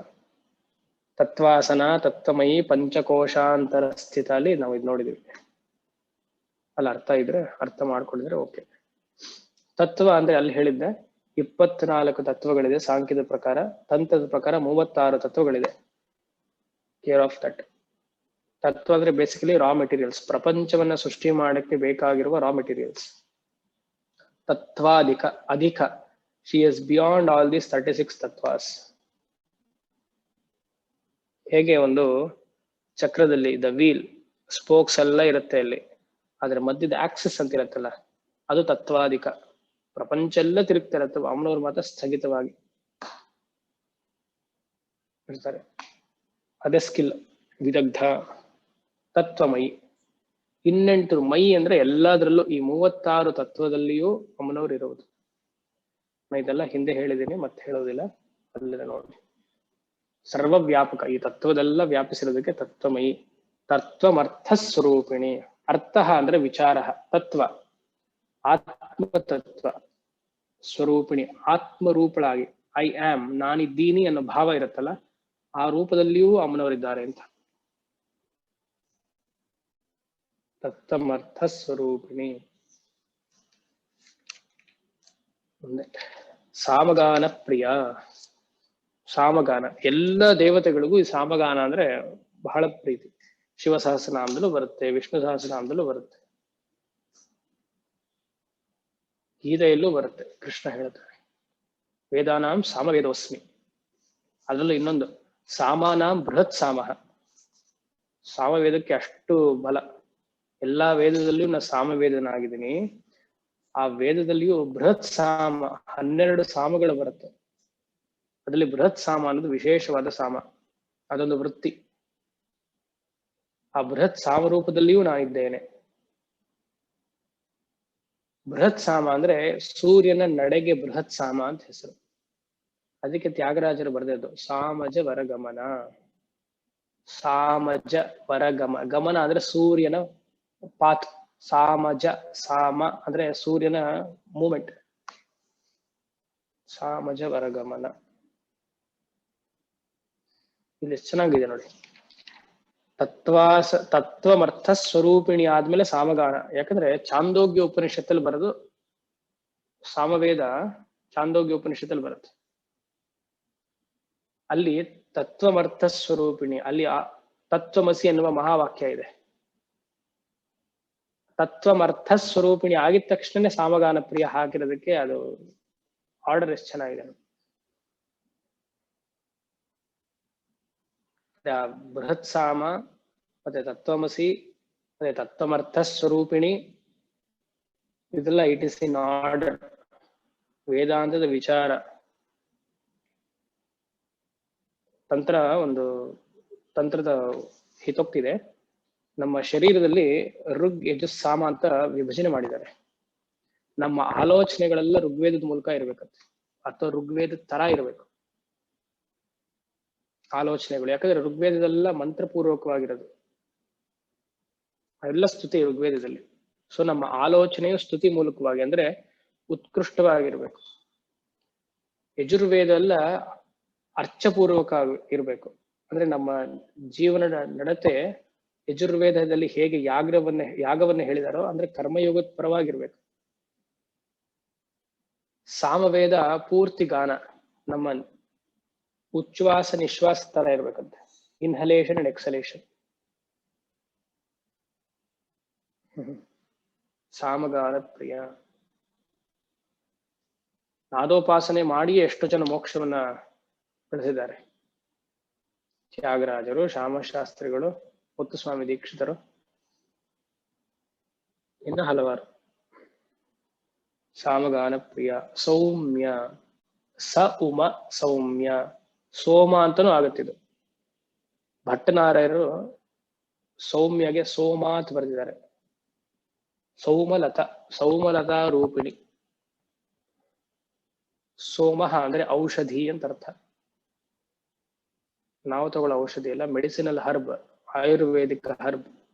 A: ತತ್ವಾಸನ, ತತ್ವಮಯಿ, ಪಂಚಕೋಶಾಂತರ ಸ್ಥಿತ ಅಲ್ಲಿ ನಾವು ಇದು ನೋಡಿದ್ವಿ. ಅಲ್ಲಿ ಅರ್ಥ ಇದ್ರೆ ಅರ್ಥ ಮಾಡ್ಕೊಂಡಿದ್ರೆ ಓಕೆ. ತತ್ವ ಅಂದ್ರೆ ಅಲ್ಲಿ ಹೇಳಿದ್ದೆ 24 ತತ್ವಗಳಿದೆ ಸಾಂಖ್ಯದ ಪ್ರಕಾರ. ತಂತ್ರದ ಪ್ರಕಾರ 36 ತತ್ವಗಳಿದೆ. Care of that. ತತ್ವ ಅಂದ್ರೆ ಬೇಸಿಕಲಿ ರಾ ಮೆಟೀರಿಯಲ್ಸ್, ಪ್ರಪಂಚವನ್ನ ಸೃಷ್ಟಿ ಮಾಡಕ್ಕೆ ಬೇಕಾಗಿರುವ ರಾ ಮೆಟೀರಿಯಲ್ಸ್. ತತ್ವಾಧಿಕ, ಅಧಿಕ. She is beyond all these 36 tattvas. ಹೇಗೆ ಒಂದು ಚಕ್ರದಲ್ಲಿ ದ ವೀಲ್, ಸ್ಪೋಕ್ಸ್ ಎಲ್ಲ ಇರುತ್ತೆ ಅಲ್ಲಿ, ಆದ್ರೆ ಮಧ್ಯದ ಆಕ್ಸಿಸ್ ಅಂತ ಇರುತ್ತಲ್ಲ, ಅದು ತತ್ವಾಧಿಕ. ಪ್ರಪಂಚ ಎಲ್ಲ ತಿರುಗ್ತಾ ಇರತ್ತೆ, ವಾಮನವ್ರು ಮಾತ್ರ ಸ್ಥಗಿತವಾಗಿ ಇರ್ತಾರೆ. ಅದೇ ಸ್ಕಿಲ್. ವಿದಗ್ಧ. ತತ್ವಮಯಿ. ಇನ್ನೆಂಟು ಮೈ ಅಂದ್ರೆ ಎಲ್ಲದರಲ್ಲೂ, ಈ 36 ತತ್ವದಲ್ಲಿಯೂ ಅಮ್ಮನವ್ರು ಇರುವುದು. ನಾ ಇದೆಲ್ಲ ಹಿಂದೆ ಹೇಳಿದ್ದೀನಿ, ಮತ್ತೆ ಹೇಳೋದಿಲ್ಲ, ಅಲ್ಲಿದೆ ನೋಡಿ. ಸರ್ವವ್ಯಾಪಕ, ಈ ತತ್ವದೆಲ್ಲ ವ್ಯಾಪಿಸಿರೋದಕ್ಕೆ ತತ್ವಮಯಿ. ತತ್ವಮರ್ಥ ಸ್ವರೂಪಿಣಿ. ಅರ್ಥ ಅಂದ್ರೆ ವಿಚಾರ, ತತ್ವ ಆತ್ಮತತ್ವ. ಸ್ವರೂಪಿಣಿ, ಆತ್ಮರೂಪಳಾಗಿ, ಐ ಆಮ್, ನಾನಿದ್ದೀನಿ ಅನ್ನೋ ಭಾವ ಇರುತ್ತಲ್ಲ, ಆ ರೂಪದಲ್ಲಿಯೂ ಅಮ್ಮನವರಿದ್ದಾರೆ ಅಂತ. ತತ್ವಮರ್ಥ ಸ್ವರೂಪಿಣಿ. ಸಾಮಗಾನ ಪ್ರಿಯ. ಸಾಮಗಾನ. ಎಲ್ಲ ದೇವತೆಗಳಿಗೂ ಈ ಸಾಮಗಾನ ಅಂದ್ರೆ ಬಹಳ ಪ್ರೀತಿ. ಶಿವ ಸಹಸ್ರನಾಮದಲ್ಲೂ ಬರುತ್ತೆ, ವಿಷ್ಣು ಸಹಸ್ರನಾಮದಲ್ಲೂ ಬರುತ್ತೆ, ಗೀತೆಯಲ್ಲೂ ಬರುತ್ತೆ. ಕೃಷ್ಣ ಹೇಳ್ತಾರೆ ವೇದಾನಾಂ ಸಾಮವೇದೋಸ್ಮಿ. ಅದರಲ್ಲೂ ಇನ್ನೊಂದು ಸಾಮಾನಾಂ ಬೃಹತ್ ಸಾಮಃ. ಸಾಮವೇದಕ್ಕೆ ಅಷ್ಟು ಬಲ. ಎಲ್ಲಾ ವೇದದಲ್ಲಿಯೂ ನಾನು ಸಾಮವೇದನಾಗಿದ್ದೀನಿ. ಆ ವೇದದಲ್ಲಿಯೂ ಬೃಹತ್ ಸಾಮ 12 ಸಾಮಗಳು ಬರುತ್ತೆ. ಅದರಲ್ಲಿ ಬೃಹತ್ ಸಾಮ ಅನ್ನೋದು ವಿಶೇಷವಾದ ಸಾಮ, ಅದೊಂದು ವೃತ್ತಿ. ಆ ಬೃಹತ್ ಸಾಮ ರೂಪದಲ್ಲಿಯೂ ನಾನಿದ್ದೇನೆ. ಬೃಹತ್ ಸಾಮ ಅಂದ್ರೆ ಸೂರ್ಯನ ನಡೆಗೆ ಬೃಹತ್ ಸಾಮ ಅಂತ ಹೆಸರು. ಅದಕ್ಕೆ ತ್ಯಾಗರಾಜರು ಬರೆದದ್ದು ಸಾಮಜ ವರಗಮನ. ಸಾಮಜ ವರಗಮ, ಗಮನ ಅಂದ್ರೆ ಸೂರ್ಯನ ಪಾತ್. ಸಾಮಜ, ಸಾಮ ಅಂದ್ರೆ ಸೂರ್ಯನ ಮೂಮೆಂಟ್. ಸಾಮಜ ವರಗಮನ ಇಲ್ಲಿ ಚೆನ್ನಾಗಿದೆ ನೋಡಿ. ತತ್ವಮರ್ಥ ಸ್ವರೂಪಿಣಿ ಆದ್ಮೇಲೆ ಸಾಮಗಾನ. ಯಾಕಂದ್ರೆ ಚಾಂದೋಗ್ಯ ಉಪನಿಷತ್ತಲ್ಲಿ ಬರೋದು ಸಾಮವೇದ. ಚಾಂದೋಗ್ಯ ಉಪನಿಷತ್ತಲ್ಲಿ ಬರುತ್ತೆ. ಅಲ್ಲಿ ತತ್ವಮರ್ಥ ಸ್ವರೂಪಿಣಿ, ಅಲ್ಲಿ ತತ್ವಮಸಿ ಎನ್ನುವ ಮಹಾವಾಕ್ಯ ಇದೆ. ತತ್ವಮರ್ಥ ಸ್ವರೂಪಿಣಿ ಆಗಿದ ತಕ್ಷಣನೇ ಸಾಮಗಾನ ಪ್ರಿಯ ಹಾಕಿರೋದಕ್ಕೆ ಅದು ಆರ್ಡರ್ ಎಷ್ಟು ಚೆನ್ನಾಗಿದೆ. ಬೃಹತ್ ಸಾಮ, ಮತ್ತೆ ತತ್ವಮಸಿ, ಮತ್ತೆ ತತ್ವಮರ್ಥ ಸ್ವರೂಪಿಣಿ, ಇದೆಲ್ಲ ಇಟ್ ಇಸ್ ಇನ್ ಆರ್ಡರ್. ವೇದಾಂತದ ವಿಚಾರ. ಒಂದು ತಂತ್ರದ ಹಿತೋಕ್ತಿದೆ. ನಮ್ಮ ಶರೀರದಲ್ಲಿ ಋಗ್ ಯಜುಸ್ ಸಾಮ ಅಂತ ವಿಭಜನೆ ಮಾಡಿದ್ದಾರೆ. ನಮ್ಮ ಆಲೋಚನೆಗಳೆಲ್ಲ ಋಗ್ವೇದದ ಮೂಲಕ ಇರ್ಬೇಕಂತೆ, ಅಥವಾ ಋಗ್ವೇದದ ತರ ಇರಬೇಕು ಆಲೋಚನೆಗಳು. ಯಾಕಂದ್ರೆ ಋಗ್ವೇದದೆಲ್ಲ ಮಂತ್ರಪೂರ್ವಕವಾಗಿರೋದು, ಅವೆಲ್ಲ ಸ್ತುತಿ ಋಗ್ವೇದದಲ್ಲಿ. ಸೊ ನಮ್ಮ ಆಲೋಚನೆಯು ಸ್ತುತಿ ಮೂಲಕವಾಗಿ ಅಂದ್ರೆ ಉತ್ಕೃಷ್ಟವಾಗಿರ್ಬೇಕು. ಯಜುರ್ವೇದ ಎಲ್ಲ ಅರ್ಚಪೂರ್ವಕ ಇರಬೇಕು. ಅಂದ್ರೆ ನಮ್ಮ ಜೀವನದ ನಡತೆ ಯಜುರ್ವೇದದಲ್ಲಿ ಹೇಗೆ ಯಾಗವನ್ನ ಹೇಳಿದಾರೋ ಅಂದ್ರೆ ಕರ್ಮಯೋಗದ ಪರವಾಗಿರ್ಬೇಕು. ಸಾಮವೇದ ಪೂರ್ತಿ ಗಾನ, ನಮ್ಮ ಉಚ್ಛ್ವಾಸ ನಿಶ್ವಾಸ ತರ ಇರ್ಬೇಕಂತೆ. Inhalation and ಎಕ್ಸಲೇಷನ್. ಸಾಮಗಾನ ಪ್ರಿಯ. ನಾದೋಪಾಸನೆ ಮಾಡಿ ಎಷ್ಟು ಜನ ಮೋಕ್ಷವನ್ನ ಗಳಿಸಿದ್ದಾರೆ. ತ್ಯಾಗರಾಜರು, ಶ್ಯಾಮಶಾಸ್ತ್ರಿಗಳು, ಮುತ್ತುಸ್ವಾಮಿ ದೀಕ್ಷಿತರು, ಇನ್ನು ಹಲವಾರು. ಸಾಮಗಾನ ಪ್ರಿಯ. ಸೌಮ್ಯ, ಸ ಉಮ ಸೌಮ್ಯ, ಸೋಮ ಅಂತಾನೂ ಆಗತ್ತಿದು. ಭಟ್ಟನಾರಾಯರು ಸೌಮ್ಯಗೆ ಸೋಮ ಅಂತ ಬರೆದಿದ್ದಾರೆ. ಸೌಮಲತಾ ರೂಪಿಣಿ. ಸೋಮಃ ಅಂದ್ರೆ ಔಷಧಿ ಅಂತ ಅರ್ಥ. ನಾವು ತಗೊಳ್ಳೋ ಔಷಧಿ ಎಲ್ಲ ಮೆಡಿಸಿನಲ್ ಹರ್ಬ್, ಆಯುರ್ವೇದಿಕ್ ಹರ್ಬ್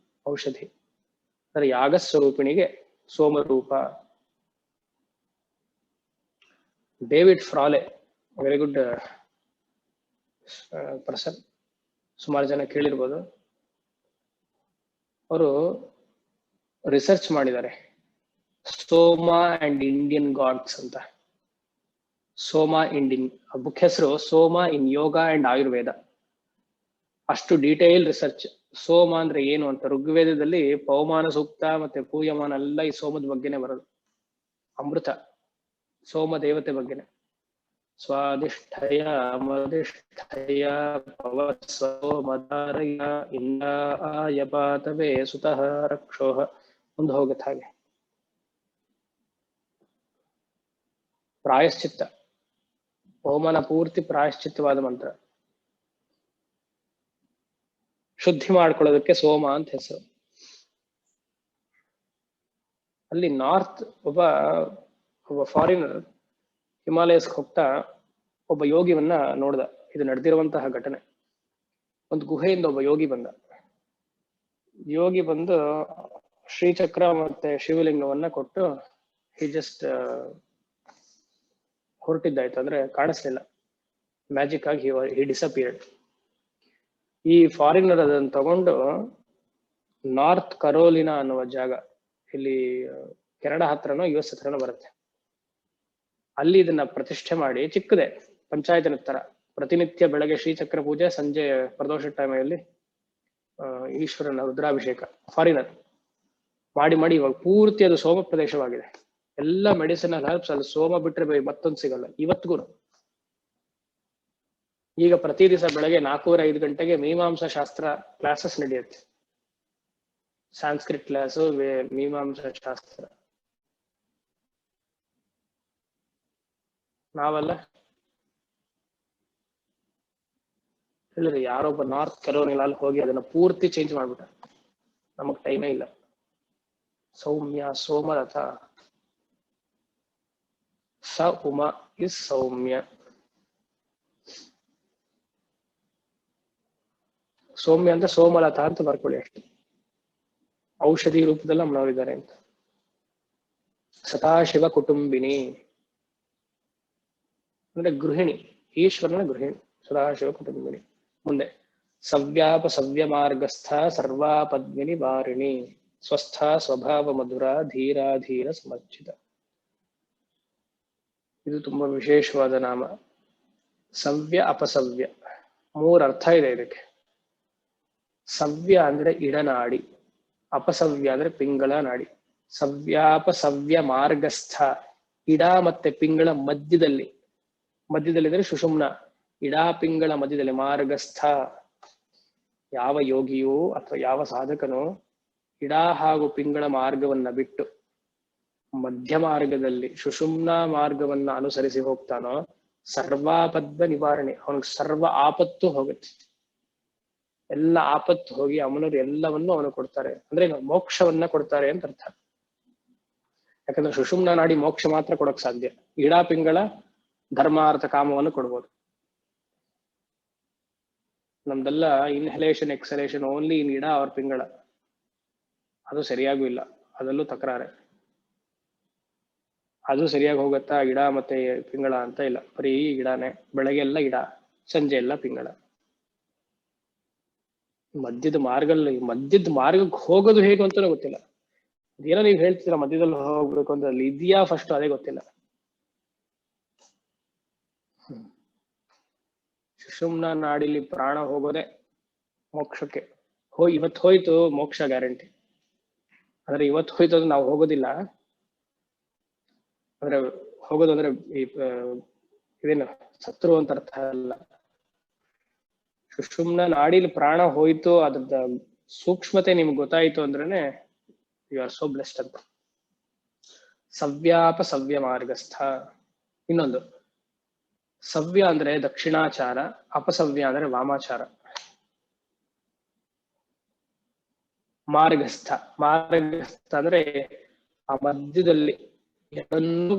A: ಔಷಧಿ. ಅಂದ್ರೆ ಯಾಗಸ್ವರೂಪಿಣಿಗೆ ಸೋಮರೂಪ. ಡೇವಿಡ್ ಫ್ರಾಲೆ, ವೆರಿ ಗುಡ್ ಪರ್ಸನ್, ಸುಮಾರು ಜನ ಕೇಳಿರ್ಬೋದು. ಅವರು ರಿಸರ್ಚ್ ಮಾಡಿದ್ದಾರೆ ಸೋಮ ಅಂಡ್ ಇಂಡಿಯನ್ ಗಾಡ್ಸ್ ಅಂತ. ಸೋಮ ಇಂಡಿಯನ್ ಬುಕ್ ಹೆಸರು ಸೋಮ ಇನ್ ಯೋಗ ಅಂಡ್ ಆಯುರ್ವೇದ. ಅಷ್ಟು ಡೀಟೇಲ್ ರಿಸರ್ಚ್. ಸೋಮ ಅಂದ್ರೆ ಏನು ಅಂತ ಋಗ್ವೇದದಲ್ಲಿ ಪವಮಾನ ಸೂಕ್ತ ಮತ್ತೆ ಪೂಯಮಾನ ಎಲ್ಲ ಈ ಸೋಮದ ಬಗ್ಗೆನೆ ಬರೋದು. ಅಮೃತ, ಸೋಮ ದೇವತೆ ಬಗ್ಗೆನೆ. ಸ್ವಾದಿಷ್ಠಯ ಮದಿಷ್ಠಯ ಪವಸ್ವಮಧಾರಯ ಇಂದ್ರಾಯಪಾತವೇ ಸುತಃ ರಕ್ಷೋಹ. ಮುಂದೆ ಹೋಗುತ್ತೆ ಹಾಗೆ. ಪ್ರಾಯಶ್ಚಿತ್ತ, ಹೋಮನ ಪೂರ್ತಿ ಪ್ರಾಯಶ್ಚಿತ್ತವಾದ ಮಂತ್ರ. ಶುದ್ಧಿ ಮಾಡ್ಕೊಳ್ಳೋದಕ್ಕೆ ಸೋಮ ಅಂತ ಹೆಸರು. ಅಲ್ಲಿ ನಾರ್ತ್ ಒಬ್ಬ ಫಾರಿನರ್ ಹಿಮಾಲಯಸ್ಗೆ ಹೋಗ್ತಾ ಒಬ್ಬ ಯೋಗಿವನ್ನ ನೋಡ್ದ. ಇದು ನಡೆದಿರುವಂತಹ ಘಟನೆ. ಒಂದು ಗುಹೆಯಿಂದ ಒಬ್ಬ ಯೋಗಿ ಬಂದು ಶ್ರೀಚಕ್ರ ಮತ್ತೆ ಶಿವಲಿಂಗವನ್ನ ಕೊಟ್ಟು ಜಸ್ಟ್ ಹೊರಟಿದ್ದಾಯ್ತು. ಅಂದ್ರೆ ಕಾಣಿಸ್ಲಿಲ್ಲ, ಮ್ಯಾಜಿಕ್ ಆಗಿ ಹಿ ಡಿಸಪಿಯರ್ಡ್. ಈ ಫಾರಿನರ್ ಅದನ್ನು ತಗೊಂಡು ನಾರ್ತ್ ಕರೋಲಿನಾ ಅನ್ನುವ ಜಾಗ, ಇಲ್ಲಿ ಕೆನಡಾ ಹತ್ರನೋ US ಹತ್ರನೋ ಬರುತ್ತೆ, ಅಲ್ಲಿ ಇದನ್ನ ಪ್ರತಿಷ್ಠೆ ಮಾಡಿ, ಚಿಕ್ಕದೆ ಪಂಚಾಯತಿನ ತರ ಪ್ರತಿನಿತ್ಯ ಬೆಳಗ್ಗೆ ಶ್ರೀಚಕ್ರ ಪೂಜೆ, ಸಂಜೆ ಪ್ರದೋಷ ಟೈಮಲ್ಲಿ ಈಶ್ವರನ ರುದ್ರಾಭಿಷೇಕ. ಫಾರಿನರ್ ಮಾಡಿ ಮಾಡಿ ಇವಾಗ ಪೂರ್ತಿ ಅದು ಸೋಮ ಪ್ರದೇಶವಾಗಿದೆ. ಎಲ್ಲ ಮೆಡಿಸಿನಲ್ ಹರ್ಬ್ಸ್ ಅಲ್ಲಿ ಸೋಮ ಬಿಟ್ರೆ ಮತ್ತೊಂದು ಸಿಗಲ್ಲ ಇವತ್ತಿಗೂ. ಈಗ ಪ್ರತಿ ದಿವಸ ಬೆಳಗ್ಗೆ 4:05 ಗಂಟೆಗೆ ಮೀಮಾಂಸಾ ಶಾಸ್ತ್ರ ಕ್ಲಾಸಸ್ ನಡೆಯುತ್ತೆ. ಸಾಂಸ್ಕ್ರಿಟ್ ಕ್ಲಾಸು, ಮೀಮಾಂಸಾ ಶಾಸ್ತ್ರ. ನಾವಲ್ಲ ಹೇಳಿದ್ರೆ ಯಾರೊಬ್ಬ ನಾರ್ತ್ ಕೆರೋನಿನಲ್ಲಿ ಹೋಗಿ ಅದನ್ನ ಪೂರ್ತಿ ಚೇಂಜ್ ಮಾಡ್ಬಿಟ್ಟ. ನಮಗ್ ಟೈಮೇ ಇಲ್ಲ. ಸೌಮ್ಯ, ಸೋಮರಥ. ಸ ಉಮ ಇಸ್ ಸೌಮ್ಯ. ಸೌಮ್ಯ ಅಂತ ಸೋಮಲತಾ ಅಂತ ಬರ್ಕೊಳ್ಳಿ ಅಷ್ಟೇ. ಔಷಧಿ ರೂಪದಲ್ಲಿ ನಮ್ಮನವರಿದ್ದಾರೆ ಅಂತ. ಸದಾಶಿವ ಕುಟುಂಬಿನಿ ಅಂದ್ರೆ ಗೃಹಿಣಿ, ಈಶ್ವರನ ಗೃಹಿಣಿ, ಸದಾಶಿವ ಕುಟುಂಬಿನಿ. ಮುಂದೆ ಸವ್ಯಾಪ ಸವ್ಯ ಮಾರ್ಗಸ್ಥ ಸರ್ವಾಪದ್ಮಿನಿ ವಾರಿಣಿ ಸ್ವಸ್ಥ ಸ್ವಭಾವ ಮಧುರ ಧೀರಾಧೀರ ಸಮರ್ಚಿತ. ಇದು ತುಂಬಾ ವಿಶೇಷವಾದ ನಾಮ. ಸವ್ಯ ಅಪಸವ್ಯ 3 ಅರ್ಥ ಇದೆ ಇದಕ್ಕೆ. ಸವ್ಯ ಅಂದ್ರೆ ಇಡನಾಡಿ, ಅಪಸವ್ಯ ಅಂದ್ರೆ ಪಿಂಗಳ ನಾಡಿ. ಸವ್ಯಾಪಸವ್ಯ ಮಾರ್ಗಸ್ಥ, ಇಡ ಮತ್ತೆ ಪಿಂಗಳ ಮಧ್ಯದಲ್ಲಿ ಅಂದ್ರೆ ಸುಷುಮ್ನ. ಇಡಾ ಪಿಂಗಳ ಮಧ್ಯದಲ್ಲಿ ಮಾರ್ಗಸ್ಥ. ಯಾವ ಯೋಗಿಯೋ ಅಥವಾ ಯಾವ ಸಾಧಕನೋ ಇಡಾ ಹಾಗೂ ಪಿಂಗಳ ಮಾರ್ಗವನ್ನ ಬಿಟ್ಟು ಮಧ್ಯ ಮಾರ್ಗದಲ್ಲಿ ಸುಷುಮ್ನ ಮಾರ್ಗವನ್ನ ಅನುಸರಿಸಿ ಹೋಗ್ತಾನೋ ಸರ್ವಾಪದ್ಮ ನಿವಾರಣೆ, ಅವನಿಗೆ ಸರ್ವ ಆಪತ್ತು ಹೋಗುತ್ತೆ. ಎಲ್ಲ ಆಪತ್ತು ಹೋಗಿ ಅವನರು ಎಲ್ಲವನ್ನು ಅವನು ಕೊಡ್ತಾರೆ. ಅಂದ್ರೆ ಮೋಕ್ಷವನ್ನ ಕೊಡ್ತಾರೆ ಅಂತ ಅರ್ಥ. ಯಾಕಂದ್ರೆ ಸುಷುಮ್ನ ನಾಡಿ ಮೋಕ್ಷ ಮಾತ್ರ ಕೊಡಕ್ ಸಾಧ್ಯ. ಇಡಾ ಪಿಂಗಳ ಧರ್ಮಾರ್ಥ ಕಾಮವನ್ನು ಕೊಡ್ಬೋದು. ನಮ್ದೆಲ್ಲ ಇನ್ಹಲೇಷನ್ ಎಕ್ಸಲೇಷನ್ ಓನ್ಲಿ ಇನ್ ಇಡ ಅವ್ರ ಪಿಂಗಳ. ಅದು ಸರಿಯಾಗೂ ಇಲ್ಲ, ಅದರಲ್ಲೂ ತಕರಾರೆ. ಅದು ಸರಿಯಾಗಿ ಹೋಗತ್ತಾ ಇಡ ಮತ್ತೆ ಪಿಂಗಳ ಅಂತ ಇಲ್ಲ, ಬರೀ ಇಡಾನೆ. ಬೆಳಗ್ಗೆ ಎಲ್ಲ ಇಡ, ಸಂಜೆ ಎಲ್ಲ ಪಿಂಗಳ. ಮಧ್ಯದ ಮಾರ್ಗಕ್ಕೆ ಹೋಗೋದು ಹೇಗೆ ಅಂತಾನೂ ಗೊತ್ತಿಲ್ಲ. ಅದೇನೋ ನೀವು ಹೇಳ್ತೀರಾ ಮಧ್ಯದಲ್ಲಿ ಹೋಗ್ಬೇಕು ಅಂತ, ಅಲ್ಲಿ ಇದೆಯಾ ಫಸ್ಟ್ ಅದೇ ಗೊತ್ತಿಲ್ಲ. ಸುಷುಮ್ನ ನಾಡಿಲಿ ಪ್ರಾಣ ಹೋಗೋದೆ ಮೋಕ್ಷಕ್ಕೆ. ಇವತ್ತು ಹೋಯ್ತು ಮೋಕ್ಷ ಗ್ಯಾರಂಟಿ. ಆದ್ರೆ ಇವತ್ತು ಹೋಯ್ತು ಅಂದ್ರೆ ನಾವು ಹೋಗೋದಿಲ್ಲ. ಅಂದ್ರೆ ಹೋಗೋದು ಅಂದ್ರೆ ಇದೇನು ಸತ್ರು ಅಂತ ಅರ್ಥ ಅಲ್ಲ. ಸುಷುಮ್ನ ನಾಡಿಲಿ ಪ್ರಾಣ ಹೋಯ್ತು, ಅದ್ರದ ಸೂಕ್ಷ್ಮತೆ ನಿಮ್ಗೆ ಗೊತ್ತಾಯ್ತು ಅಂದ್ರೇನೆ ಯು ಆರ್ ಸೋ ಬ್ಲೆಸ್ಡ್ ಅಂತ. ಸವ್ಯಾಪ ಸವ್ಯ ಮಾರ್ಗಸ್ಥ. ಇನ್ನೊಂದು ಸವ್ಯ ಅಂದ್ರೆ ದಕ್ಷಿಣಾಚಾರ, ಅಪಸವ್ಯ ಅಂದ್ರೆ ವಾಮಾಚಾರ. ಮಾರ್ಗಸ್ಥ ಅಂದ್ರೆ ಆ ಮಧ್ಯದಲ್ಲಿ ಎಡನ್ನು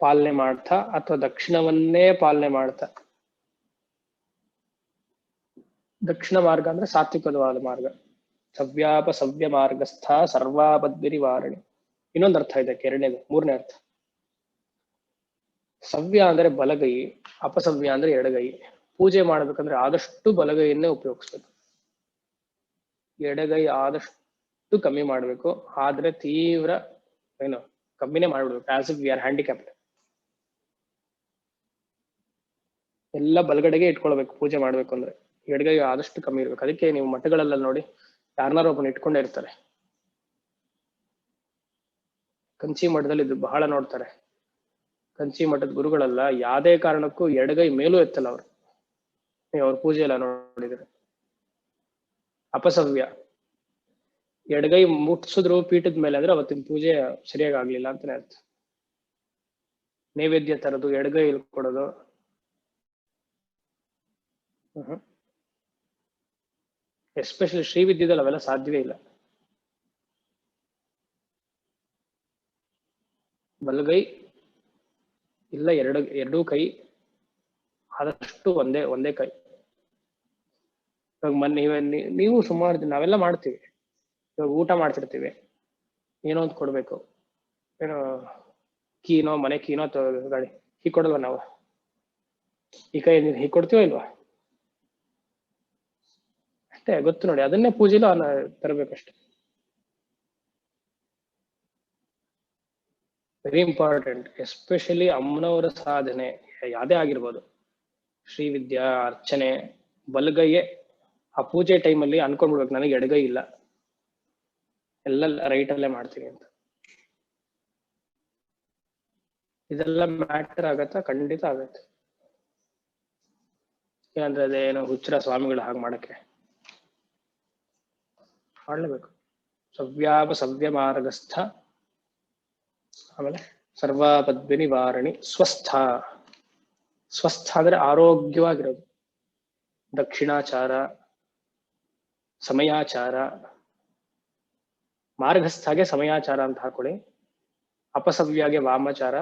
A: ಪಾಲನೆ ಮಾಡ್ತಾ ಅಥವಾ ದಕ್ಷಿಣವನ್ನೇ ಪಾಲನೆ ಮಾಡ್ತಾ. ದಕ್ಷಿಣ ಮಾರ್ಗ ಅಂದ್ರೆ ಸಾತ್ವಿಕವಾದ ಮಾರ್ಗ. ಸವ್ಯಾಪ ಸವ್ಯ ಮಾರ್ಗಸ್ಥ ಸರ್ವಾಪದ್ಮಿನಿ ವಾರಣಿ. ಇನ್ನೊಂದು ಅರ್ಥ ಇದೆ, ಎರಡನೇದು. 3ನೇ ಅರ್ಥ ಸವ್ಯ ಅಂದ್ರೆ ಬಲಗೈ, ಅಪಸವ್ಯ ಅಂದ್ರೆ ಎಡಗೈ. ಪೂಜೆ ಮಾಡ್ಬೇಕಂದ್ರೆ ಆದಷ್ಟು ಬಲಗೈಯನ್ನೇ ಉಪಯೋಗಿಸ್ಬೇಕು. ಎಡಗೈ ಆದಷ್ಟು ಕಮ್ಮಿ ಮಾಡ್ಬೇಕು. ಆದ್ರೆ ತೀವ್ರ ಕಮ್ಮಿನೇ ಮಾಡ್ಬಿಡ್ಬೇಕು, as if we are handicapped. ಎಲ್ಲ ಬಲಗಡೆಗೆ ಇಟ್ಕೊಳ್ಬೇಕು ಪೂಜೆ ಮಾಡ್ಬೇಕು ಅಂದ್ರೆ. ಎಡಗೈ ಆದಷ್ಟು ಕಮ್ಮಿ ಇರ್ಬೇಕು. ಅದಕ್ಕೆ ನೀವು ಮಠಗಳೆಲ್ಲ ನೋಡಿ ಯಾರನ್ನಾರು ಒಬ್ಬನ ಇಟ್ಕೊಂಡೇ ಇರ್ತಾರೆ. ಕಂಚಿ ಮಠದಲ್ಲಿ ಇದು ಬಹಳ ನೋಡ್ತಾರೆ. ಕಂಚಿ ಮಠದ ಗುರುಗಳೆಲ್ಲ ಯಾವ್ದೇ ಕಾರಣಕ್ಕೂ ಎಡಗೈ ಮೇಲೂ ಎತ್ತಲ್ಲ ಅವರು. ನೀವು ಅವ್ರ ಪೂಜೆ ಎಲ್ಲ ನೋಡಿದ್ರೆ. ಅಪಸವ್ಯ ಎಡಗೈ ಮುಟ್ಸಿದ್ರು ಪೀಠದ ಮೇಲೆ ಅಂದ್ರೆ ಅವತ್ತಿನ ಪೂಜೆ ಸರಿಯಾಗಿ ಆಗ್ಲಿಲ್ಲ ಅಂತಾನೆ ಅರ್ಥ. ನೈವೇದ್ಯ ತರದು ಎಡಗೈ ಕೊಡೋದು ಎಸ್ಪೆಷಲಿ ಶ್ರೀವಿದ್ಯದಲ್ಲಿ ಅವೆಲ್ಲ ಸಾಧ್ಯವೇ ಇಲ್ಲ. ಬಲಗೈ ಇಲ್ಲ ಎರಡೂ ಕೈ ಆದಷ್ಟು ಒಂದೇ ಕೈ. ಇವಾಗ ನೀವು ಸುಮಾರು ನಾವೆಲ್ಲ ಮಾಡ್ತೀವಿ. ಇವಾಗ ಊಟ ಮಾಡ್ತಿರ್ತೀವಿ, ಏನೋ ಅಂತ ಕೊಡ್ಬೇಕು, ಏನೋ ಕೀನೋ ಮನೆ ಕೀನೋ ಗಾಡಿ ಹೀಗೆ ಕೊಡಲ್ವ ನಾವು? ಈ ಕೈ ಹೀಗೆ ಕೊಡ್ತೀವ ಇಲ್ವಾ? ಅಷ್ಟೇ ಗೊತ್ತು ನೋಡಿ. ಅದನ್ನೇ ಪೂಜೆಲೂ ತರಬೇಕಷ್ಟೆ. Very important. ಎಸ್ಪೆಷಲಿ ಅಮ್ಮನವರ ಸಾಧನೆ ಯಾವ್ದೇ ಆಗಿರ್ಬೋದು, ಶ್ರೀವಿದ್ಯಾ ಅರ್ಚನೆ ಬಲಗೈಯೇ. ಆ ಪೂಜೆ ಟೈಮಲ್ಲಿ ಅನ್ಕೊಂಡ್ಬಿಡ್ಬೇಕು ನನಗೆ ಎಡಗೈ ಇಲ್ಲ, ಎಲ್ಲ ರೈಟಲ್ಲೇ ಮಾಡ್ತೀನಿ ಅಂತ. ಇದೆಲ್ಲ ಮ್ಯಾಟರ್ ಆಗತ್ತಾ? ಖಂಡಿತ ಆಗತ್ತೆ. ಏನಂದ್ರೆ ಅದೇನೋ ಹುಚ್ಚರ ಸ್ವಾಮಿಗಳು ಹಾಗೆ ಮಾಡಕ್ಕೆ ಮಾಡ್ಲೇಬೇಕು. ಸವ್ಯ ಮಾರ್ಗಸ್ಥ, ಆಮೇಲೆ ಸರ್ವಾಪದ್ವಿ ನಿವಾರಣಿ, ಸ್ವಸ್ಥ. ಸ್ವಸ್ಥ ಅಂದ್ರೆ ಆರೋಗ್ಯವಾಗಿರೋದು. ದಕ್ಷಿಣಾಚಾರ, ಸಮಯಾಚಾರ, ಮಾರ್ಗಸ್ಥಾಗೆ ಸಮಯಾಚಾರ ಅಂತ ಹಾಕೊಳ್ಳಿ. ಅಪಸವ್ಯಾಗೆ ವಾಮಾಚಾರ,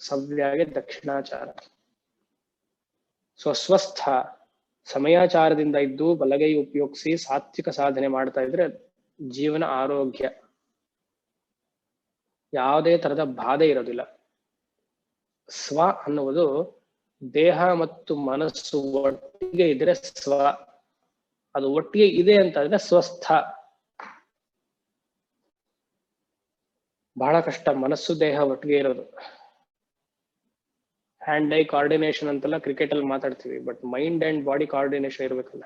A: ಸವ್ಯಾಗೆ ದಕ್ಷಿಣಾಚಾರ. ಸ್ವಸ್ಥ ಸಮಯಾಚಾರದಿಂದ ಇದ್ದು ಬಲಗೈ ಉಪಯೋಗಿಸಿ ಸಾತ್ವಿಕ ಸಾಧನೆ ಮಾಡ್ತಾ ಇದ್ರೆ ಜೀವನ ಆರೋಗ್ಯ, ಯಾವುದೇ ತರದ ಬಾಧೆ ಇರೋದಿಲ್ಲ. ಸ್ವ ಅನ್ನುವುದು ದೇಹ ಮತ್ತು ಮನಸ್ಸು ಒಟ್ಟಿಗೆ ಇದ್ರೆ ಸ್ವ, ಅದು ಒಟ್ಟಿಗೆ ಇದೆ ಅಂತಂದ್ರೆ ಸ್ವಸ್ಥ. ಬಹಳ ಕಷ್ಟ ಮನಸ್ಸು ದೇಹ ಒಟ್ಟಿಗೆ ಇರೋದು. ಹ್ಯಾಂಡ್ ಐ ಕೋಆರ್ಡಿನೇಷನ್ ಅಂತೆಲ್ಲ ಕ್ರಿಕೆಟ್ ಅಲ್ಲಿ ಮಾತಾಡ್ತೀವಿ, but mind and body coordination ಇರ್ಬೇಕಲ್ಲ.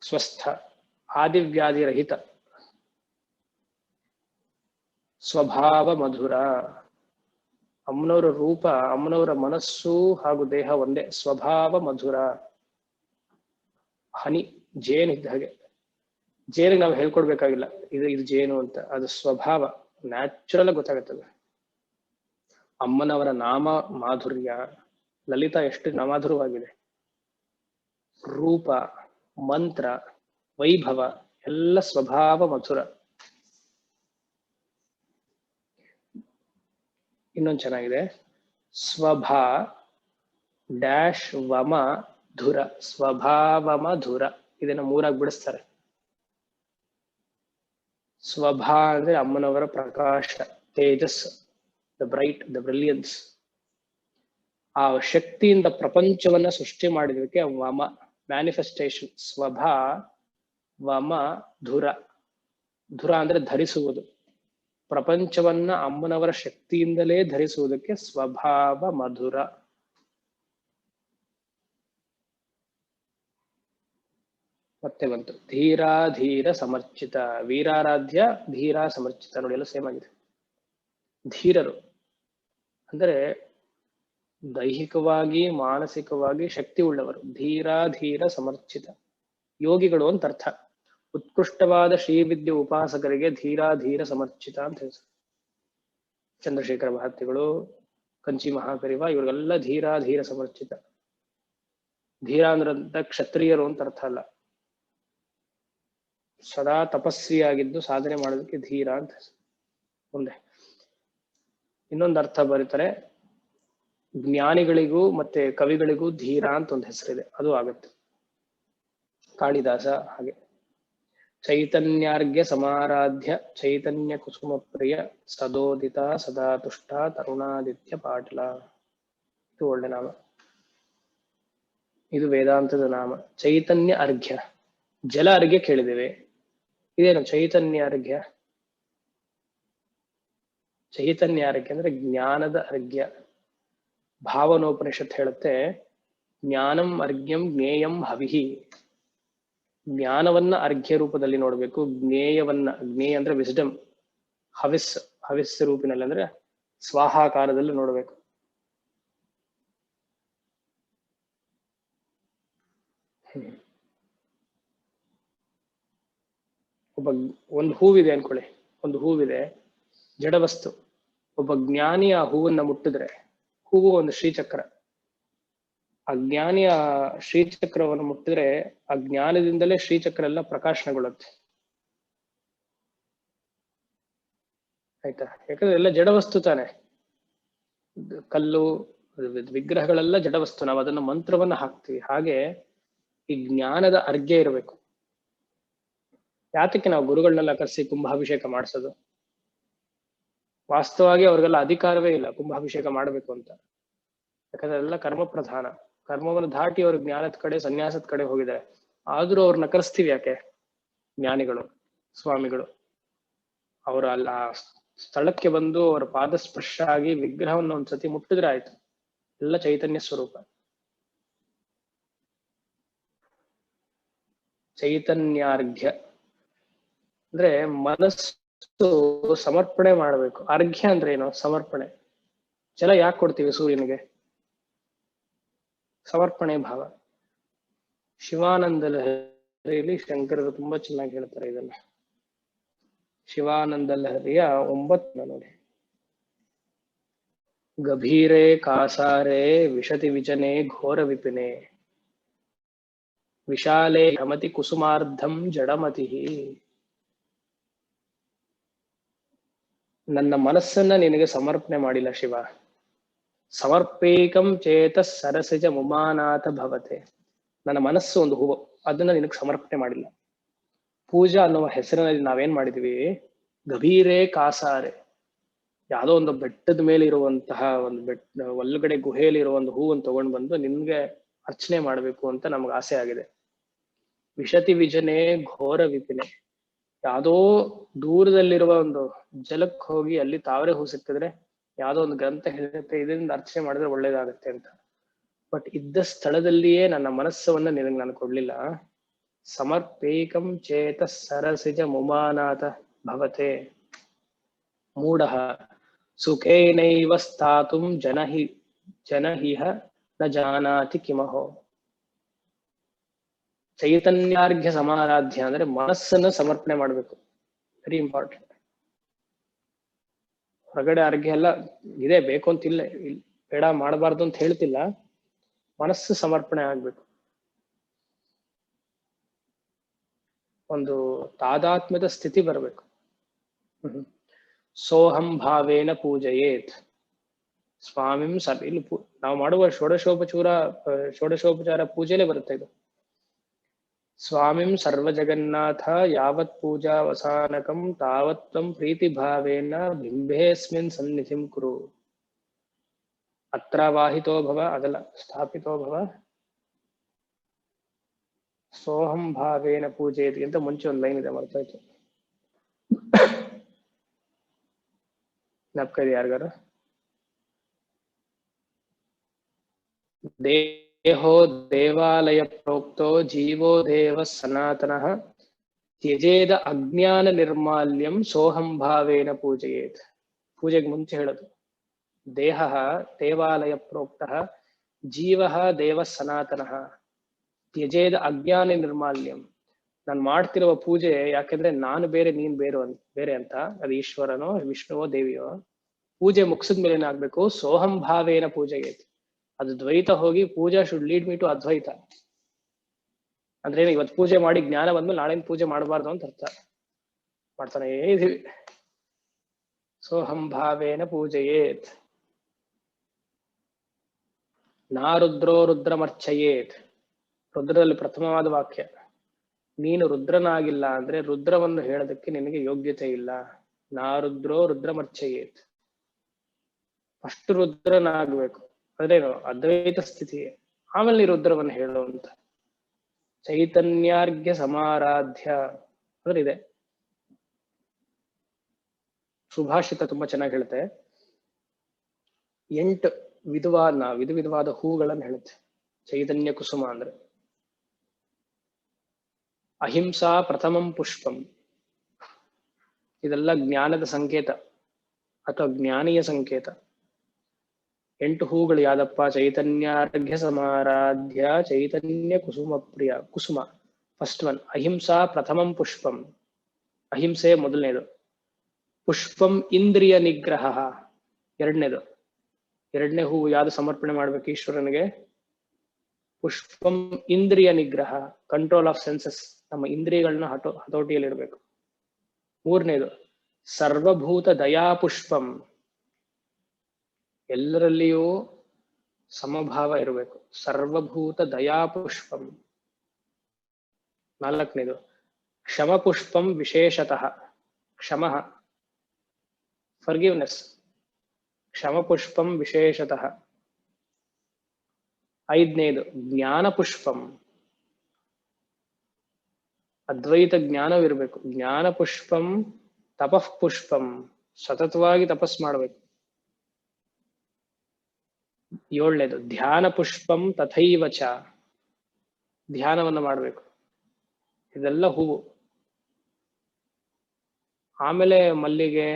A: ಸ್ವಸ್ಥ, ಆದಿವ್ಯಾಧಿ ರಹಿತ, ಸ್ವಭಾವ ಮಧುರ. ಅಮ್ಮನವರ ರೂಪ, ಅಮ್ಮನವರ ಮನಸ್ಸು ಹಾಗೂ ದೇಹ ಒಂದೇ. ಸ್ವಭಾವ ಮಧುರ, ಹನಿ ಜೇನು ಇದ್ದ ಹಾಗೆ. ಜೇನಿಗೆ ನಾವು ಹೇಳ್ಕೊಡ್ಬೇಕಾಗಿಲ್ಲ ಇದು ಜೇನು ಅಂತ, ಅದು ಸ್ವಭಾವ ನ್ಯಾಚುರಲ್ ಆಗಿ ಗೊತ್ತಾಗುತ್ತದೆ. ಅಮ್ಮನವರ ನಾಮ ಮಾಧುರ್ಯ, ಲಲಿತಾ ಎಷ್ಟು ಮಾಧುರವಾಗಿದೆ. ರೂಪ, ಮಂತ್ರ, ವೈಭವ ಎಲ್ಲ ಸ್ವಭಾವ ಮಧುರ. ಇನ್ನೊಂದು ಚೆನ್ನಾಗಿದೆ, ಸ್ವಭಾ ಡ್ಯಾಶ್ ವಮ ಧುರ, ಸ್ವಭಾವಮ ಧುರ. ಇದನ್ನ ಮೂರಾಗಿ ಬಿಡಿಸ್ತಾರೆ. ಸ್ವಭಾ ಅಂದ್ರೆ ಅಮ್ಮನವರ ಪ್ರಕಾಶ, ತೇಜಸ್, ದ ಬ್ರೈಟ್, ದ ಬ್ರಿಲಿಯನ್ಸ್. ಆ ಶಕ್ತಿಯಿಂದ ಪ್ರಪಂಚವನ್ನ ಸೃಷ್ಟಿ ಮಾಡಿದಕ್ಕೆ ವಮ, ಮ್ಯಾನಿಫೆಸ್ಟೇಷನ್. ಸ್ವಭಾ ವಮ ಧುರ, ಧುರ ಅಂದ್ರೆ ಧರಿಸುವುದು. ಪ್ರಪಂಚವನ್ನ ಅಮ್ಮನವರ ಶಕ್ತಿಯಿಂದಲೇ ಧರಿಸುವುದಕ್ಕೆ ಸ್ವಭಾವ ಮಧುರ. ಮತ್ತೆ ಬಂತು ಧೀರಾಧೀರ ಸಮರ್ಚಿತ, ವೀರಾರಾಧ್ಯ ಧೀರ ಸಮರ್ಚಿತ. ನೋಡಿ ಎಲ್ಲ ಸೇಮ್ ಆಗಿದೆ. ಧೀರರು ಅಂದರೆ ದೈಹಿಕವಾಗಿ ಮಾನಸಿಕವಾಗಿ ಶಕ್ತಿ ಉಳ್ಳವರು. ಧೀರಾಧೀರ ಸಮರ್ಚಿತ, ಯೋಗಿಗಳು ಅಂತ ಅರ್ಥ. ಉತ್ಕೃಷ್ಟವಾದ ಶ್ರೀವಿದ್ಯೆ ಉಪಾಸಕರಿಗೆ ಧೀರಾಧೀರ ಸಮರ್ಚಿತ ಅಂತ ಹೆಸರು. ಚಂದ್ರಶೇಖರ ಮಹಾತ್ರಿಗಳು, ಕಂಚಿ ಮಹಾಪರಿವ, ಇವರಿಗೆಲ್ಲ ಧೀರಾಧೀರ ಸಮರ್ಚಿತ. ಧೀರ ಅಂದ್ರಂತ ಕ್ಷತ್ರಿಯರು ಅಂತ ಅರ್ಥ ಅಲ್ಲ, ಸದಾ ತಪಸ್ವಿಯಾಗಿದ್ದು ಸಾಧನೆ ಮಾಡೋದಕ್ಕೆ ಧೀರ ಅಂತ ಹೆಸರು. ಮುಂದೆ ಇನ್ನೊಂದು ಅರ್ಥ ಬರೀತಾರೆ, ಜ್ಞಾನಿಗಳಿಗೂ ಮತ್ತೆ ಕವಿಗಳಿಗೂ ಧೀರ ಅಂತ ಒಂದು ಹೆಸರಿದೆ, ಅದು ಆಗುತ್ತೆ. ಕಾಳಿದಾಸ ಹಾಗೆ. ಚೈತನ್ಯಾರ್ಘ್ಯ ಸಮಾರಾಧ್ಯ ಚೈತನ್ಯ ಕುಸುಮ ಪ್ರಿಯ ಸದೋದಿತ ಸದಾ ತುಷ್ಟ ತರುಣಾದಿತ್ಯ ಪಾಟಲ. ಇದು ಒಳ್ಳೆ ನಾಮ, ಇದು ವೇದಾಂತದ ನಾಮ. ಚೈತನ್ಯ ಅರ್ಘ್ಯ, ಜಲ ಅರ್ಘ್ಯ ಕೇಳಿದ್ದೇವೆ, ಇದೇನು ಚೈತನ್ಯ ಅರ್ಘ್ಯ? ಚೈತನ್ಯ ಅರ್ಘ್ಯ ಅಂದ್ರೆ ಜ್ಞಾನದ ಅರ್ಘ್ಯ. ಭಾವನೋಪನಿಷತ್ ಹೇಳುತ್ತೆ, ಜ್ಞಾನಂ ಅರ್ಘ್ಯಂ ಜ್ಞೇಯಂ ಹವಿಹಿ. ಜ್ಞಾನವನ್ನ ಅರ್ಘ್ಯ ರೂಪದಲ್ಲಿ ನೋಡ್ಬೇಕು, ಜ್ಞೇಯವನ್ನ, ಜ್ಞೇಯ ಅಂದ್ರೆ ವಿಸ್ಡಮ್, ಹವಿಸ್ ರೂಪಿನಲ್ಲಿ ಅಂದ್ರೆ ಸ್ವಾಹಾಕಾರದಲ್ಲಿ ನೋಡ್ಬೇಕು. ಒಂದು ಹೂವಿದೆ ಅನ್ಕೊಳ್ಳಿ, ಒಂದು ಹೂವಿದೆ, ಜಡವಸ್ತು. ಒಬ್ಬ ಜ್ಞಾನಿ ಆ ಹೂವನ್ನ ಮುಟ್ಟಿದ್ರೆ, ಹೂವು ಒಂದು ಶ್ರೀಚಕ್ರ. ಆ ಜ್ಞಾನಿಯ ಶ್ರೀಚಕ್ರವನ್ನು ಮುಟ್ಟಿದ್ರೆ ಆ ಜ್ಞಾನದಿಂದಲೇ ಶ್ರೀಚಕ್ರ ಎಲ್ಲ ಪ್ರಕಾಶನಗೊಳ್ಳುತ್ತೆ. ಆಯ್ತಾ? ಯಾಕಂದ್ರೆ ಎಲ್ಲ ಜಡವಸ್ತು ತಾನೆ. ಕಲ್ಲು ವಿಗ್ರಹಗಳೆಲ್ಲ ಜಡವಸ್ತು, ನಾವು ಅದನ್ನ ಮಂತ್ರವನ್ನ ಹಾಕ್ತಿವಿ. ಹಾಗೆ ಈ ಜ್ಞಾನದ ಅರ್ಘ್ಯ ಇರಬೇಕು. ಯಾತಕ್ಕೆ ನಾವು ಗುರುಗಳನ್ನೆಲ್ಲ ಕರೆಸಿ ಕುಂಭಾಭಿಷೇಕ ಮಾಡಿಸೋದು? ವಾಸ್ತವವಾಗಿ ಅವ್ರಿಗೆಲ್ಲ ಅಧಿಕಾರವೇ ಇಲ್ಲ ಕುಂಭಾಭಿಷೇಕ ಮಾಡಬೇಕು ಅಂತ. ಯಾಕಂದ್ರೆ ಎಲ್ಲ ಕರ್ಮ ಪ್ರಧಾನ. ಕರ್ಮವನ್ನು ದಾಟಿ ಅವ್ರ ಜ್ಞಾನದ ಕಡೆ, ಸನ್ಯಾಸದ ಕಡೆ ಹೋಗಿದ್ದಾರೆ. ಆದ್ರೂ ಅವ್ರನ್ನ ಕರೆಸ್ತೀವಿ ಯಾಕೆ? ಜ್ಞಾನಿಗಳು, ಸ್ವಾಮಿಗಳು ಅವರ ಅಲ್ಲ ಸ್ಥಳಕ್ಕೆ ಬಂದು ಅವರ ಪಾದ ಸ್ಪರ್ಶ ಆಗಿ ವಿಗ್ರಹವನ್ನು ಒಂದ್ಸತಿ ಮುಟ್ಟಿದ್ರೆ ಆಯ್ತು, ಎಲ್ಲ ಚೈತನ್ಯ ಸ್ವರೂಪ. ಚೈತನ್ಯಾರ್ಘ್ಯ ಅಂದ್ರೆ ಮನಸ್ಸು ಸಮರ್ಪಣೆ ಮಾಡಬೇಕು. ಅರ್ಘ್ಯ ಅಂದ್ರೆ ಏನು? ಸಮರ್ಪಣೆ. ಜಲ ಯಾಕೆ ಕೊಡ್ತೀವಿ ಸೂರ್ಯನಿಗೆ? ಸಮರ್ಪಣೆ ಭಾವ. ಶಿವಾನಂದ ಲಹರಿಯಲ್ಲಿ ಶಂಕರರು ತುಂಬಾ ಚೆನ್ನಾಗಿ ಹೇಳ್ತಾರೆ ಇದನ್ನ. ಶಿವಾನಂದ ಲಹರಿಯ 9 ನೋಡಿ. ಗಭೀರೆ ಕಾಸಾರೆ ವಿಶತಿ ವಿಜನೆ ಘೋರ ವಿಪಿನೆ ವಿಶಾಲೆ ಭ್ರಮತಿ ಕುಸುಮಾರ್ಧಂ ಜಡಮತಿ. ನನ್ನ ಮನಸ್ಸನ್ನ ನಿನಗೆ ಸಮರ್ಪಣೆ ಮಾಡಿಲ್ಲ ಶಿವ. ಸಮರ್ಪೇಕಂ ಚೇತ ಸರಸಿಜ ಮುಮಾನಾಥ ಭವತೆ. ನನ್ನ ಮನಸ್ಸು ಒಂದು ಹೂವು, ಅದನ್ನ ನಿನಗೆ ಸಮರ್ಪಣೆ ಮಾಡಿಲ್ಲ. ಪೂಜಾ ಅನ್ನುವ ಹೆಸರಿನಲ್ಲಿ ನಾವೇನ್ ಮಾಡಿದೀವಿ? ಗಭೀರೆ ಕಾಸಾರೆ, ಯಾವುದೋ ಒಂದು ಬೆಟ್ಟದ ಮೇಲೆ ಇರುವಂತಹ ಒಂದು ಒಳಗಡೆ ಗುಹೆಯಲ್ಲಿ ಇರುವ ಒಂದು ಹೂವನ್ನು ತಗೊಂಡು ಬಂದು ನಿನ್ಗೆ ಅರ್ಚನೆ ಮಾಡ್ಬೇಕು ಅಂತ ನಮ್ಗೆ ಆಸೆ ಆಗಿದೆ. ವಿಶತಿ ವಿಜನೆ ಘೋರ ವಿಪಿನೆ, ಯಾವುದೋ ದೂರದಲ್ಲಿರುವ ಒಂದು ಜಲಕ್ಕೆ ಹೋಗಿ ಅಲ್ಲಿ ತಾವರೆ ಹೂ ಸಿಕ್ಕಿದ್ರೆ ಯಾವುದೋ ಒಂದು ಗ್ರಂಥ ಹೇಳುತ್ತೆ ಇದರಿಂದ ಅರ್ಚನೆ ಮಾಡಿದ್ರೆ ಒಳ್ಳೇದಾಗುತ್ತೆ ಅಂತ. ಬಟ್ ಇದ್ದ ಸ್ಥಳದಲ್ಲಿಯೇ ನನ್ನ ಮನಸ್ಸವನ್ನ ನಿನಗೆ ನಾನು ಕೊಡ್ಲಿಲ್ಲ. ಸಮರ್ಪೇಕಂ ಚೇತ ಸರಸಿಜ ಮುಮಾನಾಥ ಭವತೆ ಮೂಢ ಸುಖೇನೈವ ಸ್ಥಾತುಂ ಜನಹಿಹ ನ ಜಾನಾತಿ ಕಿಮಹೋ. ಚೈತನ್ಯಾರ್ಘ್ಯ ಸಮಾರಾಧ್ಯ ಅಂದ್ರೆ ಮನಸ್ಸನ್ನು ಸಮರ್ಪಣೆ ಮಾಡ್ಬೇಕು. Very important. ಹೊರಗಡೆ ಅರ್ಘ್ಯ ಎಲ್ಲ ಇದೆ, ಬೇಕು ಅಂತಿಲ್ಲ, ಬೇಡ ಮಾಡಬಾರ್ದು ಅಂತ ಹೇಳ್ತಿಲ್ಲ. ಮನಸ್ಸು ಸಮರ್ಪಣೆ ಆಗ್ಬೇಕು. ಒಂದು ತಾದಾತ್ಮ್ಯದ ಸ್ಥಿತಿ ಬರಬೇಕು. ಸೋಹಂ ಭಾವೇನ ಪೂಜಯೇತ್ ಸ್ವಾಮಿಂ ಇಲ್ಲಿ ನಾವು ಮಾಡುವ ಷೋಡಶೋಪಚಾರ ಪೂಜೆಲೇ ಬರುತ್ತೆ ಇದು. ಸ್ವಾಮಿಂ ಸರ್ವ ಜಗನ್ನಾಥ ಯಾವತ್ ಪೂಜಾ ವಸಾನಕಂ ತಾವತ್ ತ್ವಂ ಪ್ರೀತಿ ಭಾವೇನ ಬಿಂಬೇಸ್ಮಿನ್ ಸನ್ನಿಧಿಂ ಕುರು. ಅತ್ರ ವಾಹಿತೋ ಭವ, ಅದಲ್ಲ ಸ್ಥಾಪಿತೋ ಭವ. ಸೋಹಂ ಭಾವೇನ ಪೂಜೆಯತಿ ಅಂತ ಮುಂಚೆ ಒಂದು ಲೈನ್ ಇದೆ, ಮರ್ತಾಯ್ತು. ಜ್ಞಾಪಕ ಯಾರಿಗಾರ? ದೇಹೋ ದೇವಾಲಯ ಪ್ರೋಕ್ತೋ ಜೀವೋ ದೇವ ಸನಾತನಃ ತ್ಯಜೇದ ಅಜ್ಞಾನ ನಿರ್ಮಾಲ್ಯಂ ಸೋಹಂ ಭಾವೇನ ಪೂಜೆಯೇತ್. ಪೂಜೆಗೆ ಮುಂಚೆ ಹೇಳೋದು, ದೇಹ ದೇವಾಲಯ ಪ್ರೋಕ್ತಃ ಜೀವ ದೇವ ಸನಾತನಃ ತ್ಯಜೇದ ಅಜ್ಞಾನ ನಿರ್ಮಾಲ್ಯಂ. ನಾನು ಮಾಡ್ತಿರುವ ಪೂಜೆ ಯಾಕೆಂದ್ರೆ ನಾನು ಬೇರೆ ನೀನ್ ಬೇರೆ ಅಂತ, ಅದು ಈಶ್ವರನೋ ವಿಷ್ಣುವೋ ದೇವಿಯೋ. ಪೂಜೆ ಮುಗಿಸಿದ್ಮೇಲೆ ಏನಾಗ್ಬೇಕು? ಸೋಹಂ ಭಾವೇನ ಪೂಜೆಗೆ. ಅದು ದ್ವೈತ ಹೋಗಿ ಪೂಜಾ ಶುಡ್ ಲೀಡ್ ಮೀ ಟು ಅದ್ವೈತ. ಅಂದ್ರೆ ಇವತ್ತು ಪೂಜೆ ಮಾಡಿ ಜ್ಞಾನ ಬಂದ್ಮೇಲೆ ನಾಳೆ ಪೂಜೆ ಮಾಡಬಾರ್ದು ಅಂತ ಅರ್ಥ. ಮಾಡ್ತಾನೆ ಇದೀವಿ. ಸೋಹಂ ಭಾವೇನ ಪೂಜೆಯೇತ್. ನಾ ರುದ್ರೋ ರುದ್ರಮರ್ಚಯೇತ್. ರುದ್ರದಲ್ಲಿ ಪ್ರಥಮವಾದ ವಾಕ್ಯ. ನೀನು ರುದ್ರನಾಗಿಲ್ಲ ಅಂದ್ರೆ ರುದ್ರವನ್ನು ಹೇಳೋದಕ್ಕೆ ನಿನಗೆ ಯೋಗ್ಯತೆ ಇಲ್ಲ. ನಾ ರುದ್ರೋ ರುದ್ರಮರ್ಚಯೇತ್. ಫಸ್ಟ್ ರುದ್ರನಾಗಬೇಕು, ಅದೇನು ಅದ್ವೈತ ಸ್ಥಿತಿ, ಆಮೇಲೆ ನೀ ರುದ್ರವನ್ನು ಹೇಳುವಂತ. ಚೈತನ್ಯಾರ್ಘ್ಯ ಸಮಾರಾಧ್ಯ ಅಂದ್ರೆ ಇದೆ. ಸುಭಾಷಿತ ತುಂಬಾ ಚೆನ್ನಾಗಿ ಹೇಳುತ್ತೆ. 8 ವಿಧವಾದ ಹೂಗಳನ್ನು ಹೇಳುತ್ತೆ ಚೈತನ್ಯ ಕುಸುಮ ಅಂದ್ರೆ. ಅಹಿಂಸಾ ಪ್ರಥಮಂ ಪುಷ್ಪಂ. ಇದೆಲ್ಲ ಜ್ಞಾನದ ಸಂಕೇತ ಅಥವಾ ಜ್ಞಾನಿಯ ಸಂಕೇತ. 8 ಹೂಗಳು ಯಾವ್ದಪ್ಪ? ಚೈತನ್ಯಾರ್ಘ್ಯ ಸಮಾರಾಧ್ಯ ಚೈತನ್ಯ ಕುಸುಮ ಪ್ರಿಯ. ಕುಸುಮ ಫಸ್ಟ್ ಒನ್. ಅಹಿಂಸಾ ಪ್ರಥಮಂ ಪುಷ್ಪಂ, ಅಹಿಂಸೆ ಮೊದಲನೇದು. ಪುಷ್ಪಂ ಇಂದ್ರಿಯ ನಿಗ್ರಹ ಎರಡನೇದು. ಎರಡನೇ ಹೂವು ಯಾವ್ದು ಸಮರ್ಪಣೆ ಮಾಡ್ಬೇಕು ಈಶ್ವರನಿಗೆ? ಪುಷ್ಪಂ ಇಂದ್ರಿಯ ನಿಗ್ರಹ, ಕಂಟ್ರೋಲ್ ಆಫ್ ಸೆನ್ಸಸ್. ನಮ್ಮ ಇಂದ್ರಿಯಗಳನ್ನ ಹತೋಟಿಯಲ್ಲಿ ಇಡಬೇಕು. ಮೂರನೇದು ಸರ್ವಭೂತ ದಯಾ ಪುಷ್ಪಂ, ಎಲ್ಲರಲ್ಲಿಯೂ ಸಮಭಾವ ಇರಬೇಕು. ಸರ್ವಭೂತ ದಯಾ ಪುಷ್ಪಂ. ನಾಲ್ಕನೇದು ಕ್ಷಮ ಪುಷ್ಪಂ ವಿಶೇಷತಃ. ಕ್ಷಮ ಫರ್ಗಿವ್ನೆಸ್, ಕ್ಷಮ ಪುಷ್ಪಂ ವಿಶೇಷತಃ. ಐದನೇದು ಜ್ಞಾನ ಪುಷ್ಪಂ. ಅದ್ವೈತ ಜ್ಞಾನವಿರಬೇಕು. ಜ್ಞಾನ ಪುಷ್ಪಂ ತಪಃ ಪುಷ್ಪಂ. ಸತತವಾಗಿ ತಪಸ್ ಮಾಡಬೇಕು. ಏಳನೇದು ಧ್ಯಾನ ಪುಷ್ಪಂ ತಥೈವಚ. ಧ್ಯಾನವನ್ನು ಮಾಡಬೇಕು. ಇದೆಲ್ಲ ಹೂವು. ಆಮೇಲೆ ಮಲ್ಲಿಗೆ,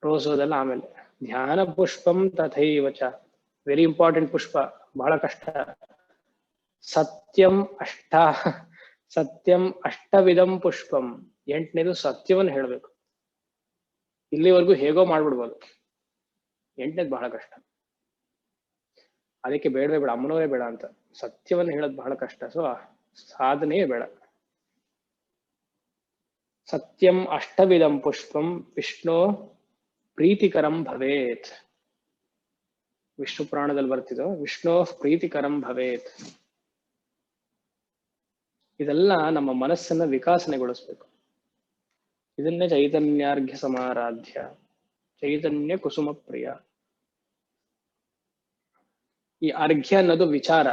A: ರೋಸು ಅದೆಲ್ಲ ಆಮೇಲೆ. ಧ್ಯಾನ ಪುಷ್ಪಂ ತಥೈವಚ, ವೆರಿ ಇಂಪಾರ್ಟೆಂಟ್ ಪುಷ್ಪ, ಬಹಳ ಕಷ್ಟ. ಸತ್ಯಂ ಅಷ್ಟವಿಧಂ ಪುಷ್ಪಂ, 8ನೇದು ಸತ್ಯವನ್ನು ಹೇಳ್ಬೇಕು. ಇಲ್ಲಿವರೆಗೂ ಹೇಗೋ ಮಾಡ್ಬಿಡ್ಬೋದು, 8ನೇದು ಬಹಳ ಕಷ್ಟ. ಅದಕ್ಕೆ ಬೇಡವೇ ಬೇಡ, ಅಮ್ಮನವರೇ ಬೇಡ ಅಂತ. ಸತ್ಯವನ್ನು ಹೇಳೋದು ಬಹಳ ಕಷ್ಟ, ಸೊ ಸಾಧನೆಯೇ ಬೇಡ. ಸತ್ಯಂ ಅಷ್ಟವಿಧಂ ಪುಷ್ಪಂ ವಿಷ್ಣು ಪ್ರೀತಿಕರಂ ಭವೇತ್. ವಿಷ್ಣು ಪುರಾಣದಲ್ಲಿ ಬರ್ತಿದ್ದು ವಿಷ್ಣು ಪ್ರೀತಿಕರಂ ಭವೇತ್. ಇದೆಲ್ಲ ನಮ್ಮ ಮನಸ್ಸನ್ನ ವಿಕಾಸನೆಗೊಳಿಸ್ಬೇಕು. ಇದನ್ನೇ ಚೈತನ್ಯಾರ್ಘ್ಯ ಸಮಾರಾಧ್ಯ, ಚೈತನ್ಯ ಕುಸುಮ ಪ್ರಿಯ. ಈ ಅರ್ಘ್ಯ ಅನ್ನೋದು ವಿಚಾರ.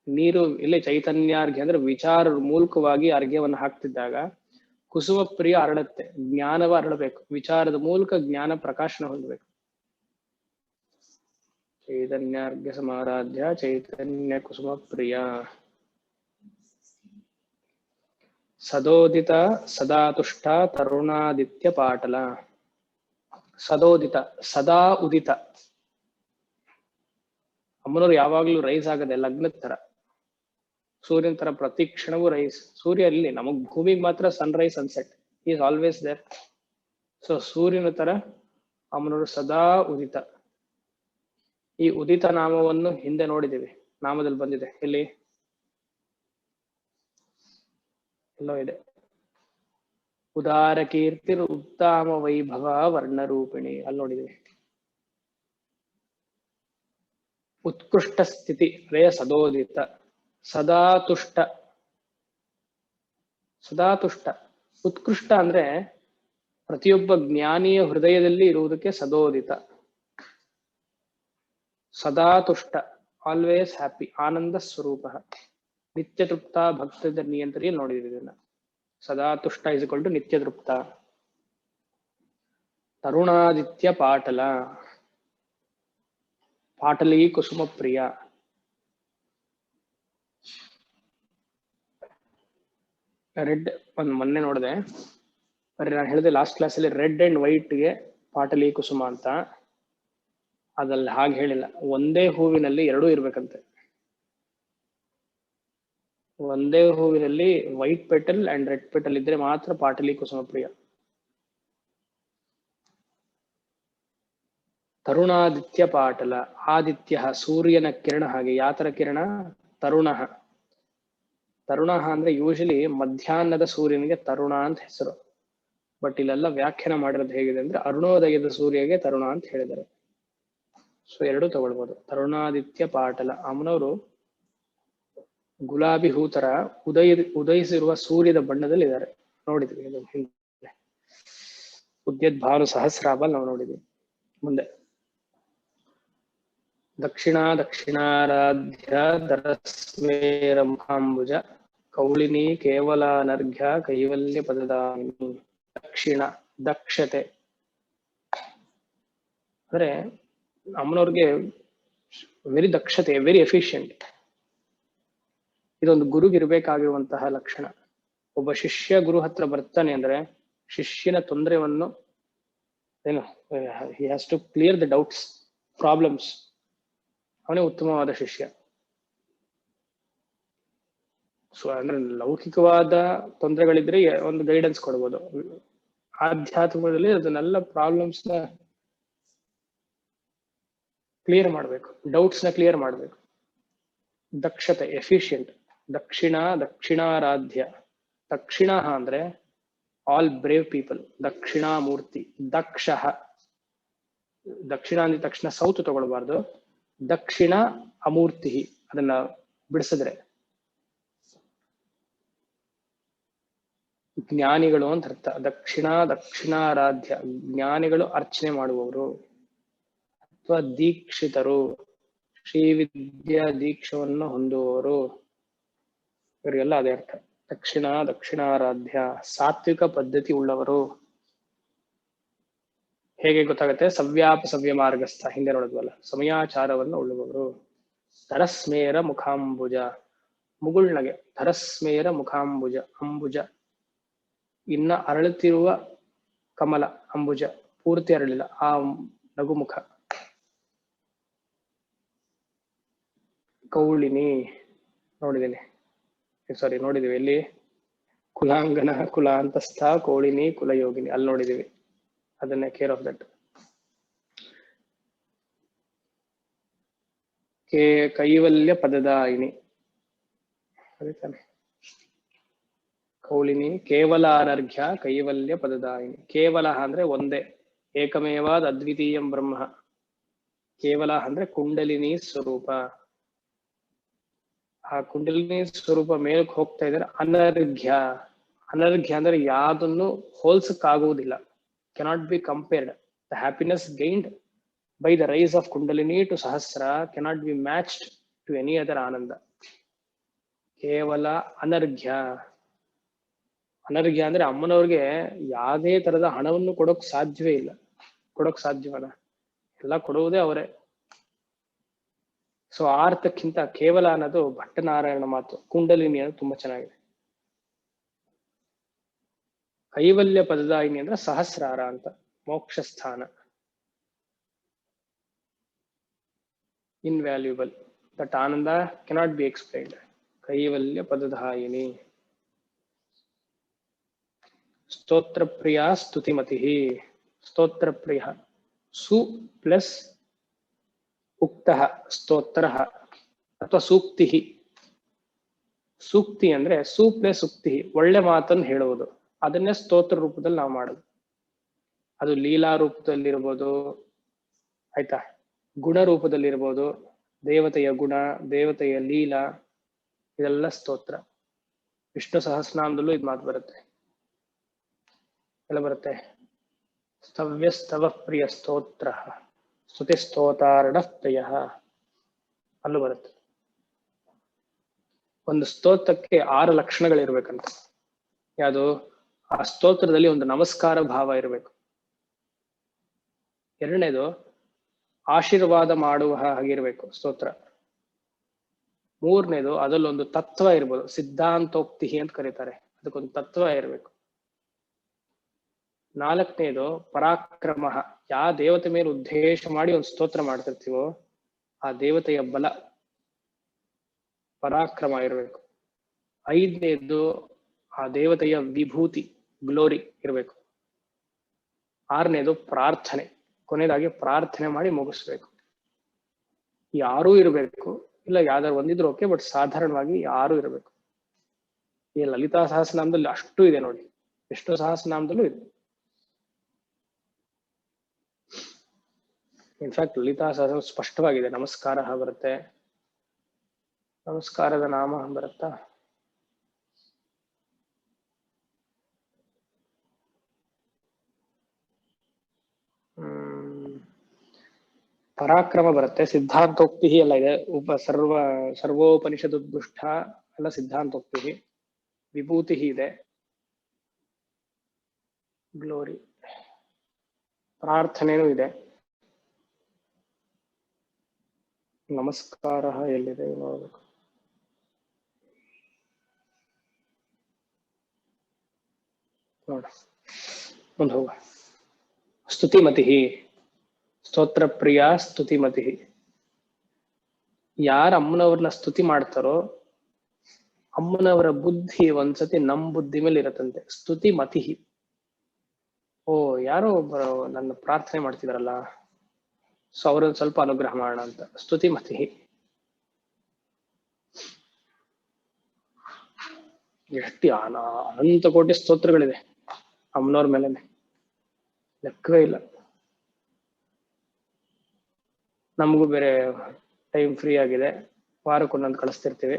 A: ನೀರು ಇಲ್ಲಿ ಚೈತನ್ಯಾರ್ಘ್ಯ ಅಂದ್ರೆ ವಿಚಾರ ಮೂಲಕವಾಗಿ ಅರ್ಘ್ಯವನ್ನು ಹಾಕ್ತಿದ್ದಾಗ ಕುಸುಮ ಪ್ರಿಯ ಅರಳುತ್ತೆ, ಜ್ಞಾನವ ಅರಳಬೇಕು. ವಿಚಾರದ ಮೂಲಕ ಜ್ಞಾನ ಪ್ರಕಾಶನ ಹೊಂದಬೇಕು. ಚೈತನ್ಯಾರ್ಘ್ಯ ಸಮಾರಾಧ್ಯ ಚೈತನ್ಯ ಕುಸುಮ ಪ್ರಿಯ. ಸದೋದಿತ ಸದಾ ತುಷ್ಟ ತರುಣಾದಿತ್ಯ ಪಾಟಲ. ಸದೋದಿತ, ಸದಾ ಉದಿತ. ಅಮ್ಮನವ್ರು ಯಾವಾಗ್ಲೂ ರೈಸ್ ಆಗದೆ, ಲಗ್ನದ ತರ, ಸೂರ್ಯನ ತರ ಪ್ರತಿ ಕ್ಷಣವೂ ರೈಸ್. ಸೂರ್ಯ ಇಲ್ಲಿ ನಮಗ್ ಭೂಮಿಗೆ ಮಾತ್ರ sunrise sunset, is always there. So ಸೂರ್ಯನ ತರ ಅಮ್ಮನವರು ಸದಾ ಉದಿತ. ಈ ಉದಿತ ನಾಮವನ್ನು ಹಿಂದೆ ನೋಡಿದ್ದೀವಿ, ನಾಮದಲ್ಲಿ ಬಂದಿದೆ. ಇಲ್ಲಿ ಎಲ್ಲೋ ಇದೆ. ಉದಾರ ಕೀರ್ತಿರ್ ಉತ್ತಮ ವೈಭವ ವರ್ಣರೂಪಿಣಿ, ಅಲ್ಲಿ ನೋಡಿದ್ದೀವಿ. ಉತ್ಕೃಷ್ಟ ಸ್ಥಿತಿ ರೇ ಸದೋದಿತ. ಸದಾ ತುಷ್ಟ, ಸದಾ ತುಷ್ಟ. ಉತ್ಕೃಷ್ಟ ಅಂದ್ರೆ ಪ್ರತಿಯೊಬ್ಬ ಜ್ಞಾನಿಯ ಹೃದಯದಲ್ಲಿ ಇರುವುದಕ್ಕೆ ಸದೋದಿತ. ಸದಾ ತುಷ್ಟ, ಆಲ್ವೇಸ್ ಹ್ಯಾಪಿ, ಆನಂದ ಸ್ವರೂಪ, ನಿತ್ಯ ತೃಪ್ತ, ಭಕ್ತ ನಿಯಂತ್ರಿ ನೋಡಿದ್ವಿ ಇದನ್ನ. ಸದಾ ತುಷ್ಟ ಇಸ್ ಈಕ್ವಲ್ ಟು ನಿತ್ಯ ತೃಪ್ತ. ತರುಣಾದಿತ್ಯ ಪಾಟಲ, ಪಾಟಲಿ ಕುಸುಮ ಪ್ರಿಯ. ರೆಡ್ ಒಂದು ಮೊನ್ನೆ ನೋಡಿದೆ, ನಾನು ಹೇಳಿದೆ ಲಾಸ್ಟ್ ಕ್ಲಾಸಲ್ಲಿ, ರೆಡ್ ಅಂಡ್ ವೈಟ್ಗೆ ಪಾಟಲಿ ಕುಸುಮ ಅಂತ. ಅದಲ್ಲಿ ಹಾಗೆ ಹೇಳಿಲ್ಲ, ಒಂದೇ ಹೂವಿನಲ್ಲಿ ಎರಡೂ ಇರ್ಬೇಕಂತೆ. ಒಂದೇ ಹೂವಿನಲ್ಲಿ white petal and red petal ಇದ್ರೆ ಮಾತ್ರ ಪಾಟಲಿ ಕುಸುಮ ಪ್ರಿಯ. ತರುಣಾದಿತ್ಯ ಪಾಟಲ. ಆದಿತ್ಯ ಸೂರ್ಯನ ಕಿರಣ, ಹಾಗೆ ಯಾತರ ಕಿರಣ? ತರುಣ. ತರುಣ ಅಂದ್ರೆ ಯೂಶಲಿ ಮಧ್ಯಾಹ್ನದ ಸೂರ್ಯನಿಗೆ ತರುಣ ಅಂತ ಹೆಸರು. ಬಟ್ ಇಲ್ಲೆಲ್ಲ ವ್ಯಾಖ್ಯಾನ ಮಾಡಿರೋದು ಹೇಗಿದೆ ಅಂದ್ರೆ ಅರುಣೋದಯದ ಸೂರ್ಯಗೆ ತರುಣ ಅಂತ ಹೇಳಿದ್ದಾರೆ. ಸೊ ಎರಡೂ ತಗೊಳ್ಬೋದು. ತರುಣಾದಿತ್ಯ ಪಾಟಲ. ಅಮ್ಮನವರು ಗುಲಾಬಿ ಹೂ ತರ ಉದಯಿಸಿರುವ ಸೂರ್ಯದ ಬಣ್ಣದಲ್ಲಿ ಇದ್ದಾರೆ, ನೋಡಿದ್ವಿ ಇದು ಹಿಂದೆ. ಉದ್ಯದ್ಭಾನು ಸಹಸ್ರಾಬಲ್ ನಾವು ನೋಡಿದ್ವಿ. ಮುಂದೆ ದಕ್ಷಿಣಾರಾಧ್ಯ ದರಸ್ಮೇರ ಮುಖಾಂಬುಜ ಕೌಳಿನಿ ಕೇವಲಾನರ್ಘ್ಯ ಕೈವಲ್ಯ ಪದದಾಮಿನಿ. ದಕ್ಷಿಣ, ದಕ್ಷತೆ ಅಂದ್ರೆ ಅಮ್ಮನವ್ರಿಗೆ ವೆರಿ ದಕ್ಷತೆ, ವೆರಿ ಎಫಿಷಿಯಂಟ್. ಇದೊಂದು ಗುರುಗಿರ್ಬೇಕಾಗಿರುವಂತಹ ಲಕ್ಷಣ. ಒಬ್ಬ ಶಿಷ್ಯ ಗುರು ಹತ್ರ ಬರ್ತಾನೆ ಅಂದ್ರೆ ಶಿಷ್ಯನ ತೊಂದರೆಯನ್ನು ಏನು, he has to clear the doubts, problems. ಅವನೇ ಉತ್ತಮವಾದ ಶಿಷ್ಯ. ಸೊ ಅಂದ್ರೆ ಲೌಕಿಕವಾದ ತೊಂದರೆಗಳಿದ್ರೆ ಒಂದು ಗೈಡೆನ್ಸ್ ಕೊಡ್ಬೋದು. ಆಧ್ಯಾತ್ಮದಲ್ಲಿ ಅದನ್ನೆಲ್ಲ ಪ್ರಾಬ್ಲಮ್ಸ್ ನ ಕ್ಲಿಯರ್ ಮಾಡ್ಬೇಕು, ಡೌಟ್ಸ್ ನ ಕ್ಲಿಯರ್ ಮಾಡ್ಬೇಕು. ದಕ್ಷತೆ, ಎಫಿಷಿಯಂಟ್. ದಕ್ಷಿಣಾರಾಧ್ಯ. ದಕ್ಷಿಣ ಅಂದ್ರೆ ಆಲ್ ಬ್ರೇವ್ ಪೀಪಲ್. ದಕ್ಷಿಣಾಮೂರ್ತಿ. ದಕ್ಷ, ದಕ್ಷಿಣ ಅಂದ ತಕ್ಷಣ ಸೌತ್ ತಗೊಳ್ಬಾರ್ದು. ದಕ್ಷಿಣ ಅಮೂರ್ತಿ, ಅದನ್ನ ಬಿಡಿಸಿದ್ರೆ ಜ್ಞಾನಿಗಳು ಅಂತ ಅರ್ಥ. ದಕ್ಷಿಣಾರಾಧ್ಯ, ಜ್ಞಾನಿಗಳು ಅರ್ಚನೆ ಮಾಡುವವರು ಅಥವಾ ದೀಕ್ಷಿತರು, ಶ್ರೀವಿದ್ಯಾ ದೀಕ್ಷವನ್ನು ಹೊಂದುವವರು, ಇವರಿಗೆಲ್ಲ ಅದೇ ಅರ್ಥ. ದಕ್ಷಿಣಾರಾಧ್ಯ. ಸಾತ್ವಿಕ ಪದ್ಧತಿ ಉಳ್ಳವರು. ಹೇಗೆ ಗೊತ್ತಾಗುತ್ತೆ? ಸವ್ಯ ಮಾರ್ಗಸ್ಥ, ಹಿಂದೆ ನೋಡಿದ್ವಲ್ಲ, ಸಮಯಾಚಾರವನ್ನು ಉಳ್ಳುವವರು. ತರಸ್ಮೇರ ಮುಖಾಂಬುಜ, ಮುಗುಳ್ನಗೆ, ಧರಸ್ಮೇರ ಮುಖಾಂಬುಜ, ಅಂಬುಜ, ಇನ್ನ ಅರಳುತ್ತಿರುವ ಕಮಲ, ಅಂಬುಜ ಪೂರ್ತಿ ಅರಳಿಲ್ಲ, ಆ ನಗುಮುಖ. ಕೌಳಿನಿ ನೋಡಿದ್ದೀನಿ, ಸಾರಿ ನೋಡಿದೀವಿ ಎಲ್ಲಿ, ಕುಲಾಂಗನ, ಕುಲಾಂತಸ್ಥ, ಕೌಳಿನಿ, ಕುಲಯೋಗಿನಿ, ಅಲ್ಲಿ ನೋಡಿದೀವಿ ಅದನ್ನೇ, ಕೇರ್ ಆಫ್ ದಟ್. ಕೈವಲ್ಯ ಪದದಾಯಿನಿ, ಅದೇ ತಾನೆ ಕೌಳಿನಿ. ಕೇವಲ ಅನರ್ಘ್ಯ ಕೈವಲ್ಯ ಪದದಾಯಿನಿ. ಕೇವಲ ಅಂದ್ರೆ ಒಂದೇ, ಏಕಮೇವಾದ ಅದ್ವಿತೀಯಂ ಬ್ರಹ್ಮ. ಕೇವಲ ಅಂದ್ರೆ ಕುಂಡಲಿನಿ ಸ್ವರೂಪ. ಆ ಕುಂಡಲಿನಿ ಸ್ವರೂಪ ಮೇಲಕ್ಕೆ ಹೋಗ್ತಾ ಇದ್ದಾರೆ. ಅನರ್ಘ್ಯ, ಅನರ್ಘ್ಯ ಅಂದ್ರೆ ಯಾವ್ದನ್ನು ಹೋಲ್ಸಕ್ಕಾಗುವುದಿಲ್ಲ, cannot be compared. The happiness gained by the rise of Kundalini to Sahasra cannot be matched to any other Ananda. ಕೇವಲ ಅನರ್ಘ್ಯ. ಅನರ್ಘ್ಯ ಅಂದ್ರೆ ಅಮ್ಮನವ್ರಿಗೆ ಯಾವುದೇ ತರದ ಹಣವನ್ನು ಕೊಡೋಕ್ ಸಾಧ್ಯವೇ ಇಲ್ಲ. ಕೊಡೋಕ್ ಸಾಧ್ಯವಲ್ಲ, ಎಲ್ಲ ಕೊಡುವುದೇ ಅವರೇ. ಸೊ ಆ ಅರ್ಥಕ್ಕಿಂತ ಕೇವಲ ಅನ್ನೋದು ಭಟ್ಟನಾರಾಯಣ ಮಾತು. ಕುಂಡಲಿನಿ ಅನ್ನೋದು ತುಂಬಾ ಚೆನ್ನಾಗಿದೆ. ಕೈವಲ್ಯ ಪದದಾಯಿನಿ ಅಂದ್ರೆ ಸಹಸ್ರಾರ ಅಂತ, ಮೋಕ್ಷ ಸ್ಥಾನ. Invaluable, that Ananda cannot be explained. Kaivalya Padadhayini. Stotra Priya Stutimatihi. Stotra Priya. Su plus Uktaha Stotraha ಅಥವಾ ಸೂಕ್ತಿಹಿ. ಸೂಕ್ತಿ ಅಂದ್ರೆ ಸು ಪ್ಲಸ್ ಉಕ್ತಿಹಿ, ಒಳ್ಳೆ ಮಾತನ್ನು ಹೇಳುವುದು. ಅದನ್ನೇ ಸ್ತೋತ್ರ ರೂಪದಲ್ಲಿ ನಾವು ಮಾಡೋದು. ಅದು ಲೀಲಾ ರೂಪದಲ್ಲಿರ್ಬೋದು, ಆಯ್ತಾ, ಗುಣ ರೂಪದಲ್ಲಿರ್ಬೋದು, ದೇವತೆಯ ಗುಣ, ದೇವತೆಯ ಲೀಲಾ, ಇದೆಲ್ಲ ಸ್ತೋತ್ರ. ವಿಷ್ಣು ಸಹಸ್ರನಾಮದಲ್ಲೂ ಇದು ಮಾತು ಬರುತ್ತೆ, ಎಲ್ಲ ಬರುತ್ತೆ. ಸ್ತವ್ಯ ಸ್ತವ ಪ್ರಿಯ ಸ್ತೋತ್ರ, ಸ್ತುತಿ ಸ್ತೋತಾರ್ಣ ಪ್ರಿಯ, ಅಲ್ಲೂ ಬರುತ್ತೆ. ಒಂದು ಸ್ತೋತ್ರಕ್ಕೆ 6 ಲಕ್ಷಣಗಳಿರ್ಬೇಕಂತ. ಯಾವುದು? ಆ ಸ್ತೋತ್ರದಲ್ಲಿ ಒಂದು ನಮಸ್ಕಾರ ಭಾವ ಇರಬೇಕು. ಎರಡನೇದು ಆಶೀರ್ವಾದ ಮಾಡುವ ಹಾಗಿರ್ಬೇಕು ಸ್ತೋತ್ರ. ಮೂರನೇದು ಅದರಲ್ಲೊಂದು ತತ್ವ ಇರ್ಬೋದು, ಸಿದ್ಧಾಂತೋಕ್ತಿ ಅಂತ ಕರೀತಾರೆ, ಅದಕ್ಕೊಂದು ತತ್ವ ಇರಬೇಕು. ನಾಲ್ಕನೇದು ಪರಾಕ್ರಮ, ಯಾವ ದೇವತೆ ಮೇಲೆ ಉದ್ದೇಶ ಮಾಡಿ ಒಂದು ಸ್ತೋತ್ರ ಮಾಡ್ತಿರ್ತೀವೋ ಆ ದೇವತೆಯ ಬಲ, ಪರಾಕ್ರಮ ಇರಬೇಕು. ಐದನೇದು ಆ ದೇವತೆಯ ವಿಭೂತಿ, ಗ್ಲೋರಿ ಇರಬೇಕು. ಆರನೇದು ಪ್ರಾರ್ಥನೆ, ಕೊನೆಯದಾಗಿ ಪ್ರಾರ್ಥನೆ ಮಾಡಿ ಮುಗಿಸ್ಬೇಕು. ಯಾರೂ ಇರಬೇಕು, ಇಲ್ಲ ಯಾವ್ದಾರು ಒಂದಿದ್ರು ಓಕೆ, ಬಟ್ ಸಾಧಾರಣವಾಗಿ ಯಾರೂ ಇರಬೇಕು. ಈ ಲಲಿತಾ ಸಹಸ್ರನಾಮದಲ್ಲಿ ಅಷ್ಟು ಇದೆ ನೋಡಿ, ವಿಷ್ಣು ಸಹಸ್ರನಾಮದಲ್ಲೂ ಇದೆ. ಇನ್ಫ್ಯಾಕ್ಟ್ ಲಲಿತಾ ಸಹಸ್ರ ಸ್ಪಷ್ಟವಾಗಿದೆ, ನಮಸ್ಕಾರ ಬರುತ್ತೆ, ನಮಸ್ಕಾರದ ನಾಮ ಬರುತ್ತಾ, ಪರಾಕ್ರಮ ಬರುತ್ತೆ, ಸಿದ್ಧಾಂತೋಕ್ತಿ ಎಲ್ಲ ಇದೆ, ಸರ್ವೋಪನಿಷದುದ್ದುಷ್ಟ ಎಲ್ಲ ಸಿದ್ಧಾಂತೋಕ್ತಿ, ವಿಭೂತಿ ಇದೆ, ಗ್ಲೋರಿ, ಪ್ರಾರ್ಥನೆನೂ ಇದೆ. ನಮಸ್ಕಾರ ಎಲ್ಲಿದೆ ನೋಡ್ಬೇಕು. ನೋಡ ಮುಂದೆ ಹೋಗ. ಸ್ತುತಿಮತಿ, ಸ್ತೋತ್ರ ಪ್ರಿಯ ಸ್ತುತಿಮತಿ. ಯಾರ ಅಮ್ಮನವ್ರನ್ನ ಸ್ತುತಿ ಮಾಡ್ತಾರೋ ಅಮ್ಮನವರ ಬುದ್ಧಿ ಒಂದ್ಸತಿ ನಮ್ ಬುದ್ಧಿ ಮೇಲೆ ಇರತ್ತಂತೆ. ಸ್ತುತಿಮತಿ, ಓ ಯಾರೋ ಒಬ್ಬರು ನನ್ನ ಪ್ರಾರ್ಥನೆ ಮಾಡ್ತಿದಾರಲ್ಲ, ಸೊ ಅವ್ರನ್ನ ಸ್ವಲ್ಪ ಅನುಗ್ರಹ ಮಾಡೋಣ ಅಂತ. ಸ್ತುತಿಮತಿ. ಎಷ್ಟು ಅನಂತ ಕೋಟಿ ಸ್ತೋತ್ರಗಳಿದೆ ಅಮ್ಮನವ್ರ ಮೇಲೆ, ಲೆಕ್ಕವೇ ಇಲ್ಲ. ನಮಗೂ ಬೇರೆ ಟೈಮ್ ಫ್ರೀ ಆಗಿದೆ, ವಾರಕ್ಕೊಂದೊಂದು ಕಳಿಸ್ತಿರ್ತೀವಿ,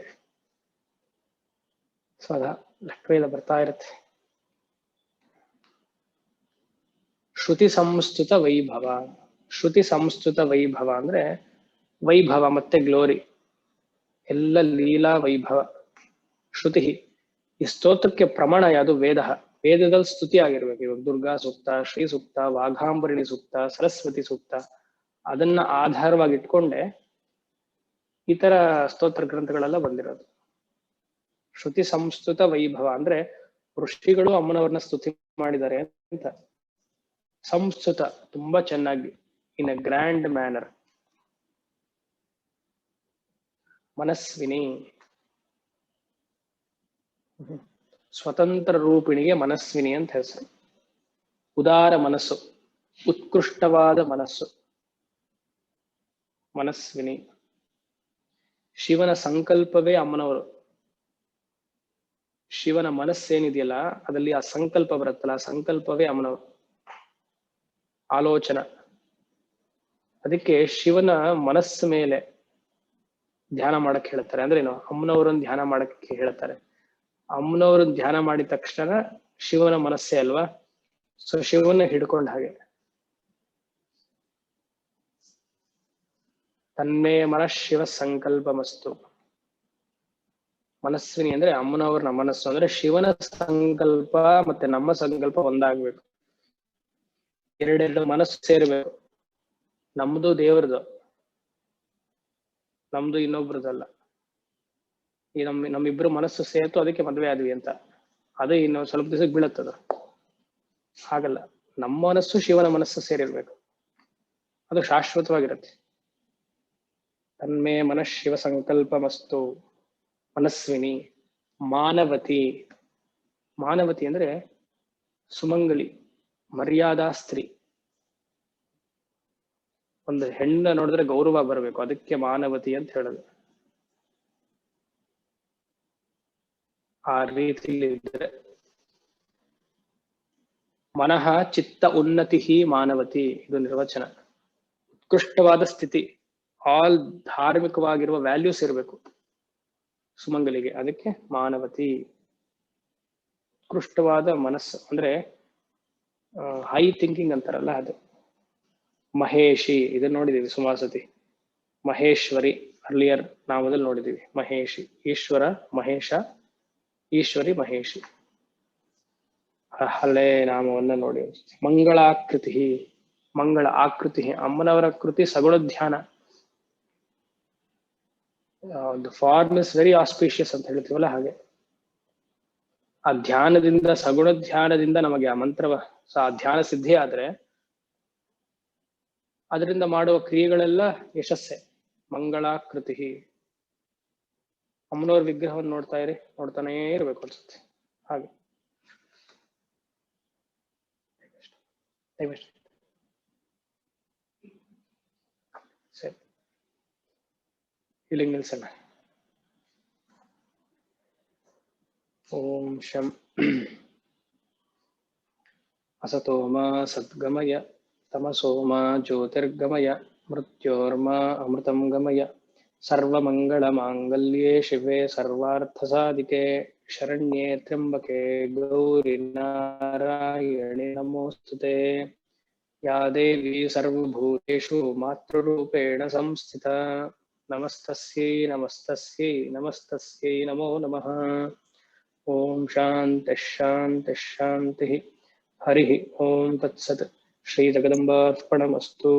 A: ಸೊ ಅದ ಲೆಕ್ಕವೇ ಇಲ್ಲ, ಬರ್ತಾ ಇರುತ್ತೆ. ಶ್ರುತಿ ಸಂಸ್ತುತ ವೈಭವ. ಶ್ರುತಿ ಸಂಸ್ತುತ ವೈಭವ ಅಂದ್ರೆ ವೈಭವ ಮತ್ತೆ ಗ್ಲೋರಿ, ಎಲ್ಲ ಲೀಲಾ ವೈಭವ. ಶ್ರುತಿ, ಈ ಸ್ತೋತ್ರಕ್ಕೆ ಪ್ರಮಾಣ ಯಾವುದು? ವೇದ. ವೇದದಲ್ಲಿ ಸ್ತುತಿ ಆಗಿರ್ಬೇಕು. ಇವಾಗ ದುರ್ಗಾ ಸೂಕ್ತ, ಶ್ರೀ ಸೂಕ್ತ, ವಾಘಾಂಬರಿಣಿ ಸೂಕ್ತ, ಸರಸ್ವತಿ ಸೂಕ್ತ, ಅದನ್ನ ಆಧಾರವಾಗಿ ಇಟ್ಕೊಂಡೆ ಈ ತರ ಸ್ತೋತ್ರ ಗ್ರಂಥಗಳೆಲ್ಲ ಬಂದಿರೋದು. ಶ್ರುತಿ ಸಂಸ್ತುತ ವೈಭವ ಅಂದ್ರೆ ಋಷಿಗಳು ಅಮ್ಮನವ್ರನ್ನ ಸ್ತುತಿ ಮಾಡಿದ್ದಾರೆ ಅಂತ. ಸಂಸ್ತುತ ತುಂಬಾ ಚೆನ್ನಾಗಿ, ಇನ್ ಅ ಗ್ರ್ಯಾಂಡ್ ಮ್ಯಾನರ್. ಮನಸ್ವಿನಿ, ಸ್ವತಂತ್ರ ರೂಪಿಣಿಗೆ ಮನಸ್ವಿನಿ ಅಂತ ಹೆಸರು. ಉದಾರ ಮನಸ್ಸು, ಉತ್ಕೃಷ್ಟವಾದ ಮನಸ್ಸು, ಮನಸ್ವಿನಿ. ಶಿವನ ಸಂಕಲ್ಪವೇ ಅಮ್ಮನವರು. ಶಿವನ ಮನಸ್ಸೇನಿದೆಯಲ್ಲ ಅದರಲ್ಲಿ ಆ ಸಂಕಲ್ಪ ಬರುತ್ತಲ್ಲ, ಆ ಸಂಕಲ್ಪವೇ ಅಮ್ಮನವರು. ಆಲೋಚನ. ಅದಕ್ಕೆ ಶಿವನ ಮನಸ್ಸು ಮೇಲೆ ಧ್ಯಾನ ಮಾಡಕ್ಕೆ ಹೇಳ್ತಾರೆ. ಅಂದ್ರೆ ಏನು, ಅಮ್ಮನವರನ್ನು ಧ್ಯಾನ ಮಾಡಕ್ಕೆ ಹೇಳ್ತಾರೆ. ಅಮ್ಮನವರನ್ನು ಧ್ಯಾನ ಮಾಡಿದ ತಕ್ಷಣ ಶಿವನ ಮನಸ್ಸೇ ಅಲ್ವಾ, ಸೊ ಶಿವನ ಹಿಡ್ಕೊಂಡ ಹಾಗೆ. ತನ್ಮೇ ಮನಃ ಶಿವ ಸಂಕಲ್ಪಮಸ್ತು. ಮನಸ್ವಿನಿ ಅಂದ್ರೆ ಅಮ್ಮನವ್ರ ಮನಸ್ಸು ಅಂದ್ರೆ ಶಿವನ ಸಂಕಲ್ಪ ಮತ್ತೆ ನಮ್ಮ ಸಂಕಲ್ಪ ಒಂದಾಗ್ಬೇಕು. ಎರಡೆರಡು ಮನಸ್ಸು ಸೇರ್ಬೇಕು. ನಮ್ದು ದೇವ್ರದು, ನಮ್ದು ಇನ್ನೊಬ್ರದಲ್ಲ. ಈ ನಮ್ಮಿಬ್ರು ಮನಸ್ಸು ಸೇರ್ತು, ಅದಕ್ಕೆ ಮದ್ವೆ ಆದ್ವಿ ಅಂತ. ಅದೇ ಇನ್ನು ಸ್ವಲ್ಪ ದಿವಸಕ್ಕೆ ಬೀಳತ್ತದ. ಹಾಗಲ್ಲ, ನಮ್ಮ ಮನಸ್ಸು ಶಿವನ ಮನಸ್ಸು ಸೇರಿರ್ಬೇಕು, ಅದು ಶಾಶ್ವತವಾಗಿರುತ್ತೆ. ತನ್ಮೇ ಮನಃ ಶಿವ ಸಂಕಲ್ಪಮಸ್ತು. ಮನಸ್ವಿನಿ. ಮಾನವತಿ. ಮಾನವತಿ ಅಂದ್ರೆ ಸುಮಂಗಲಿ, ಮರ್ಯಾದಾ ಸ್ತ್ರೀ. ಒಂದು ಹೆಣ್ಣ ನೋಡಿದ್ರೆ ಗೌರವ ಬರಬೇಕು, ಅದಕ್ಕೆ ಮಾನವತಿ ಅಂತ ಹೇಳೋದು. ಆ ರೀತಿಯಲ್ಲಿ ಇದ್ರೆ ಮನಃ ಚಿತ್ತ ಉನ್ನತಿ ಮಾನವತಿ, ಇದು ನಿರ್ವಚನ. ಉತ್ಕೃಷ್ಟವಾದ ಸ್ಥಿತಿ, ಆಲ್ ಧಾರ್ಮಿಕವಾಗಿರುವ ವ್ಯಾಲ್ಯೂಸ್ ಇರಬೇಕು ಸುಮಂಗಲಿಗೆ, ಅದಕ್ಕೆ ಮಾನವತಿ. ಉತ್ಕೃಷ್ಟವಾದ ಮನಸ್ಸು ಅಂದ್ರೆ ಹೈ ಥಿಂಕಿಂಗ್ ಅಂತಾರಲ್ಲ ಅದು. ಮಹೇಶಿ, ಇದನ್ನ ನೋಡಿದೀವಿ ಸುಮಾರು ಸತಿ. ಮಹೇಶ್ವರಿ ಅರ್ಲಿಯರ್ ನಾಮದಲ್ಲಿ ನೋಡಿದೀವಿ. ಮಹೇಶಿ, ಈಶ್ವರ ಮಹೇಶ, ಈಶ್ವರಿ ಮಹೇಶಿ, ಹಳೆ ನಾಮವನ್ನ ನೋಡಿ. ಮಂಗಳಾಕೃತಿ. ಮಂಗಳ ಆಕೃತಿ, ಅಮ್ಮನವರ ಕೃತಿ ಸಗುಣ ಧ್ಯಾನ. The form is very auspicious ಅಂತ ಹೇಳ್ತೀವಲ್ಲ ಹಾಗೆ. ಆ ಧ್ಯಾನದಿಂದ, ಸಗುಣ ಧ್ಯಾನದಿಂದ ನಮಗೆ ಆ ಮಂತ್ರವ, ಆ ಧ್ಯಾನ ಸಿದ್ಧಿ ಆದ್ರೆ ಅದರಿಂದ ಮಾಡುವ ಕ್ರಿಯೆಗಳೆಲ್ಲ ಯಶಸ್ಸೆ. ಮಂಗಳಾಕೃತಿ. ಅಮ್ಮನವ್ರ ವಿಗ್ರಹವನ್ನು ನೋಡ್ತಾ ಇರಿ, ನೋಡ್ತಾನೇ ಇರ್ಬೇಕು ಅನ್ಸುತ್ತೆ ಹಾಗೆ. ಸರಿ, ಇಲ್ಲಿಗೆ ನಿಲ್ಸೋಣ. ಓಂ ಶಂ ಅಸತೋ ಮಾ ಸದ್ಗಮಯ, ತಮಸೋ ಮಾ ಜ್ಯೋತಿರ್ಗಮಯ, ಮೃತ್ಯೋರ್ಮಾ ಅಮೃತಂ ಗಮಯ. ಸರ್ವಮಂಗಳ ಮಾಂಗಲ್ಯೇ ಶಿವೆ ಸರ್ವಾರ್ಥಸಾಧಿಕೆ, ಶರಣ್ಯೇ ತ್ರ್ಯಂಬಕೆ ಗೌರಿ ನಾರಾಯಣಿ ನಮೋಸ್ತುತೆ. ಯಾ ದೇವಿ ಸರ್ವಭೂತೇಷು ಮಾತೃರೂಪೇಣ ಸಂಸ್ಥಿತಾ, ನಮಸ್ತಸ್ಯೈ ನಮಸ್ತಸ್ಯೈ ನಮಸ್ತಸ್ಯೈ ನಮೋ ನಮಃ. ಓಂ ಶಾಂತಿ ಶಾಂತಿ ಶಾಂತಿ. ಹರಿ ಓಂ ತತ್ಸತ್. ಶ್ರೀ ಜಗದಂಬಾರ್ಪಣಮಸ್ತು.